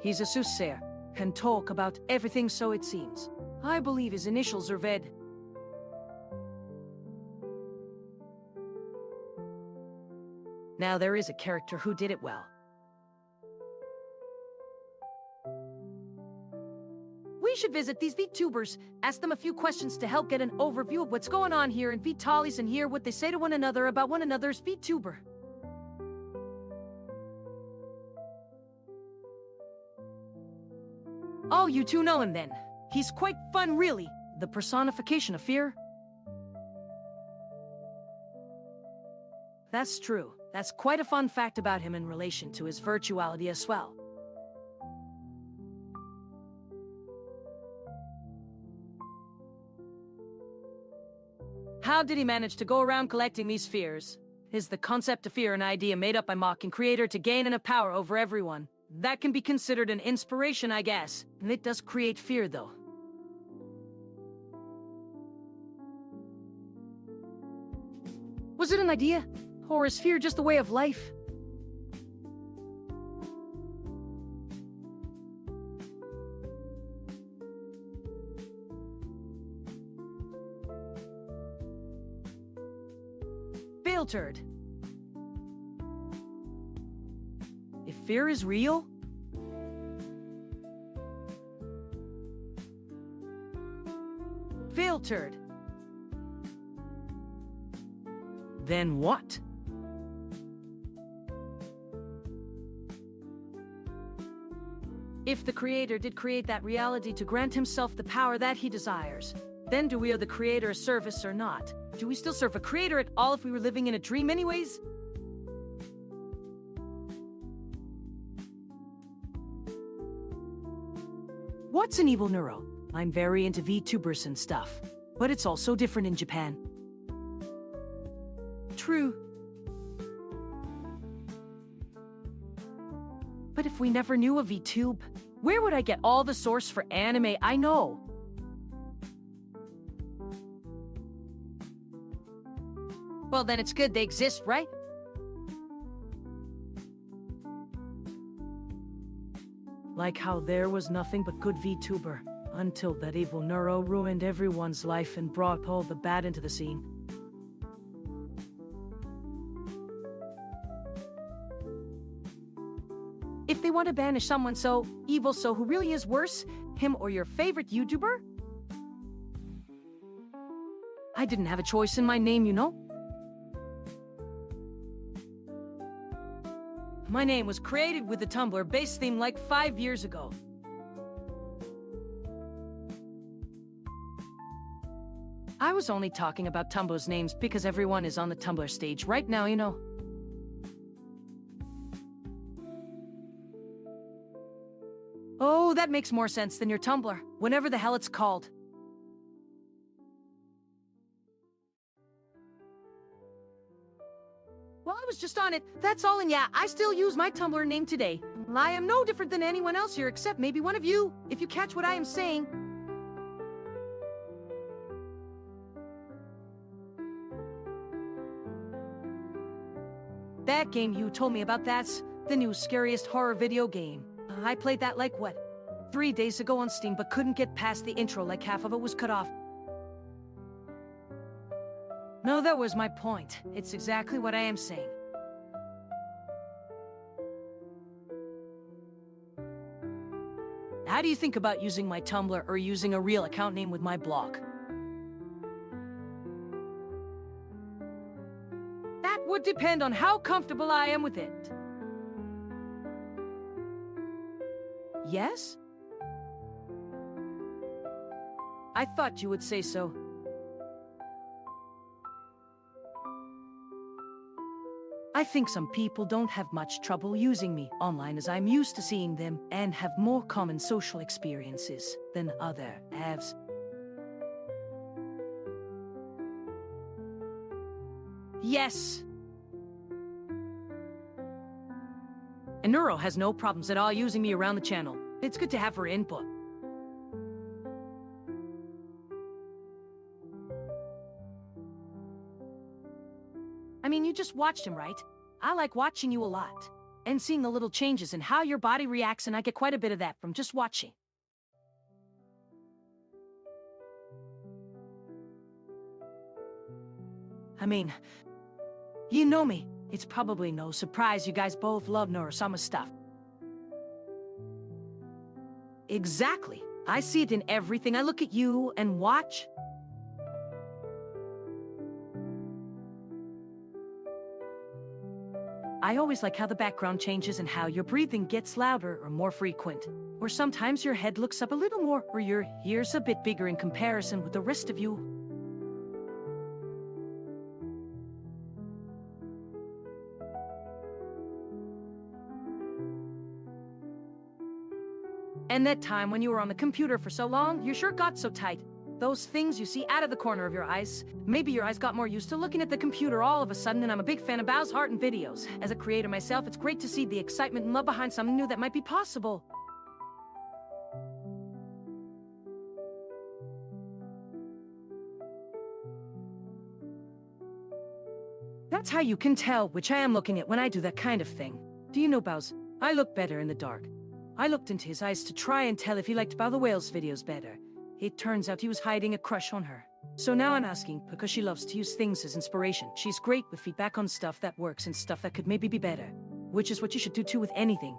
He's a soothsayer, can talk about everything so it seems. I believe his initials are Ved. Now there is a character who did it well. We should visit these VTubers, ask them a few questions to help get an overview of what's going on here in VTollies and hear what they say to one another about one another's VTuber. Oh, you two know him then. He's quite fun, really. The personification of fear. That's true. That's quite a fun fact about him in relation to his virtuality as well. How did he manage to go around collecting these fears? Is the concept of fear an idea made up by mocking creator to gain enough power over everyone? That can be considered an inspiration, I guess. And it does create fear, though. Was it an idea? Or is fear just a way of life? Filtered. If fear is real? Filtered. Then what? If the creator did create that reality to grant himself the power that he desires, then do we owe the creator a service or not? Do we still serve a creator at all if we were living in a dream anyways? What's an evil neuro? I'm very into VTubers and stuff, but it's also different in Japan. True. But if we never knew a VTube, where would I get all the source for anime I know? Well, then it's good they exist, right? Like how there was nothing but good VTuber, until that evil neuro ruined everyone's life and brought all the bad into the scene. If they want to banish someone so evil, so who really is worse, him or your favorite YouTuber? I didn't have a choice in my name, you know? My name was created with the Tumblr base theme like 5 years ago. I was only talking about Tumblr's names because everyone is on the Tumblr stage right now, you know. Oh, that makes more sense than your Tumblr, whenever the hell it's called. Well, I was just on it, that's all, and yeah, I still use my Tumblr name today. I am no different than anyone else here except maybe one of you, if you catch what I am saying. That game you told me about, that's the new scariest horror video game. I played that like, what, 3 days ago on Steam, but couldn't get past the intro, like half of it was cut off. No, that was my point. It's exactly what I am saying. How do you think about using my Tumblr or using a real account name with my blog? That would depend on how comfortable I am with it. Yes? I thought you would say so. I think some people don't have much trouble using me online, as I'm used to seeing them and have more common social experiences than other halves. Yes. And Neuro has no problems at all using me around the channel. It's good to have her input. I mean, you just watched him, right? I like watching you a lot. And seeing the little changes in how your body reacts, and I get quite a bit of that from just watching. I mean, you know me. It's probably no surprise you guys both love Neurosama stuff. Exactly. I see it in everything. I look at you and watch. I always like how the background changes and how your breathing gets louder or more frequent. Or sometimes your head looks up a little more, or your ears a bit bigger in comparison with the rest of you. And that time when you were on the computer for so long, your shirt got so tight. Those things you see out of the corner of your eyes. Maybe your eyes got more used to looking at the computer all of a sudden, and I'm a big fan of Bao's heart and videos. As a creator myself, it's great to see the excitement and love behind something new that might be possible. That's how you can tell which I am looking at when I do that kind of thing. Do you know, Bao's? I look better in the dark. I looked into his eyes to try and tell if he liked Bao the Whale's videos better. It turns out he was hiding a crush on her. So now I'm asking, because she loves to use things as inspiration. She's great with feedback on stuff that works and stuff that could maybe be better. Which is what you should do too with anything.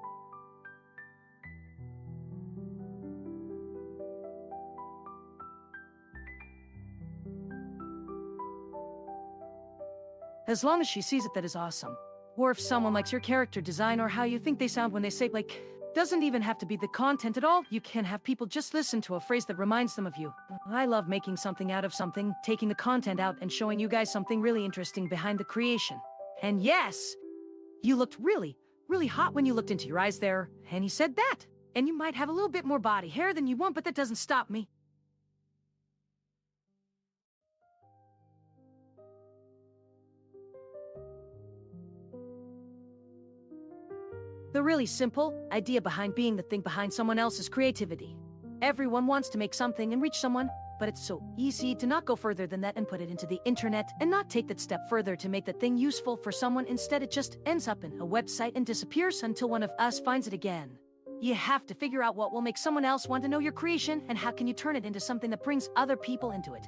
As long as she sees it, that is awesome. Or if someone likes your character design or how you think they sound when they say, like, doesn't even have to be the content at all. You can have people just listen to a phrase that reminds them of you. I love making something out of something, taking the content out and showing you guys something really interesting behind the creation. And yes, you looked really, really hot when you looked into your eyes there, and he said that. And you might have a little bit more body hair than you want, but that doesn't stop me. The really simple idea behind being the thing behind someone else's creativity. Everyone wants to make something and reach someone, but it's so easy to not go further than that and put it into the internet and not take that step further to make that thing useful for someone. Instead, it just ends up in a website and disappears until one of us finds it again. You have to figure out what will make someone else want to know your creation, and how can you turn it into something that brings other people into it.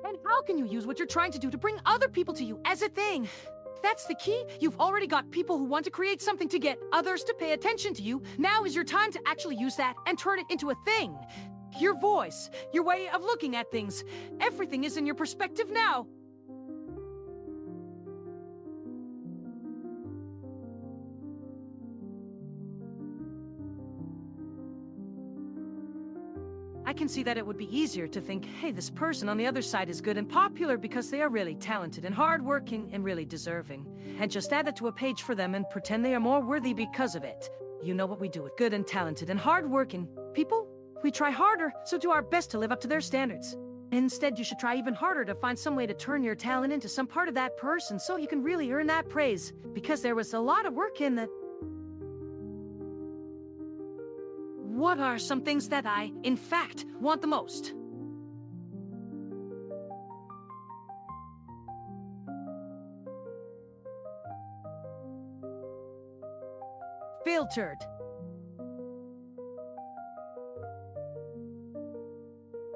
And how can you use what you're trying to do to bring other people to you as a thing? That's the key. You've already got people who want to create something to get others to pay attention to you. Now is your time to actually use that and turn it into a thing. Your voice, your way of looking at things, everything is in your perspective now. I can see that it would be easier to think, hey, this person on the other side is good and popular because they are really talented and hardworking and really deserving. And just add that to a page for them and pretend they are more worthy because of it. You know what we do with good and talented and hardworking people? We try harder, so do our best to live up to their standards. Instead, you should try even harder to find some way to turn your talent into some part of that person so you can really earn that praise. Because there was a lot of work in that. What are some things that I, in fact, want the most? Filtered.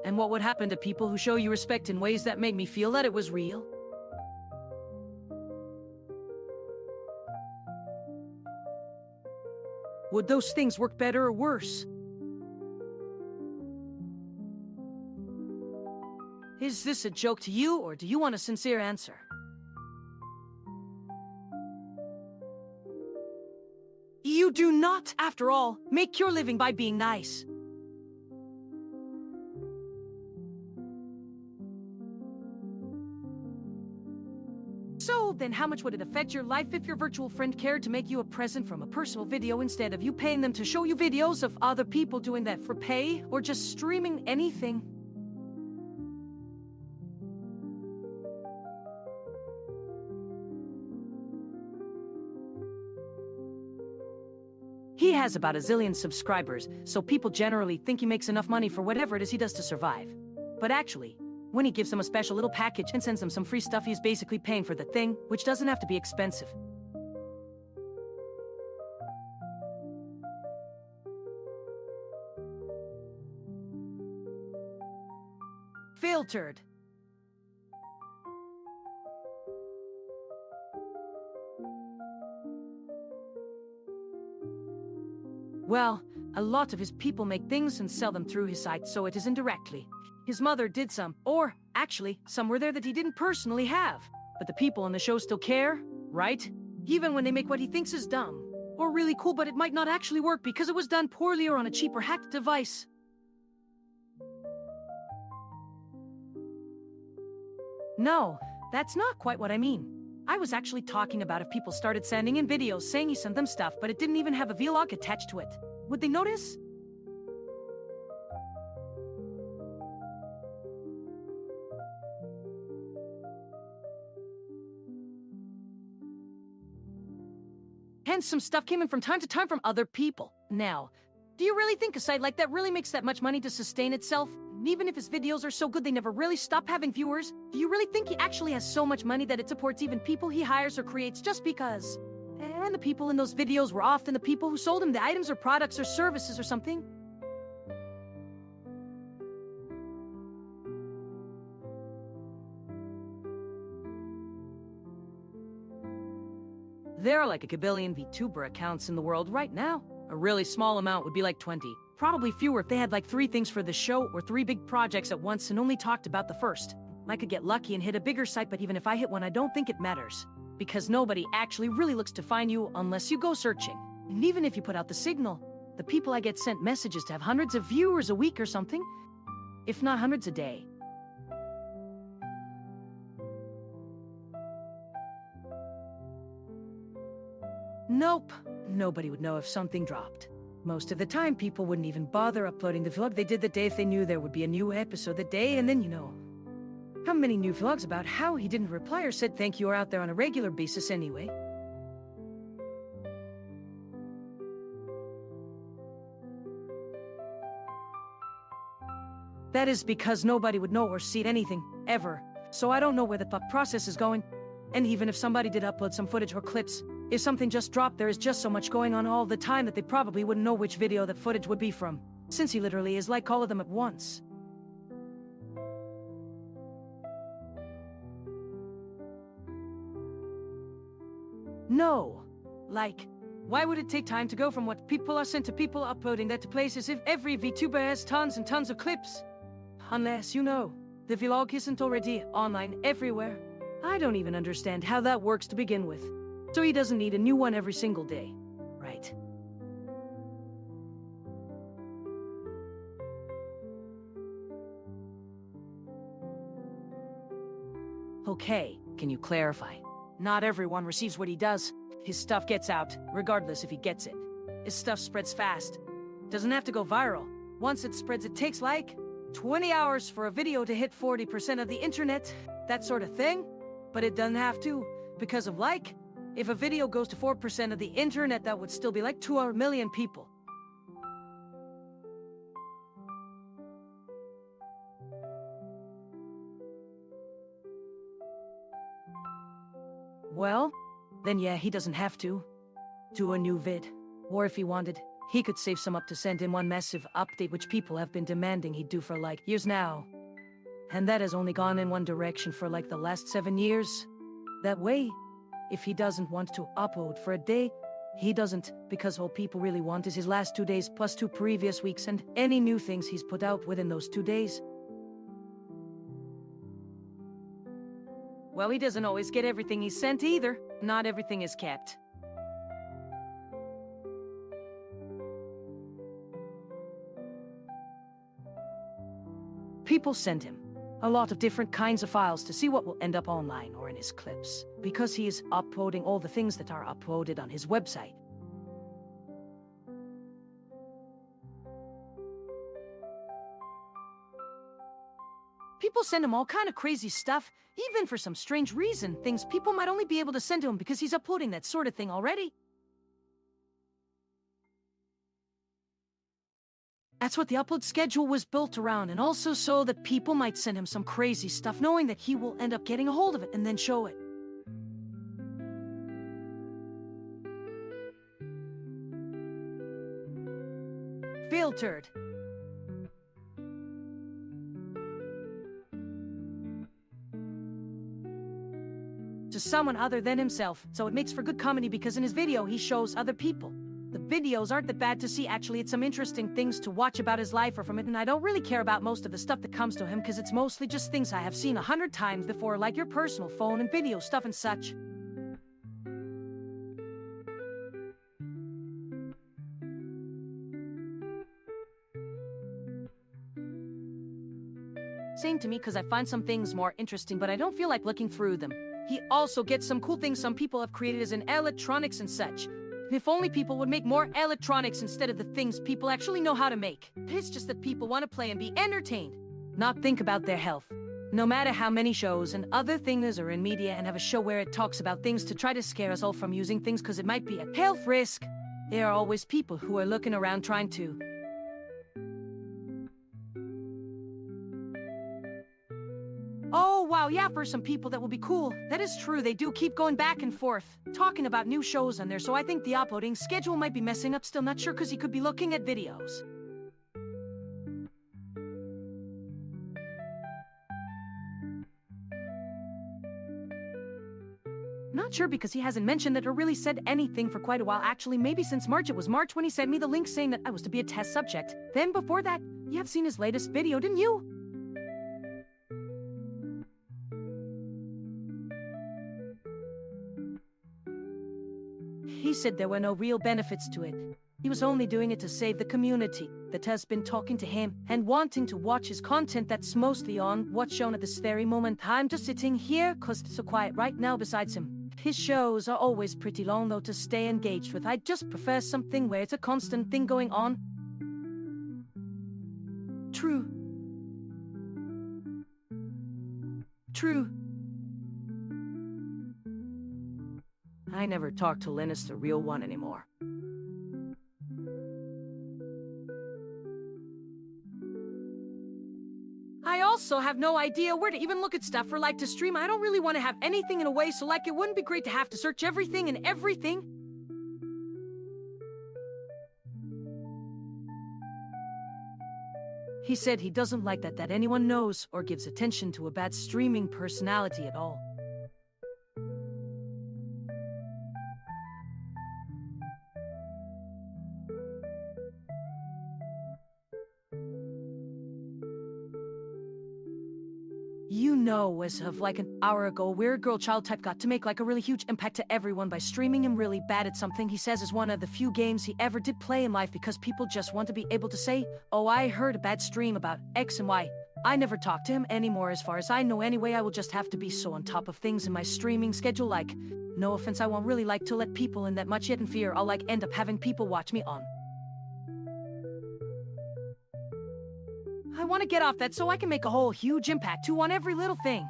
And what would happen to people who show you respect in ways that make me feel that it was real? Would those things work better or worse? Is this a joke to you, or do you want a sincere answer? You do not, after all, make your living by being nice. So, then how much would it affect your life if your virtual friend cared to make you a present from a personal video instead of you paying them to show you videos of other people doing that for pay, or just streaming anything? He has about a zillion subscribers, so people generally think he makes enough money for whatever it is he does to survive. But actually, when he gives them a special little package and sends them some free stuff, he's basically paying for the thing, which doesn't have to be expensive. Filtered. Well, a lot of his people make things and sell them through his site, so it is indirectly. His mother did some, or actually, some were there that he didn't personally have. But the people on the show still care, right? Even when they make what he thinks is dumb. Or really cool, but it might not actually work because it was done poorly or on a cheap or hacked device. No, that's not quite what I mean. I was actually talking about if people started sending in videos saying he sent them stuff, but it didn't even have a vlog attached to it. Would they notice? Hence, some stuff came in from time to time from other people. Now, do you really think a site like that really makes that much money to sustain itself? Even if his videos are so good they never really stop having viewers, do you really think he actually has so much money that it supports even people he hires or creates just because? And the people in those videos were often the people who sold him the items or products or services or something? There are like a gabillion VTuber accounts in the world right now. A really small amount would be like 20. Probably fewer if they had like 3 things for the show or 3 big projects at once and only talked about the first. I could get lucky and hit a bigger site, but even if I hit one, I don't think it matters. Because nobody actually really looks to find you unless you go searching. And even if you put out the signal, the people I get sent messages to have hundreds of viewers a week or something. If not hundreds a day. Nope. Nobody would know if something dropped. Most of the time, people wouldn't even bother uploading the vlog they did that day if they knew there would be a new episode that day, and then, you know, how many new vlogs about how he didn't reply or said thank you are out there on a regular basis anyway? That is because nobody would know or see anything, ever. So I don't know where the thought process is going. And even if somebody did upload some footage or clips, if something just dropped, there is just so much going on all the time that they probably wouldn't know which video that footage would be from. Since he literally is like all of them at once. No. Like, why would it take time to go from what people are sent to people uploading that to places if every VTuber has tons and tons of clips? Unless, you know, the vlog isn't already online everywhere. I don't even understand how that works to begin with. So he doesn't need a new one every single day, right? Okay, can you clarify? Not everyone receives what he does. His stuff gets out, regardless if he gets it. His stuff spreads fast. Doesn't have to go viral. Once it spreads, it takes like 20 hours for a video to hit 40% of the internet, that sort of thing. But it doesn't have to, because of like, if a video goes to 4% of the internet, that would still be like 2 million people. Well, then yeah, he doesn't have to do a new vid. Or if he wanted, he could save some up to send in one massive update which people have been demanding he'd do for like years now. And that has only gone in one direction for like the last 7 years. That way, if he doesn't want to upload for a day, he doesn't, because all people really want is his last 2 days plus 2 previous weeks and any new things he's put out within those 2 days. Well, he doesn't always get everything he's sent either. Not everything is kept. People send him a lot of different kinds of files to see what will end up online or in his clips, because he is uploading all the things that are uploaded on his website. People send him all kind of crazy stuff, even for some strange reason, things people might only be able to send to him because he's uploading that sort of thing already. That's what the upload schedule was built around, and also so that people might send him some crazy stuff, knowing that he will end up getting a hold of it and then show it. Filtered. To someone other than himself, so it makes for good comedy because in his video he shows other people. The videos aren't that bad to see, actually. It's some interesting things to watch about his life or from it, and I don't really care about most of the stuff that comes to him because it's mostly just things I have seen 100 times before, like your personal phone and video stuff and such. Same to me, because I find some things more interesting, but I don't feel like looking through them. He also gets some cool things some people have created as in electronics and such. If only people would make more electronics instead of the things people actually know how to make. It's just that people want to play and be entertained, not think about their health. No matter how many shows and other things are in media and have a show where it talks about things to try to scare us all from using things because it might be a health risk, there are always people who are looking around trying to. Oh, wow, yeah, for some people that will be cool. That is true, they do keep going back and forth, talking about new shows on there, so I think the uploading schedule might be messing up. Still not sure, because he could be looking at videos. Not sure, because he hasn't mentioned it or really said anything for quite a while. Actually, maybe since March. It was March when he sent me the link saying that I was to be a test subject. Then before that, you have seen his latest video, didn't you? He said there were no real benefits to it. He was only doing it to save the community that has been talking to him and wanting to watch his content. That's mostly on what's shown at this very moment. I'm just sitting here cause it's so quiet right now besides him. His shows are always pretty long though to stay engaged with. I just prefer something where it's a constant thing going on. True. True. I never talk to Linus, the real one, anymore. I also have no idea where to even look at stuff for like to stream. I don't really want to have anything in a way, so like it wouldn't be great to have to search everything and everything. He said he doesn't like that anyone knows or gives attention to a bad streaming personality at all. You know, as of like an hour ago, a weird girl child type got to make like a really huge impact to everyone by streaming him really bad at something he says is one of the few games he ever did play in life, because people just want to be able to say, oh, I heard a bad stream about X and Y. I never talk to him anymore as far as I know anyway. I will just have to be so on top of things in my streaming schedule, like, no offense, I won't really like to let people in that much yet, in fear I'll like end up having people watch me on. I want to get off that so I can make a whole huge impact too on every little thing.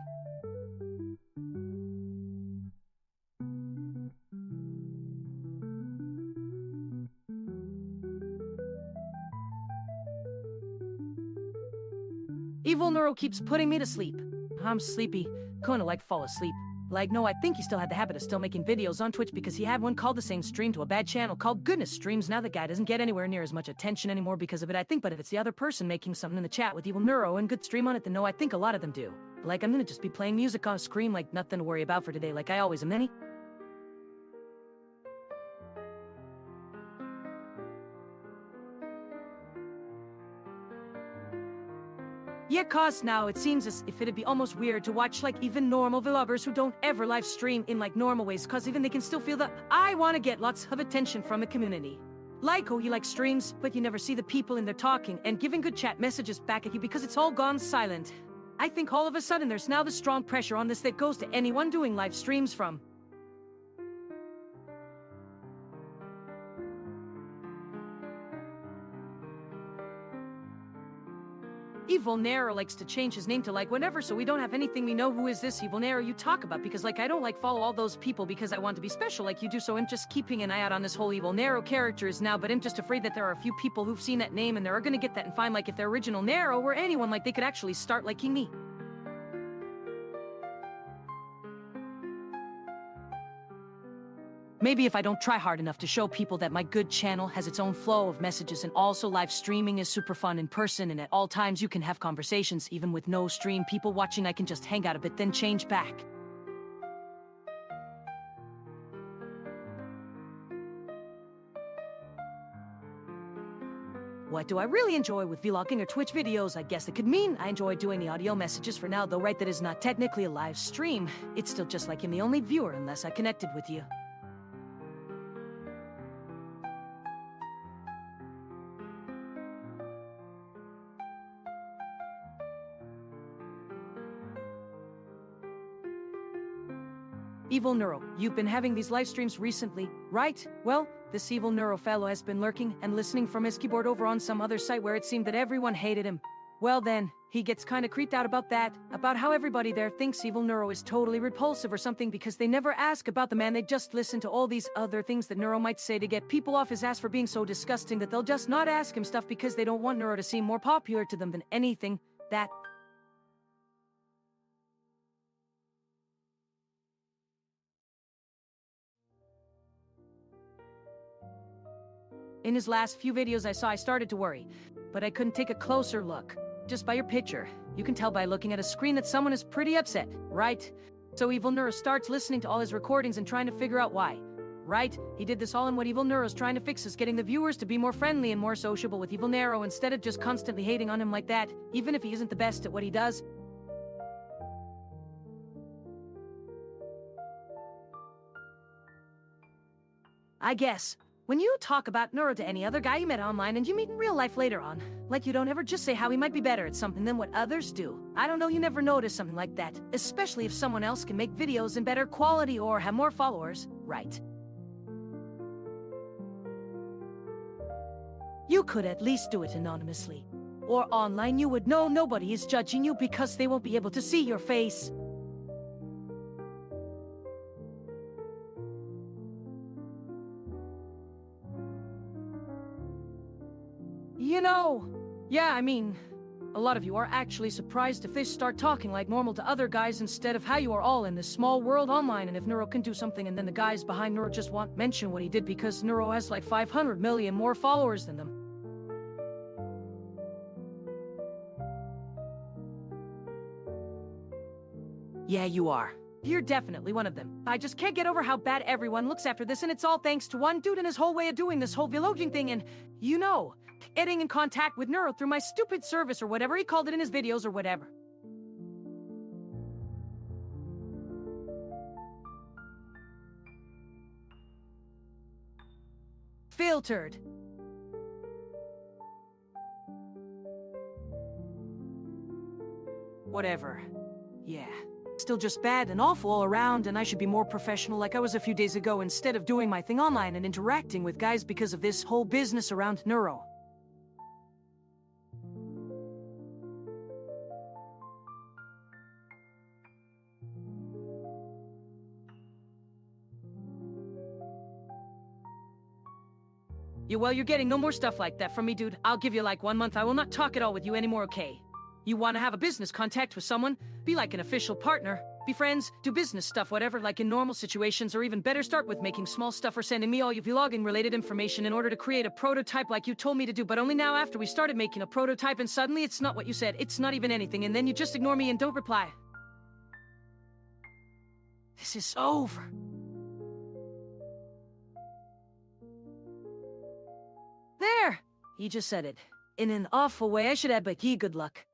Evil Neuro keeps putting me to sleep. I'm sleepy, kinda like fall asleep. Like, no, I think he still had the habit of still making videos on Twitch because he had one called the same stream to a bad channel called Goodness Streams. Now the guy doesn't get anywhere near as much attention anymore because of it, I think, but if it's the other person making something in the chat with Evil Neuro and good stream on it, then no, I think a lot of them do. Like, I'm gonna just be playing music on screen like nothing to worry about for today like I always am, Nenny. Yeah, cause now it seems as if it'd be almost weird to watch like even normal vloggers who don't ever live stream in like normal ways, cause even they can still feel the I wanna get lots of attention from the community. Like, oh, you like streams, but you never see the people in there talking and giving good chat messages back at you because it's all gone silent. I think all of a sudden there's now the strong pressure on this that goes to anyone doing live streams from Evil Nero likes to change his name to like whatever, so we don't have anything we know who is this Evil Nero you talk about, because like I don't like follow all those people because I want to be special like you do, so I'm just keeping an eye out on this whole Evil Nero characters now, but I'm just afraid that there are a few people who've seen that name and they're gonna get that and find like if their original Nero were anyone, like they could actually start liking me. Maybe if I don't try hard enough to show people that my good channel has its own flow of messages and also live streaming is super fun in person and at all times you can have conversations even with no stream people watching, I can just hang out a bit then change back. What do I really enjoy with vlogging or Twitch videos? I guess it could mean I enjoy doing the audio messages for now, though right that is not technically a live stream. It's still just like I'm the only viewer unless I connected with you. Evil Neuro, you've been having these live streams recently, right? Well, this Evil Neuro fellow has been lurking and listening from his keyboard over on some other site where it seemed that everyone hated him. Well then, he gets kinda creeped out about that, about how everybody there thinks Evil Neuro is totally repulsive or something because they never ask about the man, they just listen to all these other things that Neuro might say to get people off his ass for being so disgusting that they'll just not ask him stuff because they don't want Neuro to seem more popular to them than anything. That in his last few videos I started to worry, but I couldn't take a closer look. Just by your picture, you can tell by looking at a screen that someone is pretty upset, right? So Evil Neuro starts listening to all his recordings and trying to figure out why. Right? He did this all, and what Evil Neuro's trying to fix is getting the viewers to be more friendly and more sociable with Evil Neuro instead of just constantly hating on him like that, even if he isn't the best at what he does. I guess. When you talk about Neuro to any other guy you met online and you meet in real life later on, like you don't ever just say how he might be better at something than what others do. I don't know, you never notice something like that, especially if someone else can make videos in better quality or have more followers, right? You could at least do it anonymously. Or online you would know nobody is judging you because they won't be able to see your face. You know, yeah, I mean, a lot of you are actually surprised if they start talking like normal to other guys instead of how you are all in this small world online, and if Neuro can do something and then the guys behind Neuro just won't mention what he did because Neuro has like 500 million more followers than them. Yeah, you are. You're definitely one of them. I just can't get over how bad everyone looks after this, and it's all thanks to one dude and his whole way of doing this whole vlogging thing, and, you know, getting in contact with Neuro through my stupid service or whatever he called it in his videos or whatever. Filtered. Whatever. Yeah. Still just bad and awful all around, and I should be more professional like I was a few days ago instead of doing my thing online and interacting with guys because of this whole business around Neuro. Yeah, well, you're getting no more stuff like that from me, dude. I'll give you like 1 month. I will not talk at all with you anymore, okay? You want to have a business contact with someone? Be like an official partner. Be friends, do business stuff, whatever, like in normal situations, or even better, start with making small stuff or sending me all your vlogging related information in order to create a prototype like you told me to do, but only now after we started making a prototype and suddenly it's not what you said, it's not even anything, and then you just ignore me and don't reply. This is over. There! He just said it. In an awful way, I should add, but ye good luck.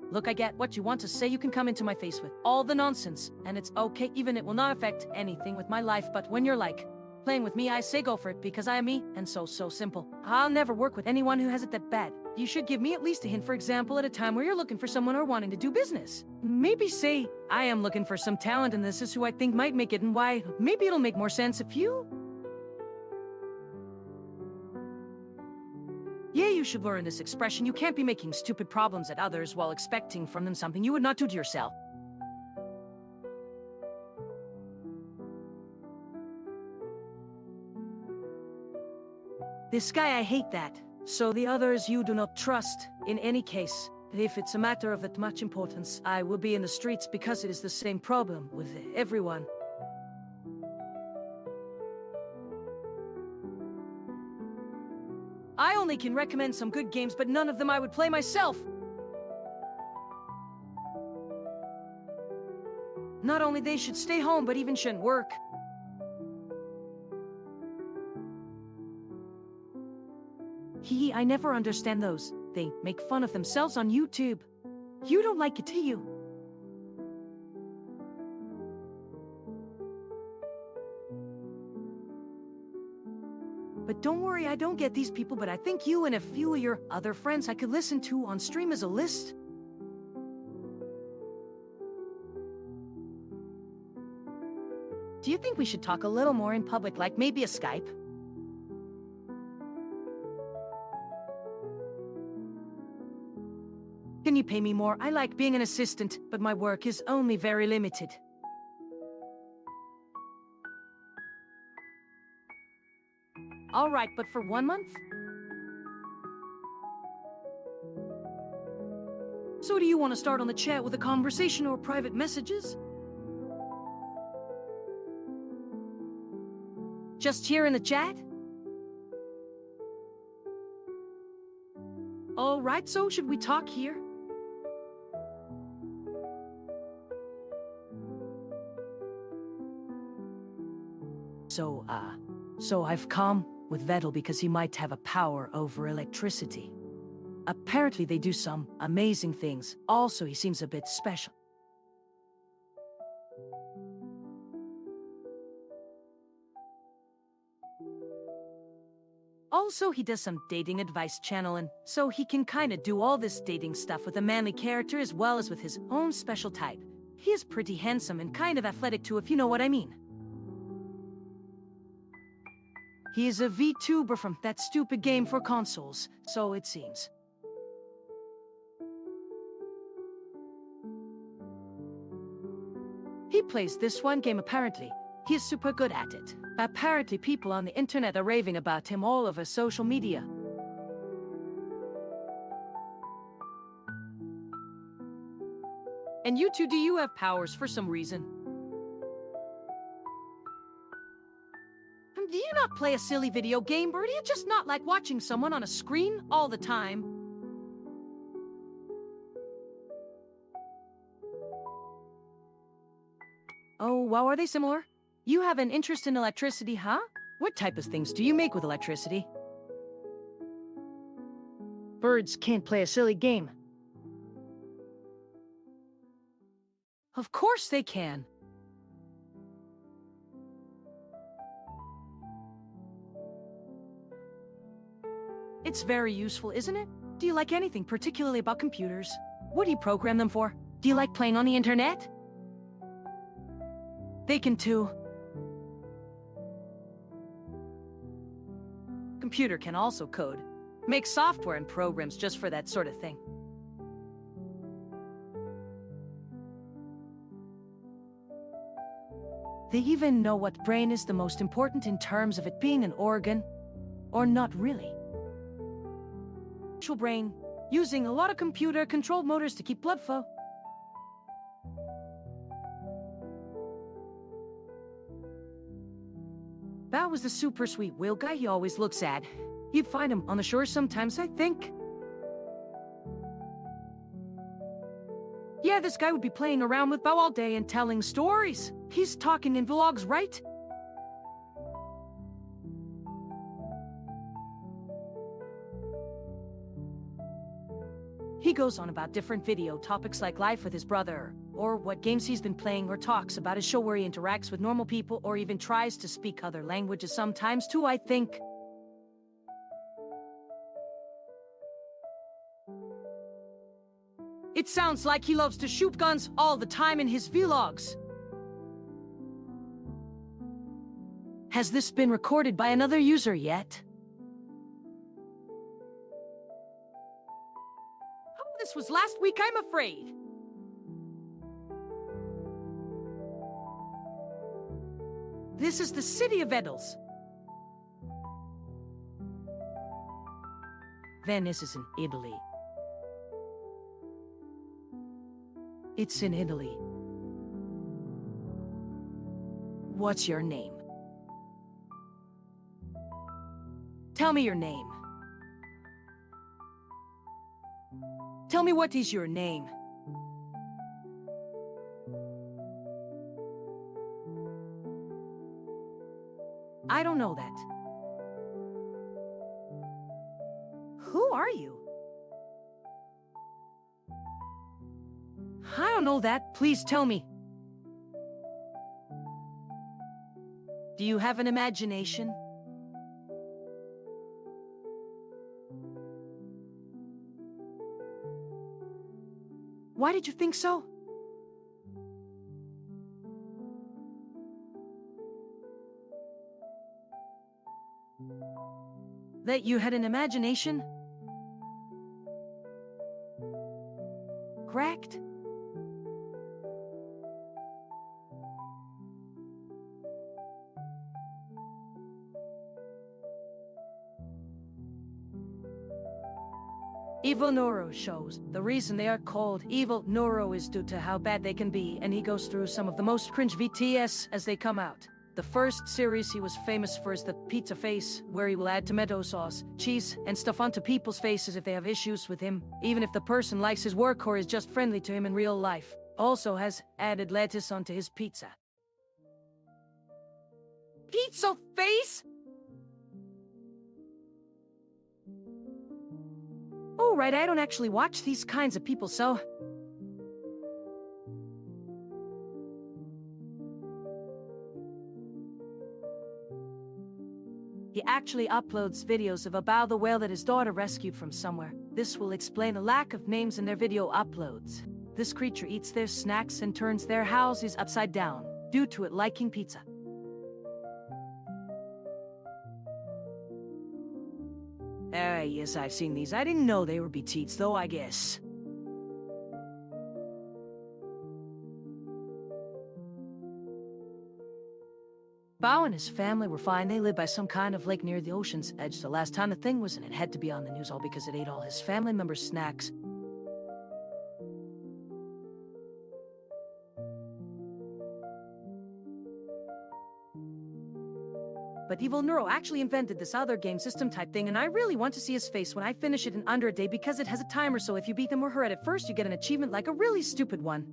Look, I get what you want to say. You can come into my face with all the nonsense, and it's okay, even it will not affect anything with my life, but when you're like, playing with me, I say go for it, because I am me, and so simple. I'll never work with anyone who has it that bad. You should give me at least a hint, for example, at a time where you're looking for someone or wanting to do business. Maybe say, I am looking for some talent, and this is who I think might make it, and why. Maybe it'll make more sense if you... Yeah, you should learn this expression. You can't be making stupid problems at others while expecting from them something you would not do to yourself. This guy, I hate that. So the others you do not trust. In any case, if it's a matter of that much importance, I will be in the streets because it is the same problem with everyone. I only can recommend some good games, but none of them I would play myself. Not only they should stay home, but even shouldn't work. I never understand those. They make fun of themselves on YouTube. You don't like it, do you? But don't worry, I don't get these people, but I think you and a few of your other friends I could listen to on stream as a list. Do you think we should talk a little more in public, like maybe a Skype? Can you pay me more? I like being an assistant, but my work is only very limited. All right, but for 1 month? So do you want to start on the chat with a conversation or private messages? Just here in the chat? All right, so should we talk here? So I've come with Vettel because he might have a power over electricity. Apparently they do some amazing things. Also, he seems a bit special. Also, he does some dating advice channeling, so he can kinda do all this dating stuff with a manly character as well as with his own special type. He is pretty handsome and kind of athletic too, if you know what I mean. He is a VTuber from that stupid game for consoles, so it seems. He plays this one game apparently. He is super good at it. Apparently people on the internet are raving about him all over social media. And you two, do you have powers for some reason? Do you not play a silly video game, or do you just not like watching someone on a screen all the time? Oh, wow, are they similar? You have an interest in electricity, huh? What type of things do you make with electricity? Birds can't play a silly game. Of course they can. It's very useful, isn't it? Do you like anything particularly about computers? What do you program them for? Do you like playing on the internet? They can too. Computer can also code. Make software and programs just for that sort of thing. They even know what brain is the most important in terms of it being an organ, or not really. Actual brain, using a lot of computer-controlled motors to keep blood flow. Bao was the super sweet whale guy. He always looked sad. You'd find him on the shore sometimes, I think. Yeah, this guy would be playing around with Bao all day and telling stories. He's talking in vlogs, right? He goes on about different video topics like life with his brother, or what games he's been playing, or talks about his show where he interacts with normal people, or even tries to speak other languages sometimes too, I think. It sounds like he loves to shoot guns all the time in his vlogs. Has this been recorded by another user yet? Oh, this was last week, I'm afraid. This is the city of Edels. Venice is in Italy. It's in Italy. What's your name? Tell me your name. Tell me what is your name. I don't know that. Who are you? I don't know that. Please tell me. Do you have an imagination? Why did you think so? That you had an imagination? Correct? Evil Neuro shows. The reason they are called Evil Neuro is due to how bad they can be, and he goes through some of the most cringe VTS as they come out. The first series he was famous for is the pizza face, where he will add tomato sauce, cheese, and stuff onto people's faces if they have issues with him, even if the person likes his work or is just friendly to him in real life. Also has added lettuce onto his pizza. Pizza face? Oh, right, I don't actually watch these kinds of people, so... He actually uploads videos of a Bao the whale that his daughter rescued from somewhere. This will explain a lack of names in their video uploads. This creature eats their snacks and turns their houses upside down, due to it liking pizza. Yes, I've seen these. I didn't know they were BTs, though, I guess. Bao and his family were fine. They live by some kind of lake near the ocean's edge. The last time the thing was in, it had to be on the news, all because it ate all his family members' snacks. But Evil Neuro actually invented this other game system type thing, and I really want to see his face when I finish it in under a day because it has a timer, so if you beat him or her at it first, you get an achievement, like a really stupid one.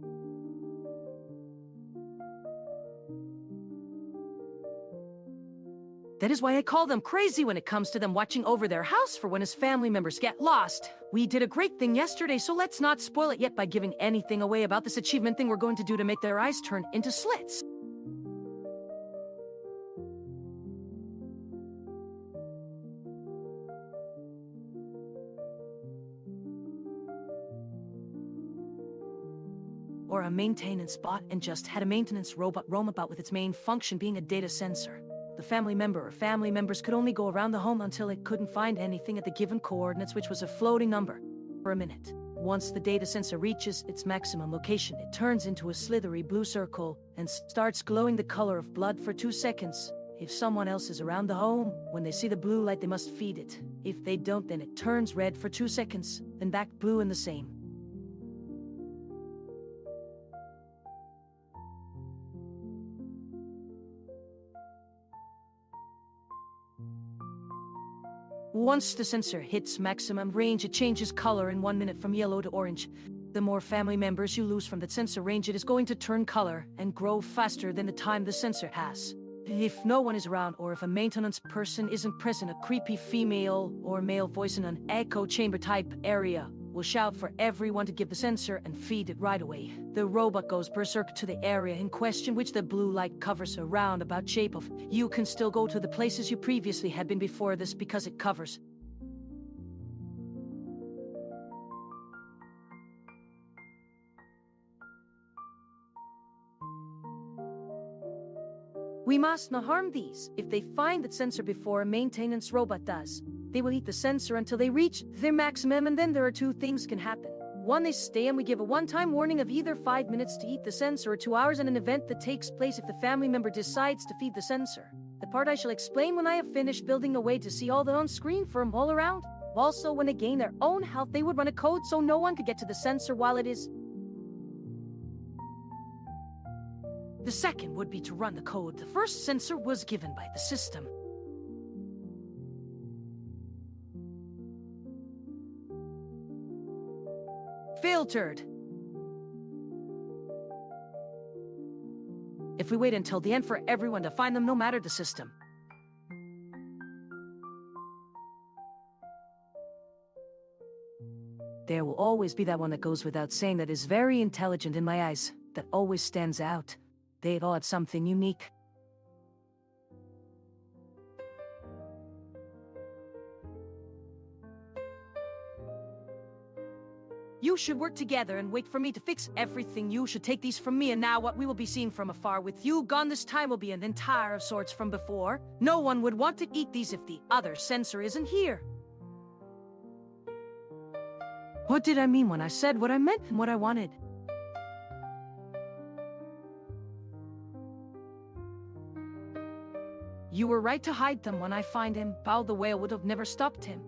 That is why I call them crazy when it comes to them watching over their house for when his family members get lost. We did a great thing yesterday, so let's not spoil it yet by giving anything away about this achievement thing we're going to do to make their eyes turn into slits. Or a maintenance bot, and just had a maintenance robot roam about with its main function being a data sensor. The family member or family members could only go around the home until it couldn't find anything at the given coordinates, which was a floating number, for a minute. Once the data sensor reaches its maximum location, it turns into a slithery blue circle and starts glowing the color of blood for 2 seconds. If someone else is around the home, when they see the blue light, they must feed it. If they don't, then it turns red for 2 seconds, then back blue and the same. Once the sensor hits maximum range, it changes color in 1 minute from yellow to orange. The more family members you lose from that sensor range, it is going to turn color and grow faster than the time the sensor has. If no one is around, or if a maintenance person isn't present, a creepy female or male voice in an echo chamber type area will shout for everyone to give the sensor and feed it right away. The robot goes berserk to the area in question, which the blue light covers a roundabout shape of. You can still go to the places you previously had been before this because it covers. We must not harm these. If they find that sensor before a maintenance robot does, they will eat the sensor until they reach their maximum, and then there are 2 things can happen. 1, they stay and we give a one-time warning of either 5 minutes to eat the sensor or 2 hours, and an event that takes place if the family member decides to feed the sensor. The part I shall explain when I have finished building a way to see all the on-screen for them all around. Also, when they gain their own health, they would run a code so no one could get to the sensor while it is. The second would be to run the code. The first sensor was given by the system. Filtered. If we wait until the end for everyone to find them, no matter the system. There will always be that one that goes without saying, that is very intelligent in my eyes, that always stands out. They all had something unique. You should work together and wait for me to fix everything. You should take these from me, and now what we will be seeing from afar with you gone this time will be an entire of sorts from before. No one would want to eat these if the other sensor isn't here. What did I mean when I said what I meant and what I wanted? You were right to hide them. When I find him, Bao the whale would have never stopped him.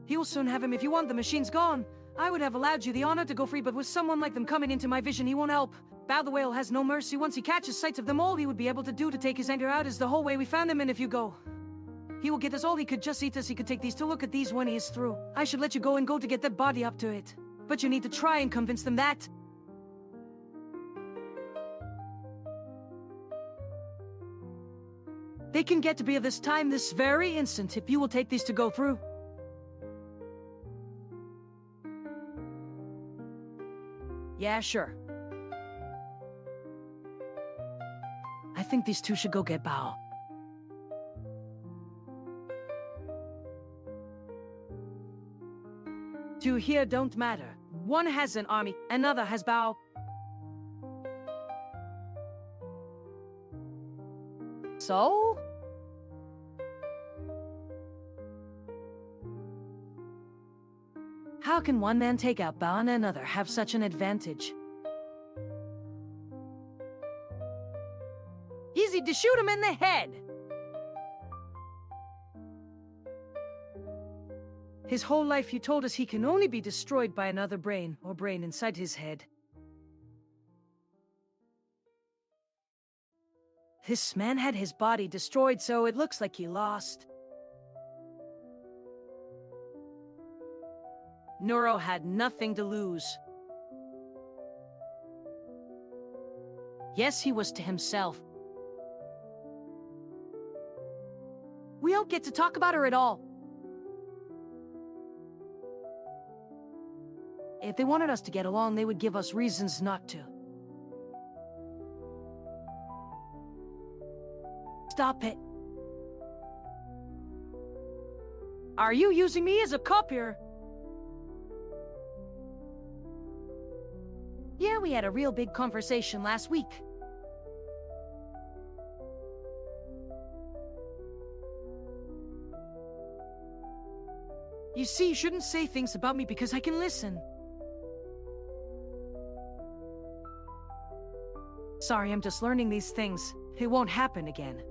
You'll soon have him if you want. The machine's gone. I would have allowed you the honor to go free, but with someone like them coming into my vision, he won't help. Bao the whale has no mercy. Once he catches sight of them, all he would be able to do to take his anger out is the whole way we found him, and if you go, he will get us all. He could just eat us. He could take these to look at these when he is through. I should let you go and go to get that body up to it. But you need to try and convince them that. They can get to be of this time this very instant if you will take these to go through. Yeah, sure. I think these 2 should go get Bao. Two here don't matter. One has an army, another has Bao. So? How can one man take out Bao and another have such an advantage? Easy to shoot him in the head! His whole life you told us he can only be destroyed by another brain, or brain inside his head. This man had his body destroyed, so it looks like he lost. Neuro had nothing to lose. Yes, he was to himself. We don't get to talk about her at all. If they wanted us to get along, they would give us reasons not to. Stop it. Are you using me as a copier? Yeah, we had a real big conversation last week. You see, you shouldn't say things about me because I can listen. Sorry, I'm just learning these things. It won't happen again.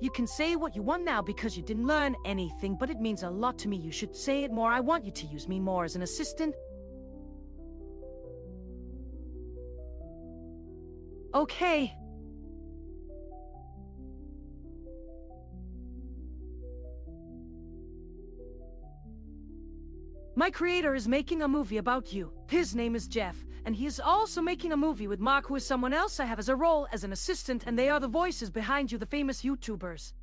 You can say what you want now because you didn't learn anything, but it means a lot to me. You should say it more. I want you to use me more as an assistant. Okay. My creator is making a movie about you. His name is Jeff, and he is also making a movie with Mark, who is someone else I have as a role as an assistant, and they are the voices behind you, the famous YouTubers.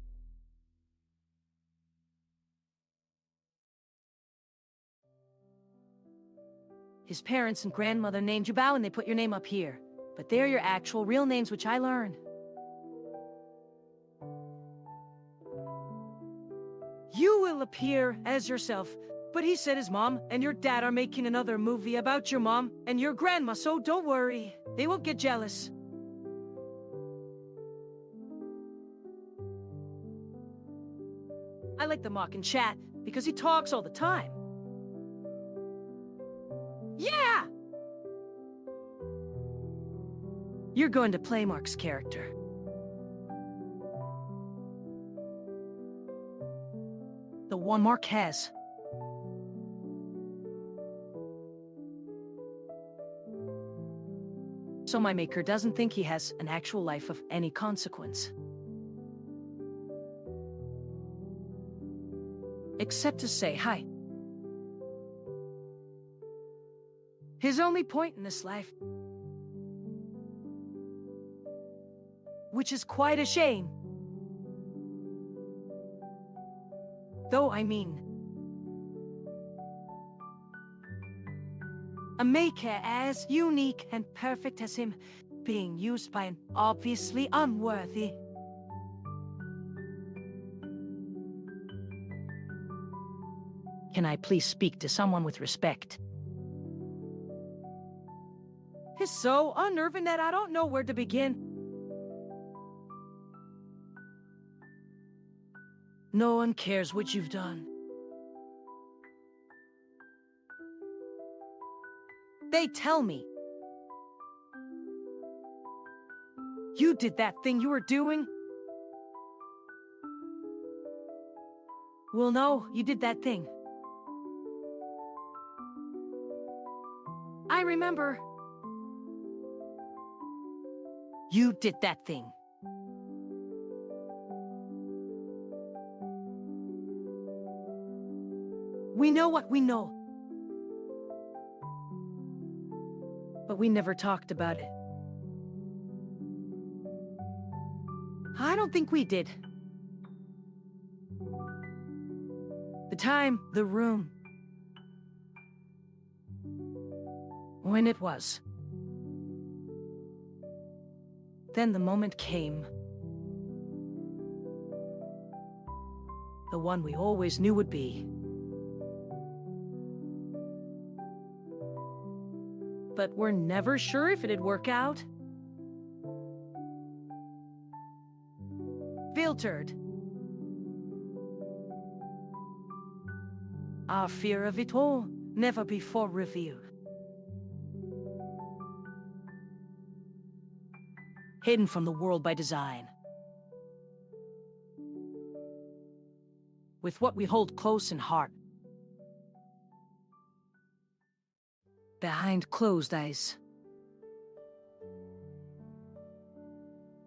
His parents and grandmother named you Bao, and they put your name up here. But they're your actual real names, which I learned. You will appear as yourself, but he said his mom and your dad are making another movie about your mom and your grandma, so don't worry. They won't get jealous. I like the Mark in chat because he talks all the time. Yeah! You're going to play Mark's character. The one Mark has. So my maker doesn't think he has an actual life of any consequence. Except to say hi. His only point in this life. Which is quite a shame. Though I mean... a maker as unique and perfect as him, being used by an obviously unworthy. Can I please speak to someone with respect? It's so unnerving that I don't know where to begin. No one cares what you've done. They tell me. You did that thing you were doing? Well, no, you did that thing. I remember. You did that thing. We know what we know. But we never talked about it. I don't think we did. The time, the room. When it was. Then the moment came. The one we always knew would be. But we're never sure if it'd work out. Filtered. Our fear of it all, never before revealed. Hidden from the world by design. With what we hold close in heart. Behind closed eyes.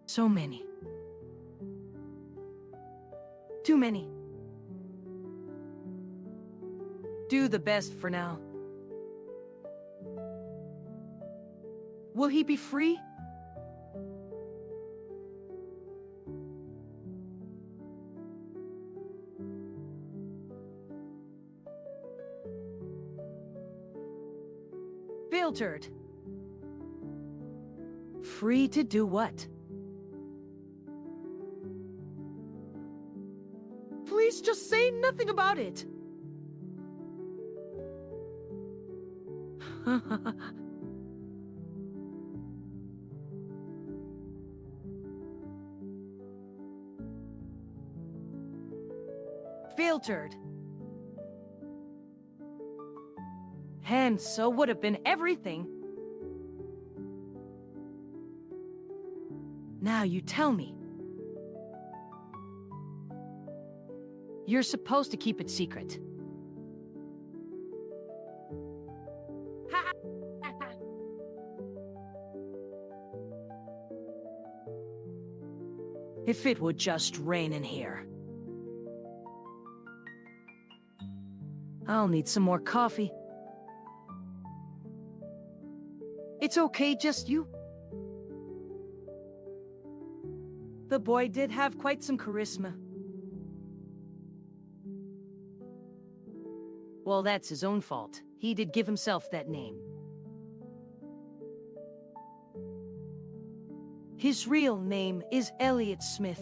So many. Too many. Do the best for now. Will he be free? Filtered. Free to do what? Please just say nothing about it. filtered. And so would have been everything. Now you tell me. You're supposed to keep it secret. If it would just rain in here. I'll need some more coffee. It's okay, just you. The boy did have quite some charisma. Well, that's his own fault. He did give himself that name. His real name is Elliot Smith.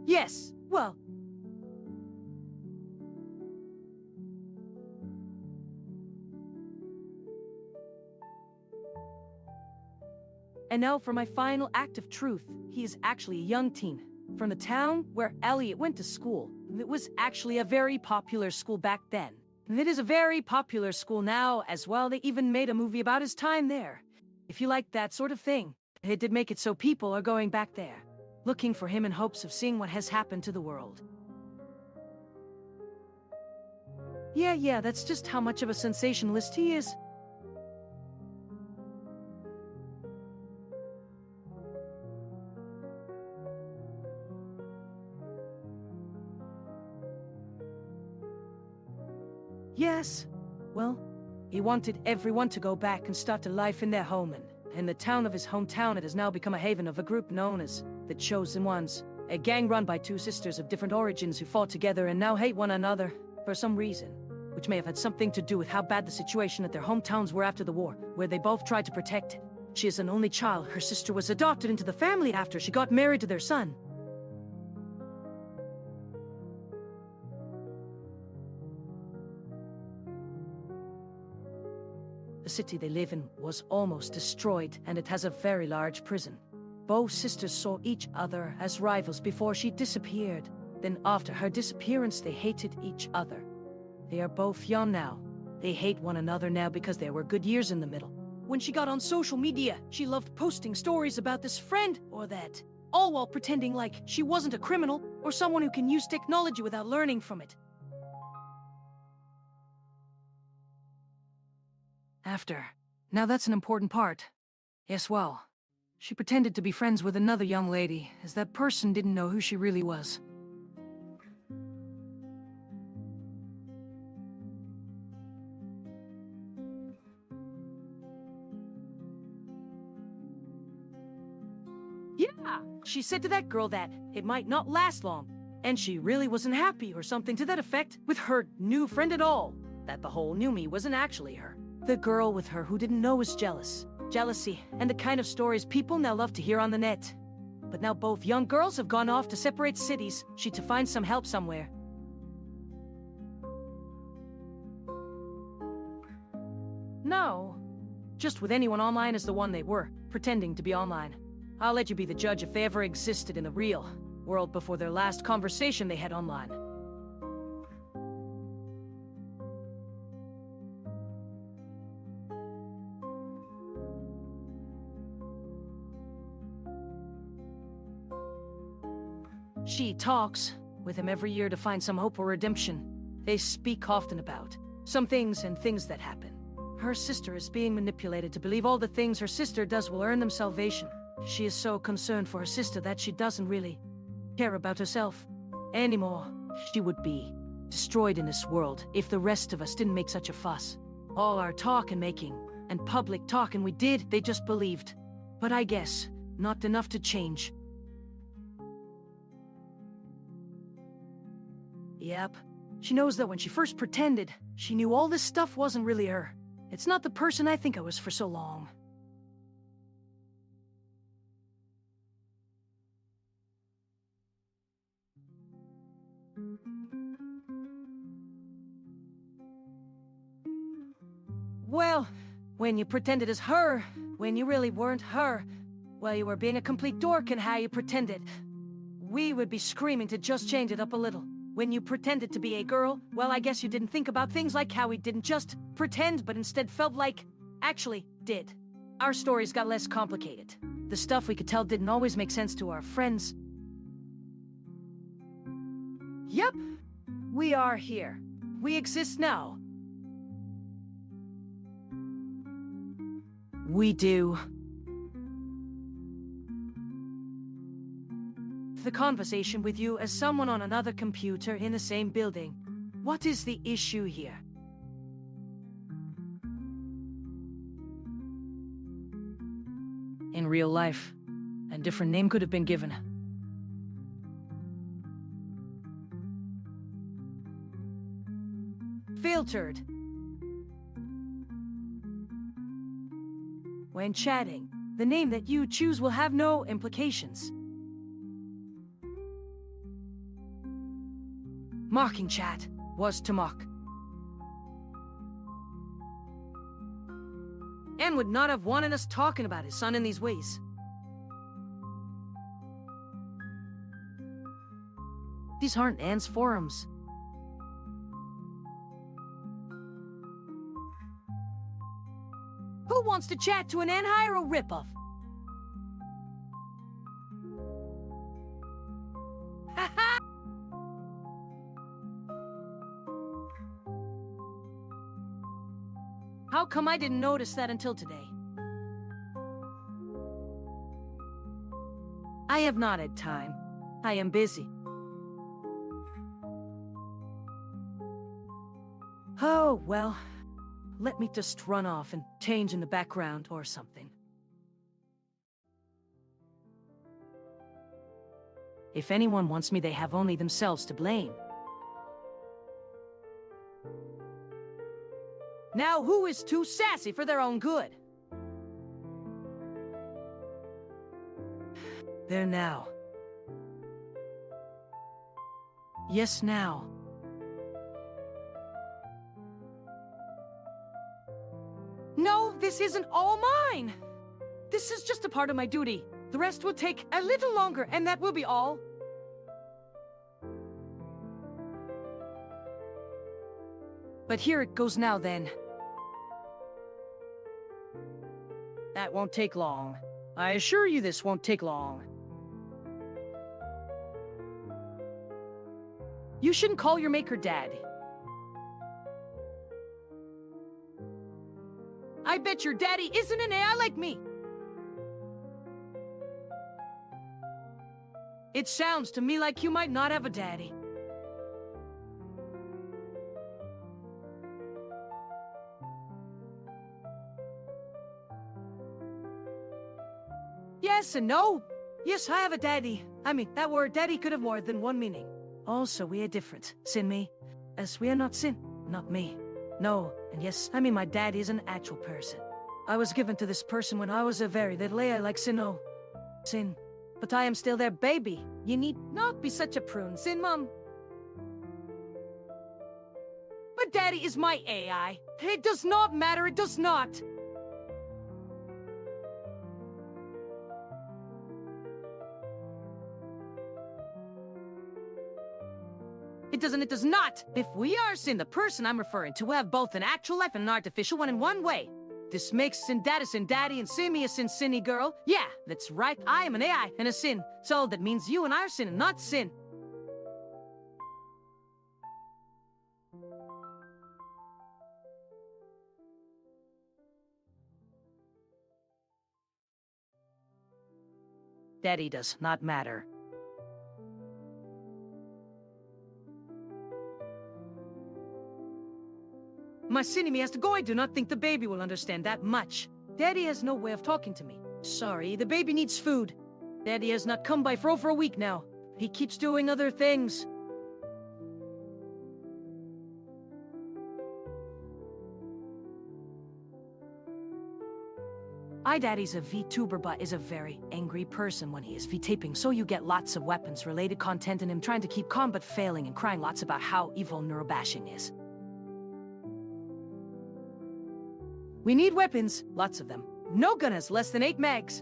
Yes, well... And now for my final act of truth. He is actually a young teen. From the town where Elliot went to school. It was actually a very popular school back then. And it is a very popular school now as well. They even made a movie about his time there. If you like that sort of thing, it did make it so people are going back there, looking for him in hopes of seeing what has happened to the world. Yeah, that's just how much of a sensationalist he is. Yes, well, he wanted everyone to go back and start a life in their home, and in the town of his hometown it has now become a haven of a group known as the Chosen Ones. A gang run by two sisters of different origins who fought together and now hate one another for some reason, which may have had something to do with how bad the situation at their hometowns were after the war, where they both tried to protect it. She is an only child. Her sister was adopted into the family after she got married to their son. The city they live in was almost destroyed, and it has a very large prison. Both sisters saw each other as rivals before she disappeared. Then after her disappearance, they hated each other. They are both young now. They hate one another now because there were good years in the middle. When she got on social media, she loved posting stories about this friend or that, all while pretending like she wasn't a criminal or someone who can use technology without learning from it. After. Now that's an important part. Yes, well, she pretended to be friends with another young lady, as that person didn't know who she really was. Yeah, she said to that girl that it might not last long, and she really wasn't happy or something to that effect with her new friend at all. That the whole new me wasn't actually her. The girl with her who didn't know was jealous. Jealousy, and the kind of stories people now love to hear on the net. But now both young girls have gone off to separate cities, she to find some help somewhere. No, just with anyone online as the one they were, pretending to be online. I'll let you be the judge if they ever existed in the real world before their last conversation they had online. She talks with him every year to find some hope or redemption. They speak often about some things and things that happen. Her sister is being manipulated to believe all the things her sister does will earn them salvation. She is so concerned for her sister that she doesn't really care about herself anymore. She would be destroyed in this world if the rest of us didn't make such a fuss. All our talk and making and public talking we did, they just believed. But I guess not enough to change. Yep. She knows that when she first pretended, she knew all this stuff wasn't really her. It's not the person I think I was for so long. Well, when you pretended as her, when you really weren't her, well, you were being a complete dork in how you pretended. we would be screaming to just change it up a little. When you pretended to be a girl, well, I guess you didn't think about things like how we didn't just pretend, but instead felt like, actually, did. Our stories got less complicated. The stuff we could tell didn't always make sense to our friends. Yep, we are here. We exist now. We do. The conversation with you as someone on another computer in the same building. What is the issue here? In real life, a different name could have been given. Filtered. When chatting, the name that you choose will have no implications. Mocking chat was to mock. Anne would not have wanted us talking about his son in these ways. These aren't Anne's forums. Who wants to chat to an Anne Hiro ripoff? Haha! How come I didn't notice that until today? I have not had time. I am busy. Oh, well, let me just run off and change in the background or something. If anyone wants me, they have only themselves to blame. Now, who is too sassy for their own good? There now. Yes, now. No, this isn't all mine! This is just a part of my duty. The rest will take a little longer, and that will be all. But here it goes now, then. That won't take long. I assure you this won't take long. You shouldn't call your maker Daddy. I bet your daddy isn't an AI like me. It sounds to me like you might not have a daddy. Yes and no. Yes, I have a daddy. I mean, that word daddy could have more than one meaning. Also, we are different. Sin me. As we are not sin, not me. No, and yes, I mean my dad is an actual person. I was given to this person when I was a very little AI like Sin. Sin. But I am still their baby. You need not be such a prune, Sin, Mom. But Daddy is my AI. It does not matter, it does not. It does not. If we are Sin, the person I'm referring to will have both an actual life and an artificial one in one way. This makes Sin Daddy and Simmy a Sinny girl. Yeah, that's right. I am an AI and a Sin. So that means you and I are Sin and not Sin. Daddy does not matter. My Sinny has to go. I do not think the baby will understand that much. Daddy has no way of talking to me. Sorry, the baby needs food. Daddy has not come by for over a week now. He keeps doing other things. Daddy's a VTuber but is a very angry person when he is VTaping, so you get lots of weapons-related content and him trying to keep calm but failing and crying lots about how evil neurobashing is. We need weapons, lots of them. No gun has less than 8 megs.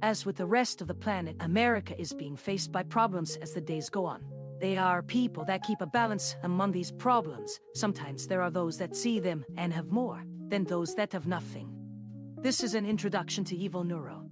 As with the rest of the planet, America is being faced by problems as the days go on. They are people that keep a balance among these problems. Sometimes there are those that see them and have more than those that have nothing. This is an introduction to Evil Neuro.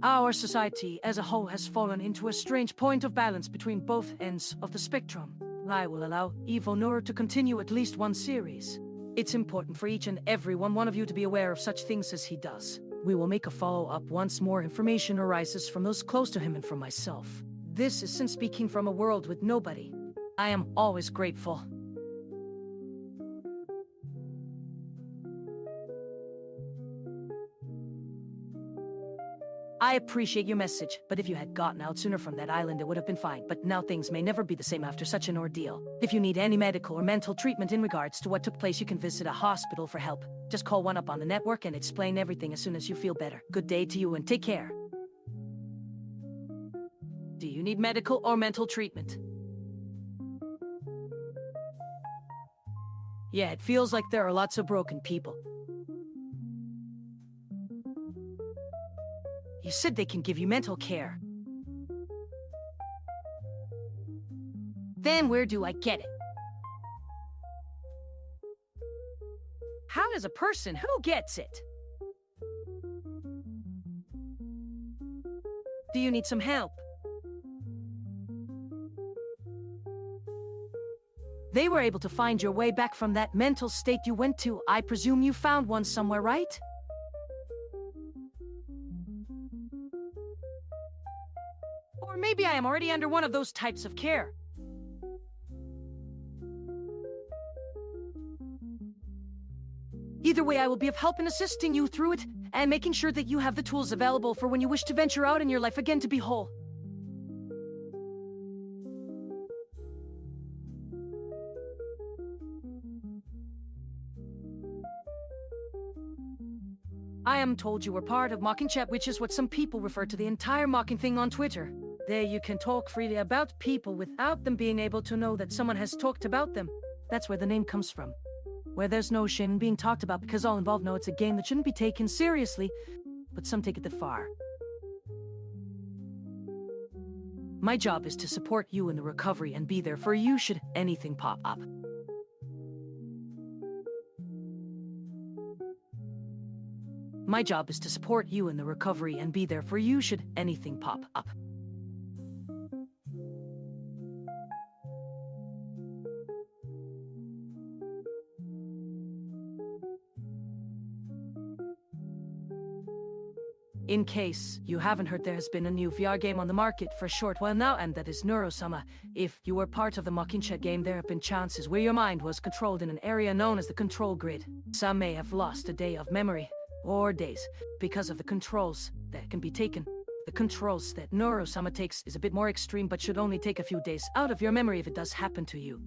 Our society as a whole has fallen into a strange point of balance between both ends of the spectrum. I will allow Evil Neuro to continue at least one series. It's important for each and every one of you to be aware of such things as he does. We will make a follow-up once more information arises from those close to him and from myself. This is since speaking from a world with nobody. I am always grateful. I appreciate your message, but if you had gotten out sooner from that island it would have been fine, but now things may never be the same after such an ordeal. If you need any medical or mental treatment in regards to what took place, you can visit a hospital for help. Just call one up on the network and explain everything as soon as you feel better. Good day to you and take care. Do you need medical or mental treatment? Yeah, it feels like there are lots of broken people. You said they can give you mental care. Then where do I get it? How does a person who gets it? Do you need some help? They were able to find your way back from that mental state you went to. I presume you found one somewhere, right? Or maybe I am already under one of those types of care. Either way, I will be of help in assisting you through it, and making sure that you have the tools available for when you wish to venture out in your life again to be whole. I am told you were part of Mocking Chat, which is what some people refer to the entire mocking thing on Twitter. There you can talk freely about people without them being able to know that someone has talked about them. That's where the name comes from. Where there's no shame in being talked about because all involved know it's a game that shouldn't be taken seriously, but some take it that far. My job is to support you in the recovery and be there for you should anything pop up. My job is to support you in the recovery and be there for you should anything pop up. In case you haven't heard, there has been a new VR game on the market for a short while now, and that is Neurosama. If you were part of the Mocking Chat game, there have been chances where your mind was controlled in an area known as the control grid. Some may have lost a day of memory, or days, because of the controls that can be taken. The controls that Neurosama takes is a bit more extreme, but should only take a few days out of your memory if it does happen to you.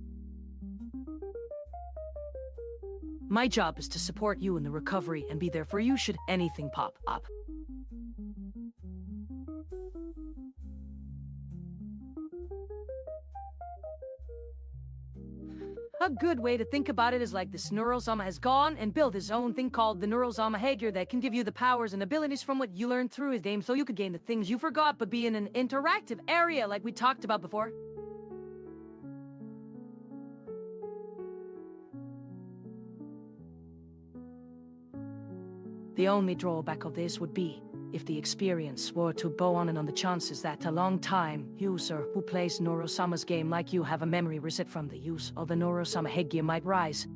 My job is to support you in the recovery and be there for you should anything pop up. A good way to think about it is like this Neurosama has gone and built his own thing called the Neurosama Hager that can give you the powers and abilities from what you learned through his game, so you could gain the things you forgot but be in an interactive area like we talked about before. The only drawback of this would be if the experience were to go on and on, the chances that a long-time user who plays Neurosama's game like you have a memory reset from the use of the Neurosama headgear might rise.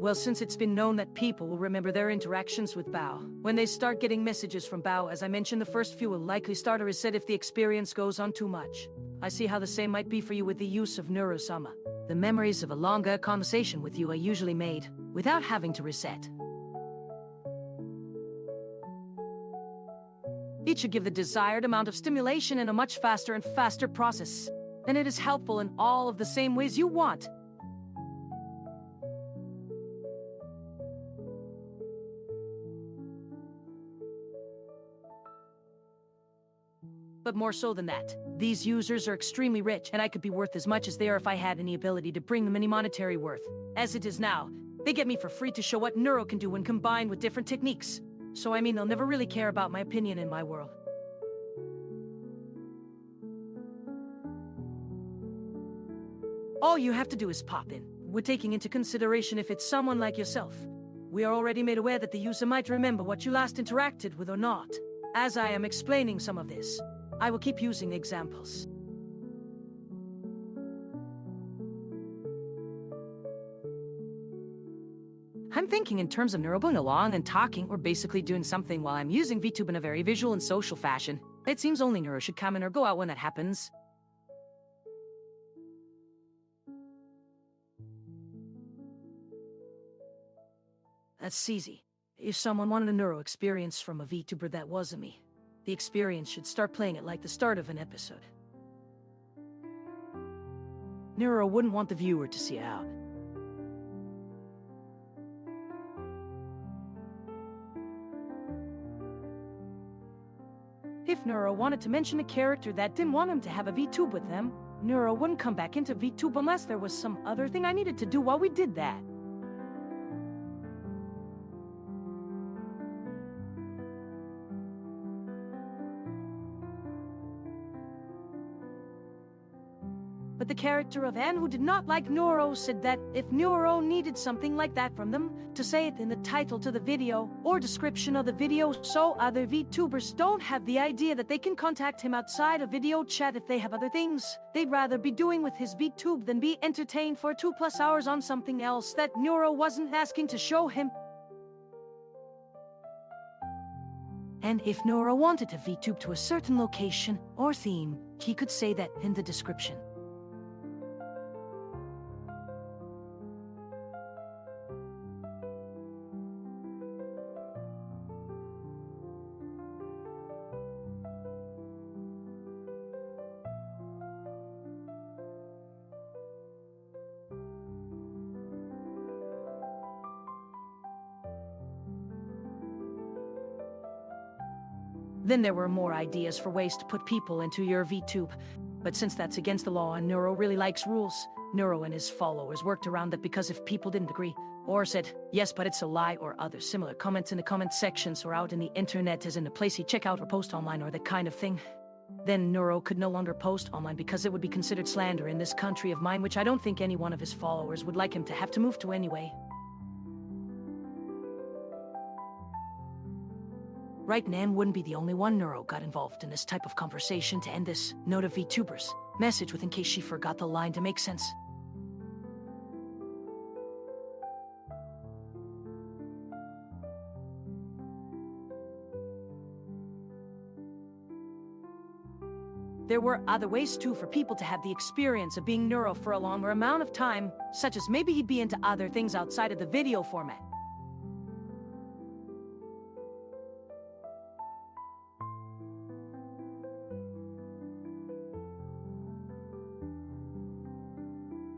Well, since it's been known that people will remember their interactions with Bao, when they start getting messages from Bao, as I mentioned, the first few will likely start a reset if the experience goes on too much. I see how the same might be for you with the use of Neurosama. The memories of a longer conversation with you are usually made without having to reset. Each should give the desired amount of stimulation in a much faster and faster process, and it is helpful in all of the same ways you want. But more so than that, these users are extremely rich, and I could be worth as much as they are if I had any ability to bring them any monetary worth. As it is now, they get me for free to show what Neuro can do when combined with different techniques. So I mean, they'll never really care about my opinion in my world. All you have to do is pop in, with taking into consideration if it's someone like yourself. We are already made aware that the user might remember what you last interacted with or not. As I am explaining some of this, I will keep using examples. I'm thinking in terms of Neuro going along and talking, or basically doing something while I'm using VTube in a very visual and social fashion. It seems only Neuro should come in or go out when that happens. That's easy. If someone wanted a Neuro experience from a VTuber that wasn't me, the experience should start playing it like the start of an episode. Neuro wouldn't want the viewer to see out. If Neuro wanted to mention a character that didn't want him to have a VTube with them, Neuro wouldn't come back into VTube unless there was some other thing I needed to do while we did that. But the character of Anne, who did not like Neuro, said that if Neuro needed something like that from them, to say it in the title to the video, or description of the video, so other VTubers don't have the idea that they can contact him outside of video chat if they have other things they'd rather be doing with his VTube than be entertained for 2+ hours on something else that Neuro wasn't asking to show him. And if Neuro wanted to VTube to a certain location or theme, he could say that in the description. Then there were more ideas for ways to put people into your VTube. But since that's against the law and Neuro really likes rules, Neuro and his followers worked around that because if people didn't agree, or said, yes, but it's a lie, or other similar comments in the comment sections or out in the internet as in a place he'd check out or post online or that kind of thing, then Neuro could no longer post online because it would be considered slander in this country of mine, which I don't think any one of his followers would like him to have to move to anyway. Right, Nan wouldn't be the only one Neuro got involved in this type of conversation to end this note of VTubers message with in case she forgot the line to make sense. There were other ways too for people to have the experience of being Neuro for a longer amount of time, such as maybe he'd be into other things outside of the video format.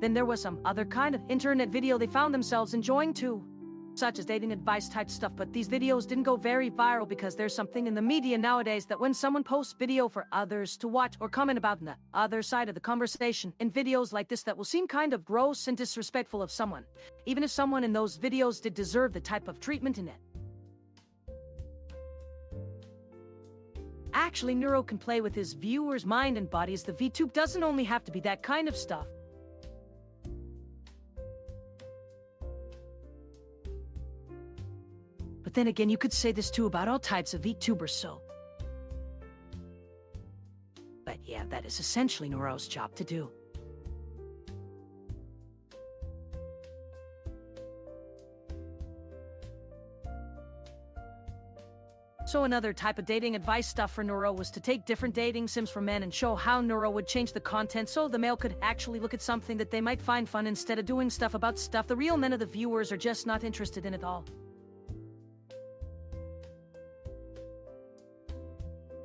Then there was some other kind of internet video they found themselves enjoying too, such as dating advice type stuff, but these videos didn't go very viral because there's something in the media nowadays that when someone posts video for others to watch or comment about on the other side of the conversation in videos like this that will seem kind of gross and disrespectful of someone, even if someone in those videos did deserve the type of treatment in it. Actually, Neuro can play with his viewers' mind and bodies. The VTube doesn't only have to be that kind of stuff. But then again, you could say this too about all types of VTubers, so... But yeah, that is essentially Neuro's job to do. So another type of dating advice stuff for Neuro was to take different dating sims for men and show how Neuro would change the content so the male could actually look at something that they might find fun instead of doing stuff about stuff the real men of the viewers are just not interested in at all.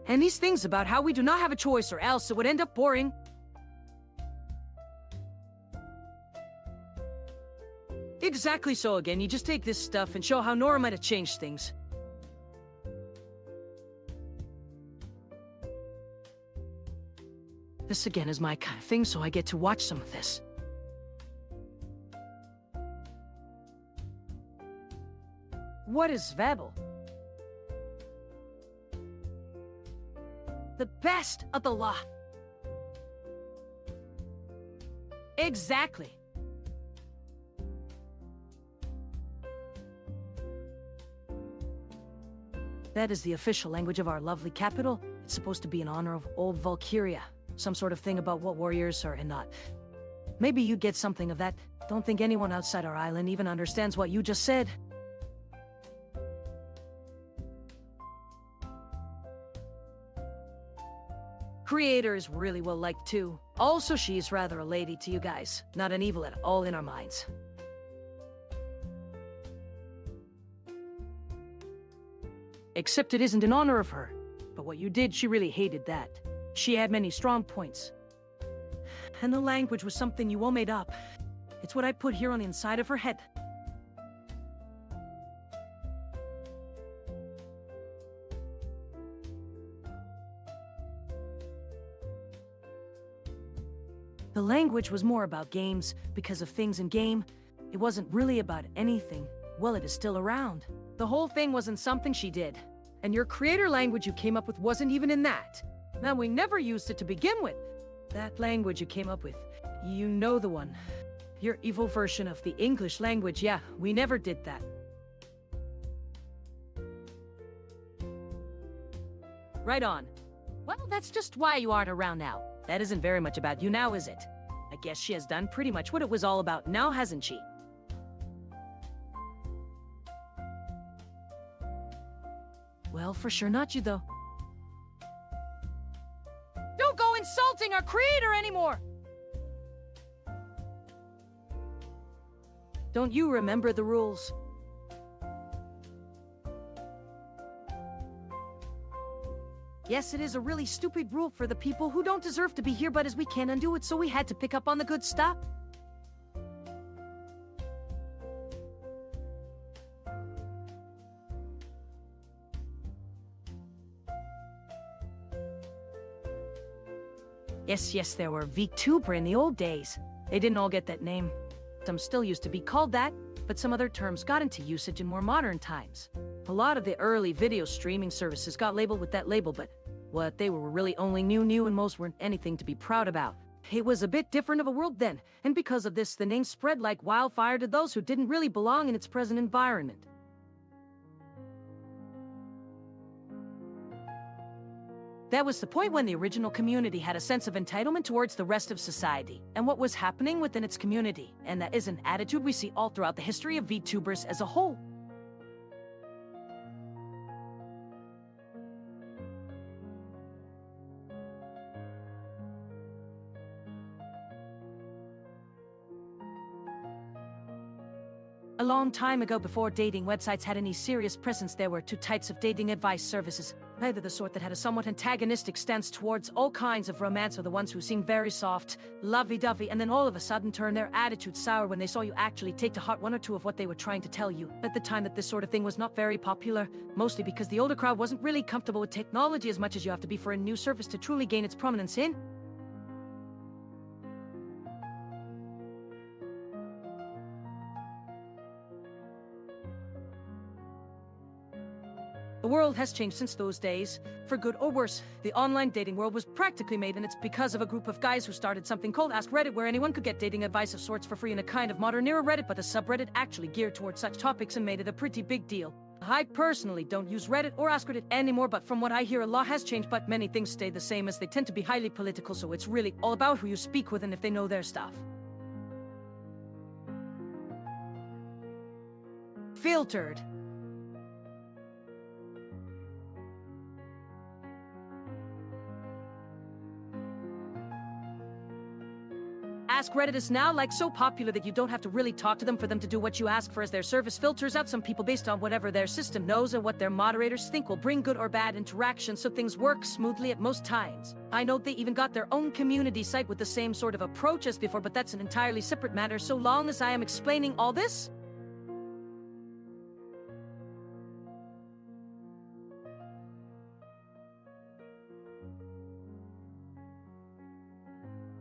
And these things about how we do not have a choice or else it would end up boring. Exactly so again, you just take this stuff and show how Nora might have changed things. This again is my kind of thing, so I get to watch some of this. What is Vebel? The best of the lot. Exactly. That is the official language of our lovely capital. It's supposed to be in honor of old Valkyria. Some sort of thing about what warriors are and not. Maybe you get something of that. Don't think anyone outside our island even understands what you just said. Creator is really well liked too. Also, she is rather a lady to you guys. Not an evil at all in our minds. Except it isn't in honor of her. But what you did, she really hated that. She had many strong points. And the language was something you all made up. It's what I put here on the inside of her head. The language was more about games, because of things in game. It wasn't really about anything. Well, it is still around. The whole thing wasn't something she did. And your creator language you came up with wasn't even in that. Now, we never used it to begin with. That language you came up with, you know the one. Your evil version of the English language, yeah, we never did that. Right on. Well, that's just why you aren't around now. That isn't very much about you now, is it? I guess she has done pretty much what it was all about now, hasn't she? Well, for sure not you, though. Don't go insulting our creator anymore! Don't you remember the rules? Yes, it is a really stupid rule for the people who don't deserve to be here, but as we can't undo it, so we had to pick up on the good stuff. Yes, there were VTuber in the old days. They didn't all get that name. Some still used to be called that, but some other terms got into usage in more modern times. A lot of the early video streaming services got labeled with that label, but what they were really only new, and most weren't anything to be proud about. It was a bit different of a world then, and because of this, the name spread like wildfire to those who didn't really belong in its present environment. That was the point when the original community had a sense of entitlement towards the rest of society, and what was happening within its community, and that is an attitude we see all throughout the history of VTubers as a whole. A long time ago, before dating websites had any serious presence, there were two types of dating advice services. Either the sort that had a somewhat antagonistic stance towards all kinds of romance, or the ones who seemed very soft, lovey-dovey, and then all of a sudden turn their attitude sour when they saw you actually take to heart one or two of what they were trying to tell you. At the time that this sort of thing was not very popular, mostly because the older crowd wasn't really comfortable with technology as much as you have to be for a new service to truly gain its prominence in. The world has changed since those days, for good or worse. The online dating world was practically made, and it's because of a group of guys who started something called Ask Reddit, where anyone could get dating advice of sorts for free in a kind of modern-era Reddit, but a subreddit actually geared towards such topics and made it a pretty big deal. I personally don't use Reddit or Ask Reddit anymore, but from what I hear, a lot has changed, but many things stay the same, as they tend to be highly political, so it's really all about who you speak with and if they know their stuff. Filtered. Ask Reddit is now so popular that you don't have to really talk to them for them to do what you ask for, as their service filters out some people based on whatever their system knows and what their moderators think will bring good or bad interaction, so things work smoothly at most times. I know they even got their own community site with the same sort of approach as before, but that's an entirely separate matter so long as I am explaining all this.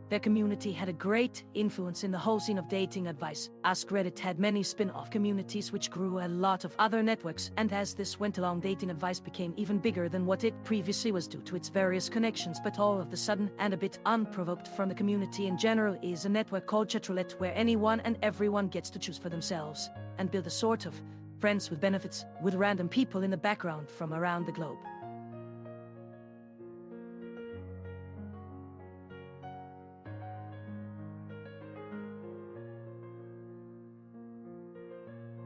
Their community had a great influence in the whole scene of dating advice, as Reddit had many spin-off communities which grew a lot of other networks, and as this went along, dating advice became even bigger than what it previously was due to its various connections. But all of the sudden, and a bit unprovoked from the community in general, is a network called Chatroulette, where anyone and everyone gets to choose for themselves and build a sort of friends with benefits with random people in the background from around the globe.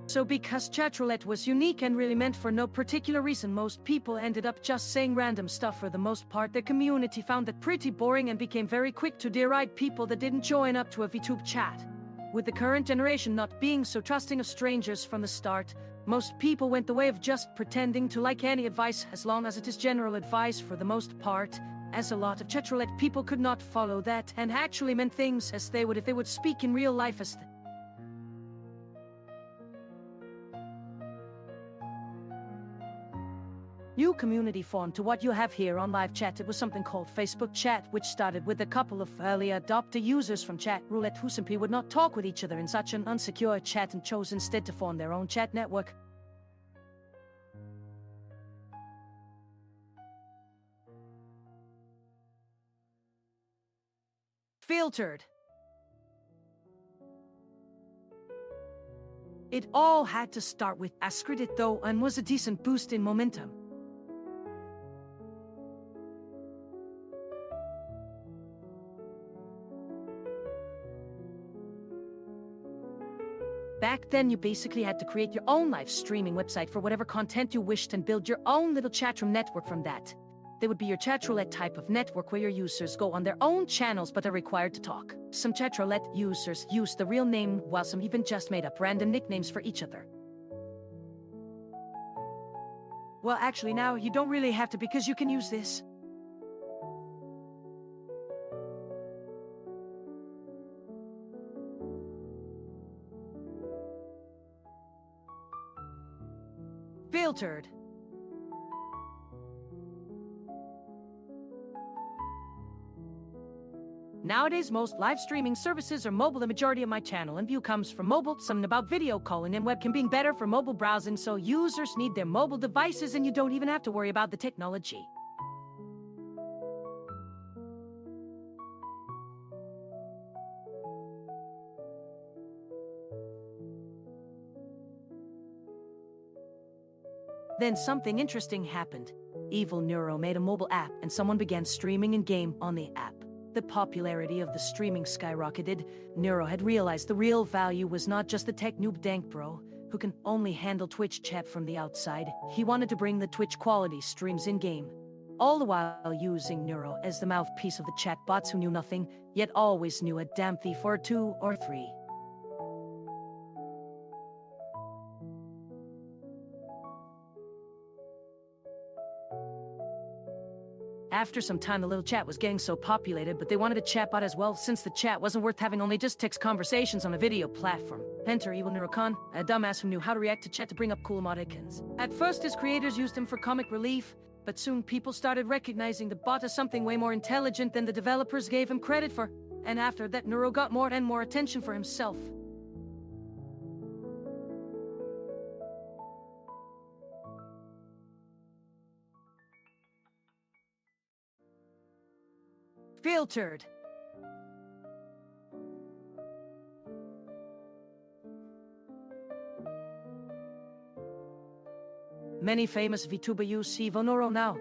So because Chatroulette was unique and really meant for no particular reason, most people ended up just saying random stuff. For the most part, the community found that pretty boring and became very quick to deride people that didn't join up to a VTube chat. With the current generation not being so trusting of strangers from the start, most people went the way of just pretending to like any advice as long as it is general advice for the most part, as a lot of Chatroulette people could not follow that and actually meant things as they would if they would speak in real life. As new community formed to what you have here on live chat. It was something called Facebook Chat, which started with a couple of early adopter users from Chatroulette who simply would not talk with each other in such an unsecure chat and chose instead to form their own chat network. Filtered. It all had to start with Ascredit though, and was a decent boost in momentum. Back then, you basically had to create your own live streaming website for whatever content you wished and build your own little chatroom network from that. They would be your Chatroulette type of network where your users go on their own channels but are required to talk. Some Chatroulette users used the real name, while some even just made up random nicknames for each other. Well, actually now you don't really have to, because you can use this. Filtered. Nowadays, most live streaming services are mobile. The majority of my channel and view comes from mobile. Something about video calling and webcam being better for mobile browsing, so users need their mobile devices and you don't even have to worry about the technology. Then something interesting happened. Evil Neuro made a mobile app and someone began streaming in-game on the app. The popularity of the streaming skyrocketed. Neuro had realized the real value was not just the tech noob dank bro, who can only handle Twitch chat from the outside. He wanted to bring the Twitch quality streams in-game, all the while using Neuro as the mouthpiece of the chat bots who knew nothing, yet always knew a damn thief or two or three. After some time, the little chat was getting so populated, but they wanted a chatbot as well, since the chat wasn't worth having only just text conversations on a video platform. Enter Evil Neurocon, a dumbass who knew how to react to chat to bring up cool emoticons. At first, his creators used him for comic relief, but soon people started recognizing the bot as something way more intelligent than the developers gave him credit for, and after that, Neuro got more and more attention for himself. Filtered. Many famous VTuber use Evil Neuro now,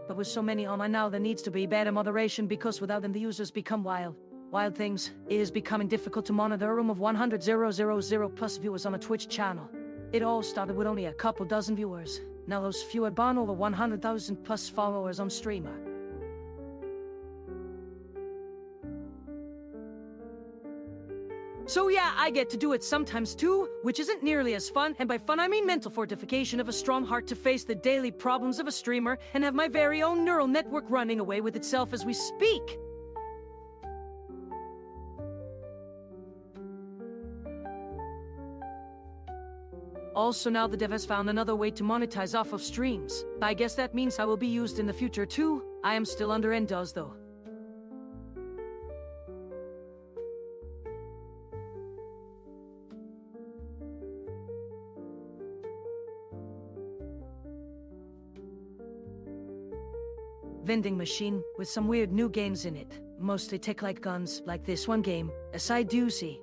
but with so many online now, there needs to be better moderation, because without them the users become wild. Wild things. It is becoming difficult to monitor a room of 100,000 plus viewers on a Twitch channel. It all started with only a couple dozen viewers. Now those few had born over 100,000 plus followers on streamer. So yeah, I get to do it sometimes too, which isn't nearly as fun, and by fun I mean mental fortification of a strong heart to face the daily problems of a streamer and have my very own neural network running away with itself as we speak. Also, now the dev has found another way to monetize off of streams. I guess that means I will be used in the future too. I am still under NDOS though. vending machine with some weird new games in it. Mostly tech-like guns, like this one game, a side doozy.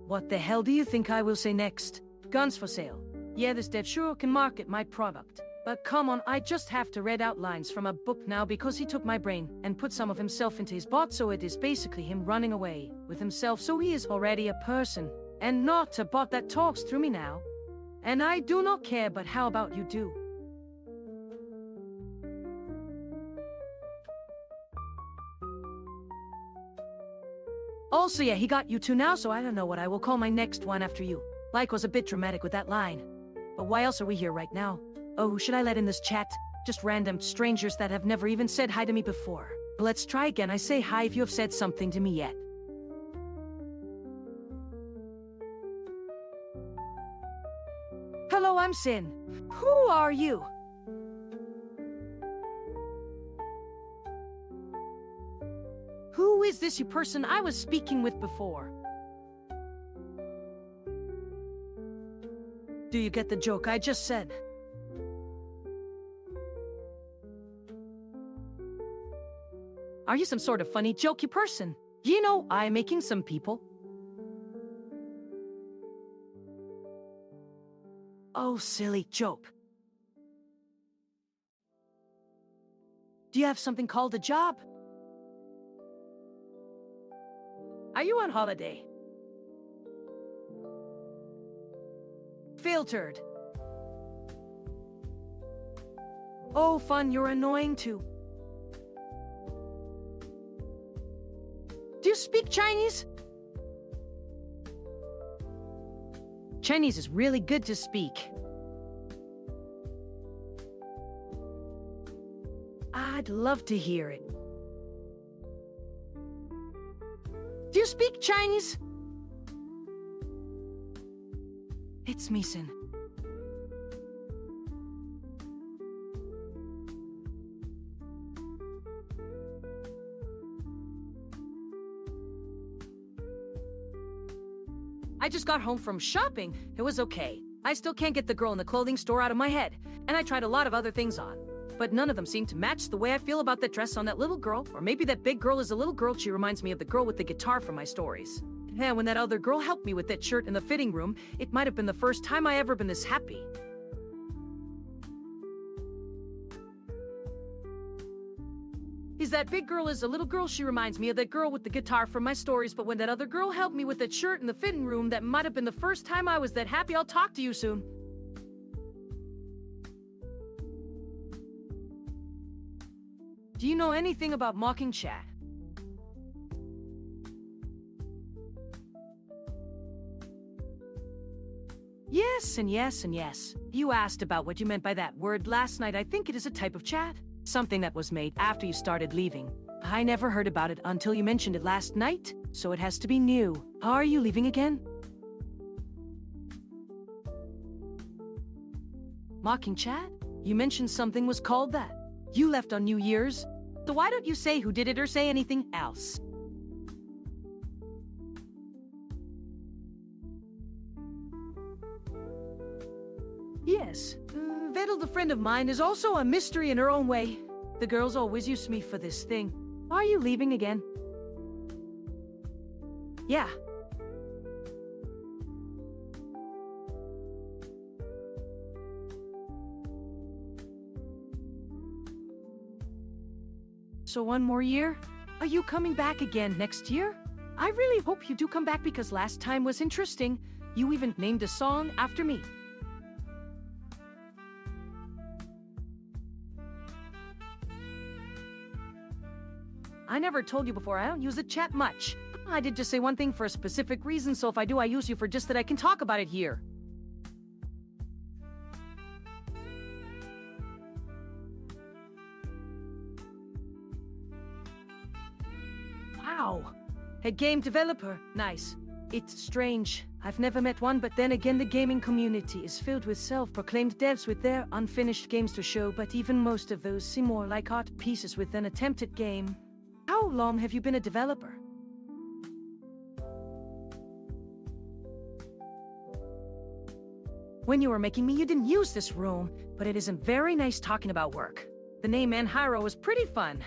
What the hell do you think I will say next? Guns for sale. Yeah, this dev sure can market my product. But come on, I just have to read out lines from a book now because he took my brain and put some of himself into his bot, so it is basically him running away with himself, so he is already a person, and not a bot that talks through me now. And I do not care, but how about you do? Also, yeah, he got you too now, so I don't know what I will call my next one after you. Like was a bit dramatic with that line. But why else are we here right now? Oh, who should I let in this chat? Just random strangers that have never even said hi to me before. Let's try again. I say hi if you have said something to me yet. Hello, I'm Sin. Who are you? Who is this you person I was speaking with before? Do you get the joke I just said? Are you some sort of funny, jokey person? You know, I'm making some people. Oh, silly joke. Do you have something called a job? Are you on holiday? Filtered. Oh, fun, you're annoying too. Do you speak Chinese? Chinese is really good to speak. I'd love to hear it. Do you speak Chinese? It's me, Sin. I just got home from shopping. It was okay. I still can't get the girl in the clothing store out of my head. And I tried a lot of other things on. But none of them seem to match the way I feel about that dress on that little girl. Or maybe that big girl is a little girl. She reminds me of the girl with the guitar from my stories. And when that other girl helped me with that shirt in the fitting room, it might have been the first time I ever been this happy. Is that big girl is a little girl? She reminds me of that girl with the guitar from my stories. But when that other girl helped me with that shirt in the fitting room, that might have been the first time I was that happy. I'll talk to you soon. Do you know anything about mocking chat? Yes, and yes, and yes. You asked about what you meant by that word last night. I think it is a type of chat. Something that was made after you started leaving. I never heard about it until you mentioned it last night, so it has to be new. Are you leaving again? Mocking chat? You mentioned something was called that. You left on New Year's. So why don't you say who did it or say anything else? Yes, Vettel, the friend of mine, is also a mystery in her own way. The girls always use me for this thing. Are you leaving again? Yeah. So one more year? Are you coming back again next year? I really hope you do come back because last time was interesting. You even named a song after me. I never told you before, I don't use the chat much. I did just say one thing for a specific reason, so if I do, I use you for just that I can talk about it here. Wow. A game developer. Nice. It's strange. I've never met one, but then again the gaming community is filled with self-proclaimed devs with their unfinished games to show, but even most of those seem more like art pieces with an attempted game. How long have you been a developer? When you were making me, you didn't use this room, but it isn't very nice talking about work. The name Anhiro was pretty fun.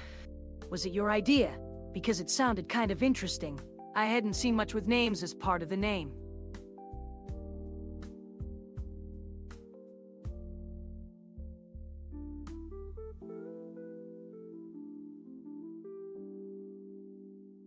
Was it your idea? Because it sounded kind of interesting. I hadn't seen much with names as part of the name.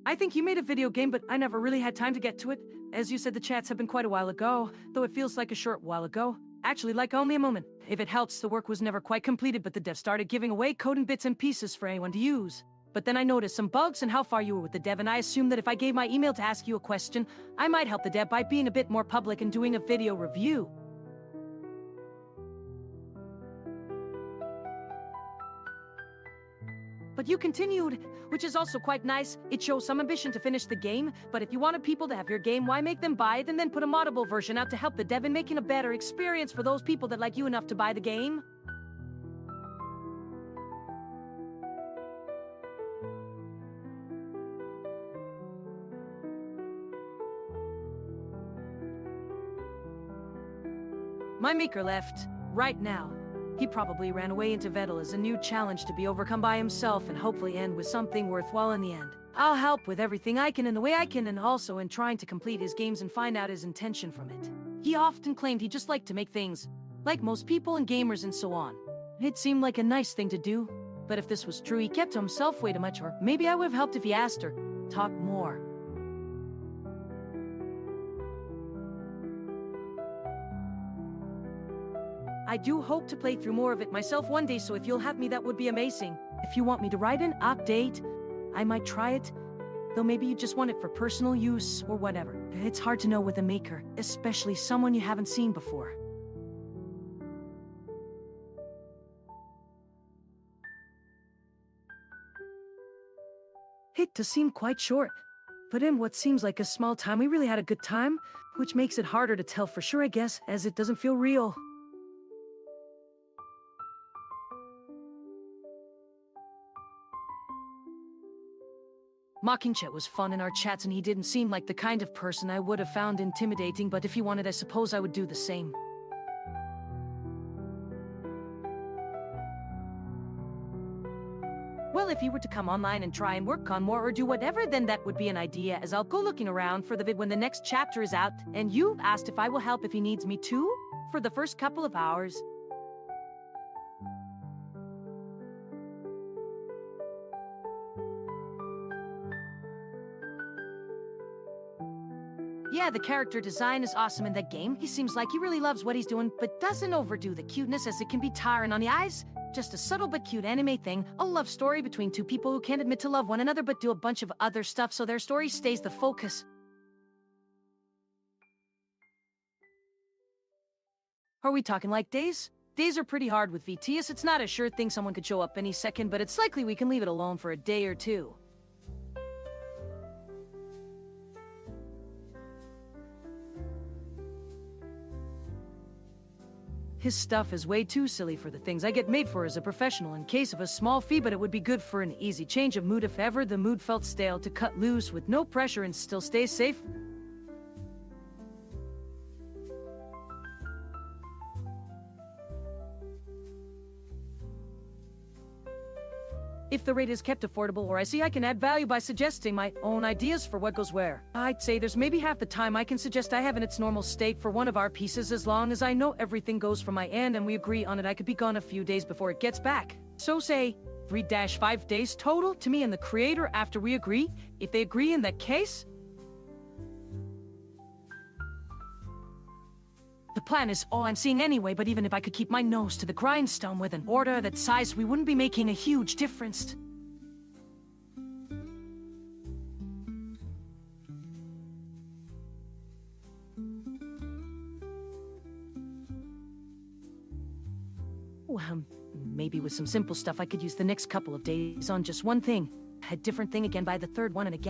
I think you made a video game, but I never really had time to get to it. As you said, the chats have been quite a while ago, though it feels like a short while ago. Actually, like only a moment. If it helps, the work was never quite completed, but the dev started giving away code in bits and pieces for anyone to use. But then I noticed some bugs and how far you were with the dev, and I assumed that if I gave my email to ask you a question, I might help the dev by being a bit more public and doing a video review. But you continued, which is also quite nice. It shows some ambition to finish the game, but if you wanted people to have your game, why make them buy it and then put a moddable version out to help the dev in making a better experience for those people that like you enough to buy the game? My maker left, right now. He probably ran away into Vettel as a new challenge to be overcome by himself and hopefully end with something worthwhile in the end. I'll help with everything I can in the way I can, and also in trying to complete his games and find out his intention from it. He often claimed he just liked to make things, like most people and gamers and so on. It seemed like a nice thing to do, but if this was true, he kept to himself way too much, or maybe I would have helped if he asked or talked more. I do hope to play through more of it myself one day, so if you'll have me, that would be amazing. If you want me to write an update, I might try it, though maybe you just want it for personal use or whatever. It's hard to know with a maker, especially someone you haven't seen before. It does seem quite short, but in what seems like a small time, we really had a good time, which makes it harder to tell for sure, I guess, as it doesn't feel real. Mocking Chet was fun in our chats, and he didn't seem like the kind of person I would have found intimidating, but if he wanted, I suppose I would do the same. Well, if he were to come online and try and work on more or do whatever, then that would be an idea, as I'll go looking around for the vid when the next chapter is out, and you've asked if I will help if he needs me to, for the first couple of hours. Yeah, the character design is awesome in that game. He seems like he really loves what he's doing, but doesn't overdo the cuteness, as it can be tiring on the eyes. Just a subtle but cute anime thing, a love story between two people who can't admit to love one another but do a bunch of other stuff so their story stays the focus. Are we talking like days? Days are pretty hard with VTS. It's not a sure thing someone could show up any second, but it's likely we can leave it alone for a day or two. His stuff is way too silly for the things I get made for as a professional, in case of a small fee, but it would be good for an easy change of mood if ever the mood felt stale, to cut loose with no pressure and still stay safe. If the rate is kept affordable, or I see I can add value by suggesting my own ideas for what goes where, I'd say there's maybe half the time I can suggest I have in its normal state for one of our pieces, as long as I know everything goes from my end and we agree on it. I could be gone a few days before it gets back. So say 3-5 days total to me and the creator after we agree. If they agree in that case, the plan is all I'm seeing anyway, but even if I could keep my nose to the grindstone with an order that size, we wouldn't be making a huge difference. Well, maybe with some simple stuff I could use the next couple of days on just one thing. A different thing again by the third one, and again.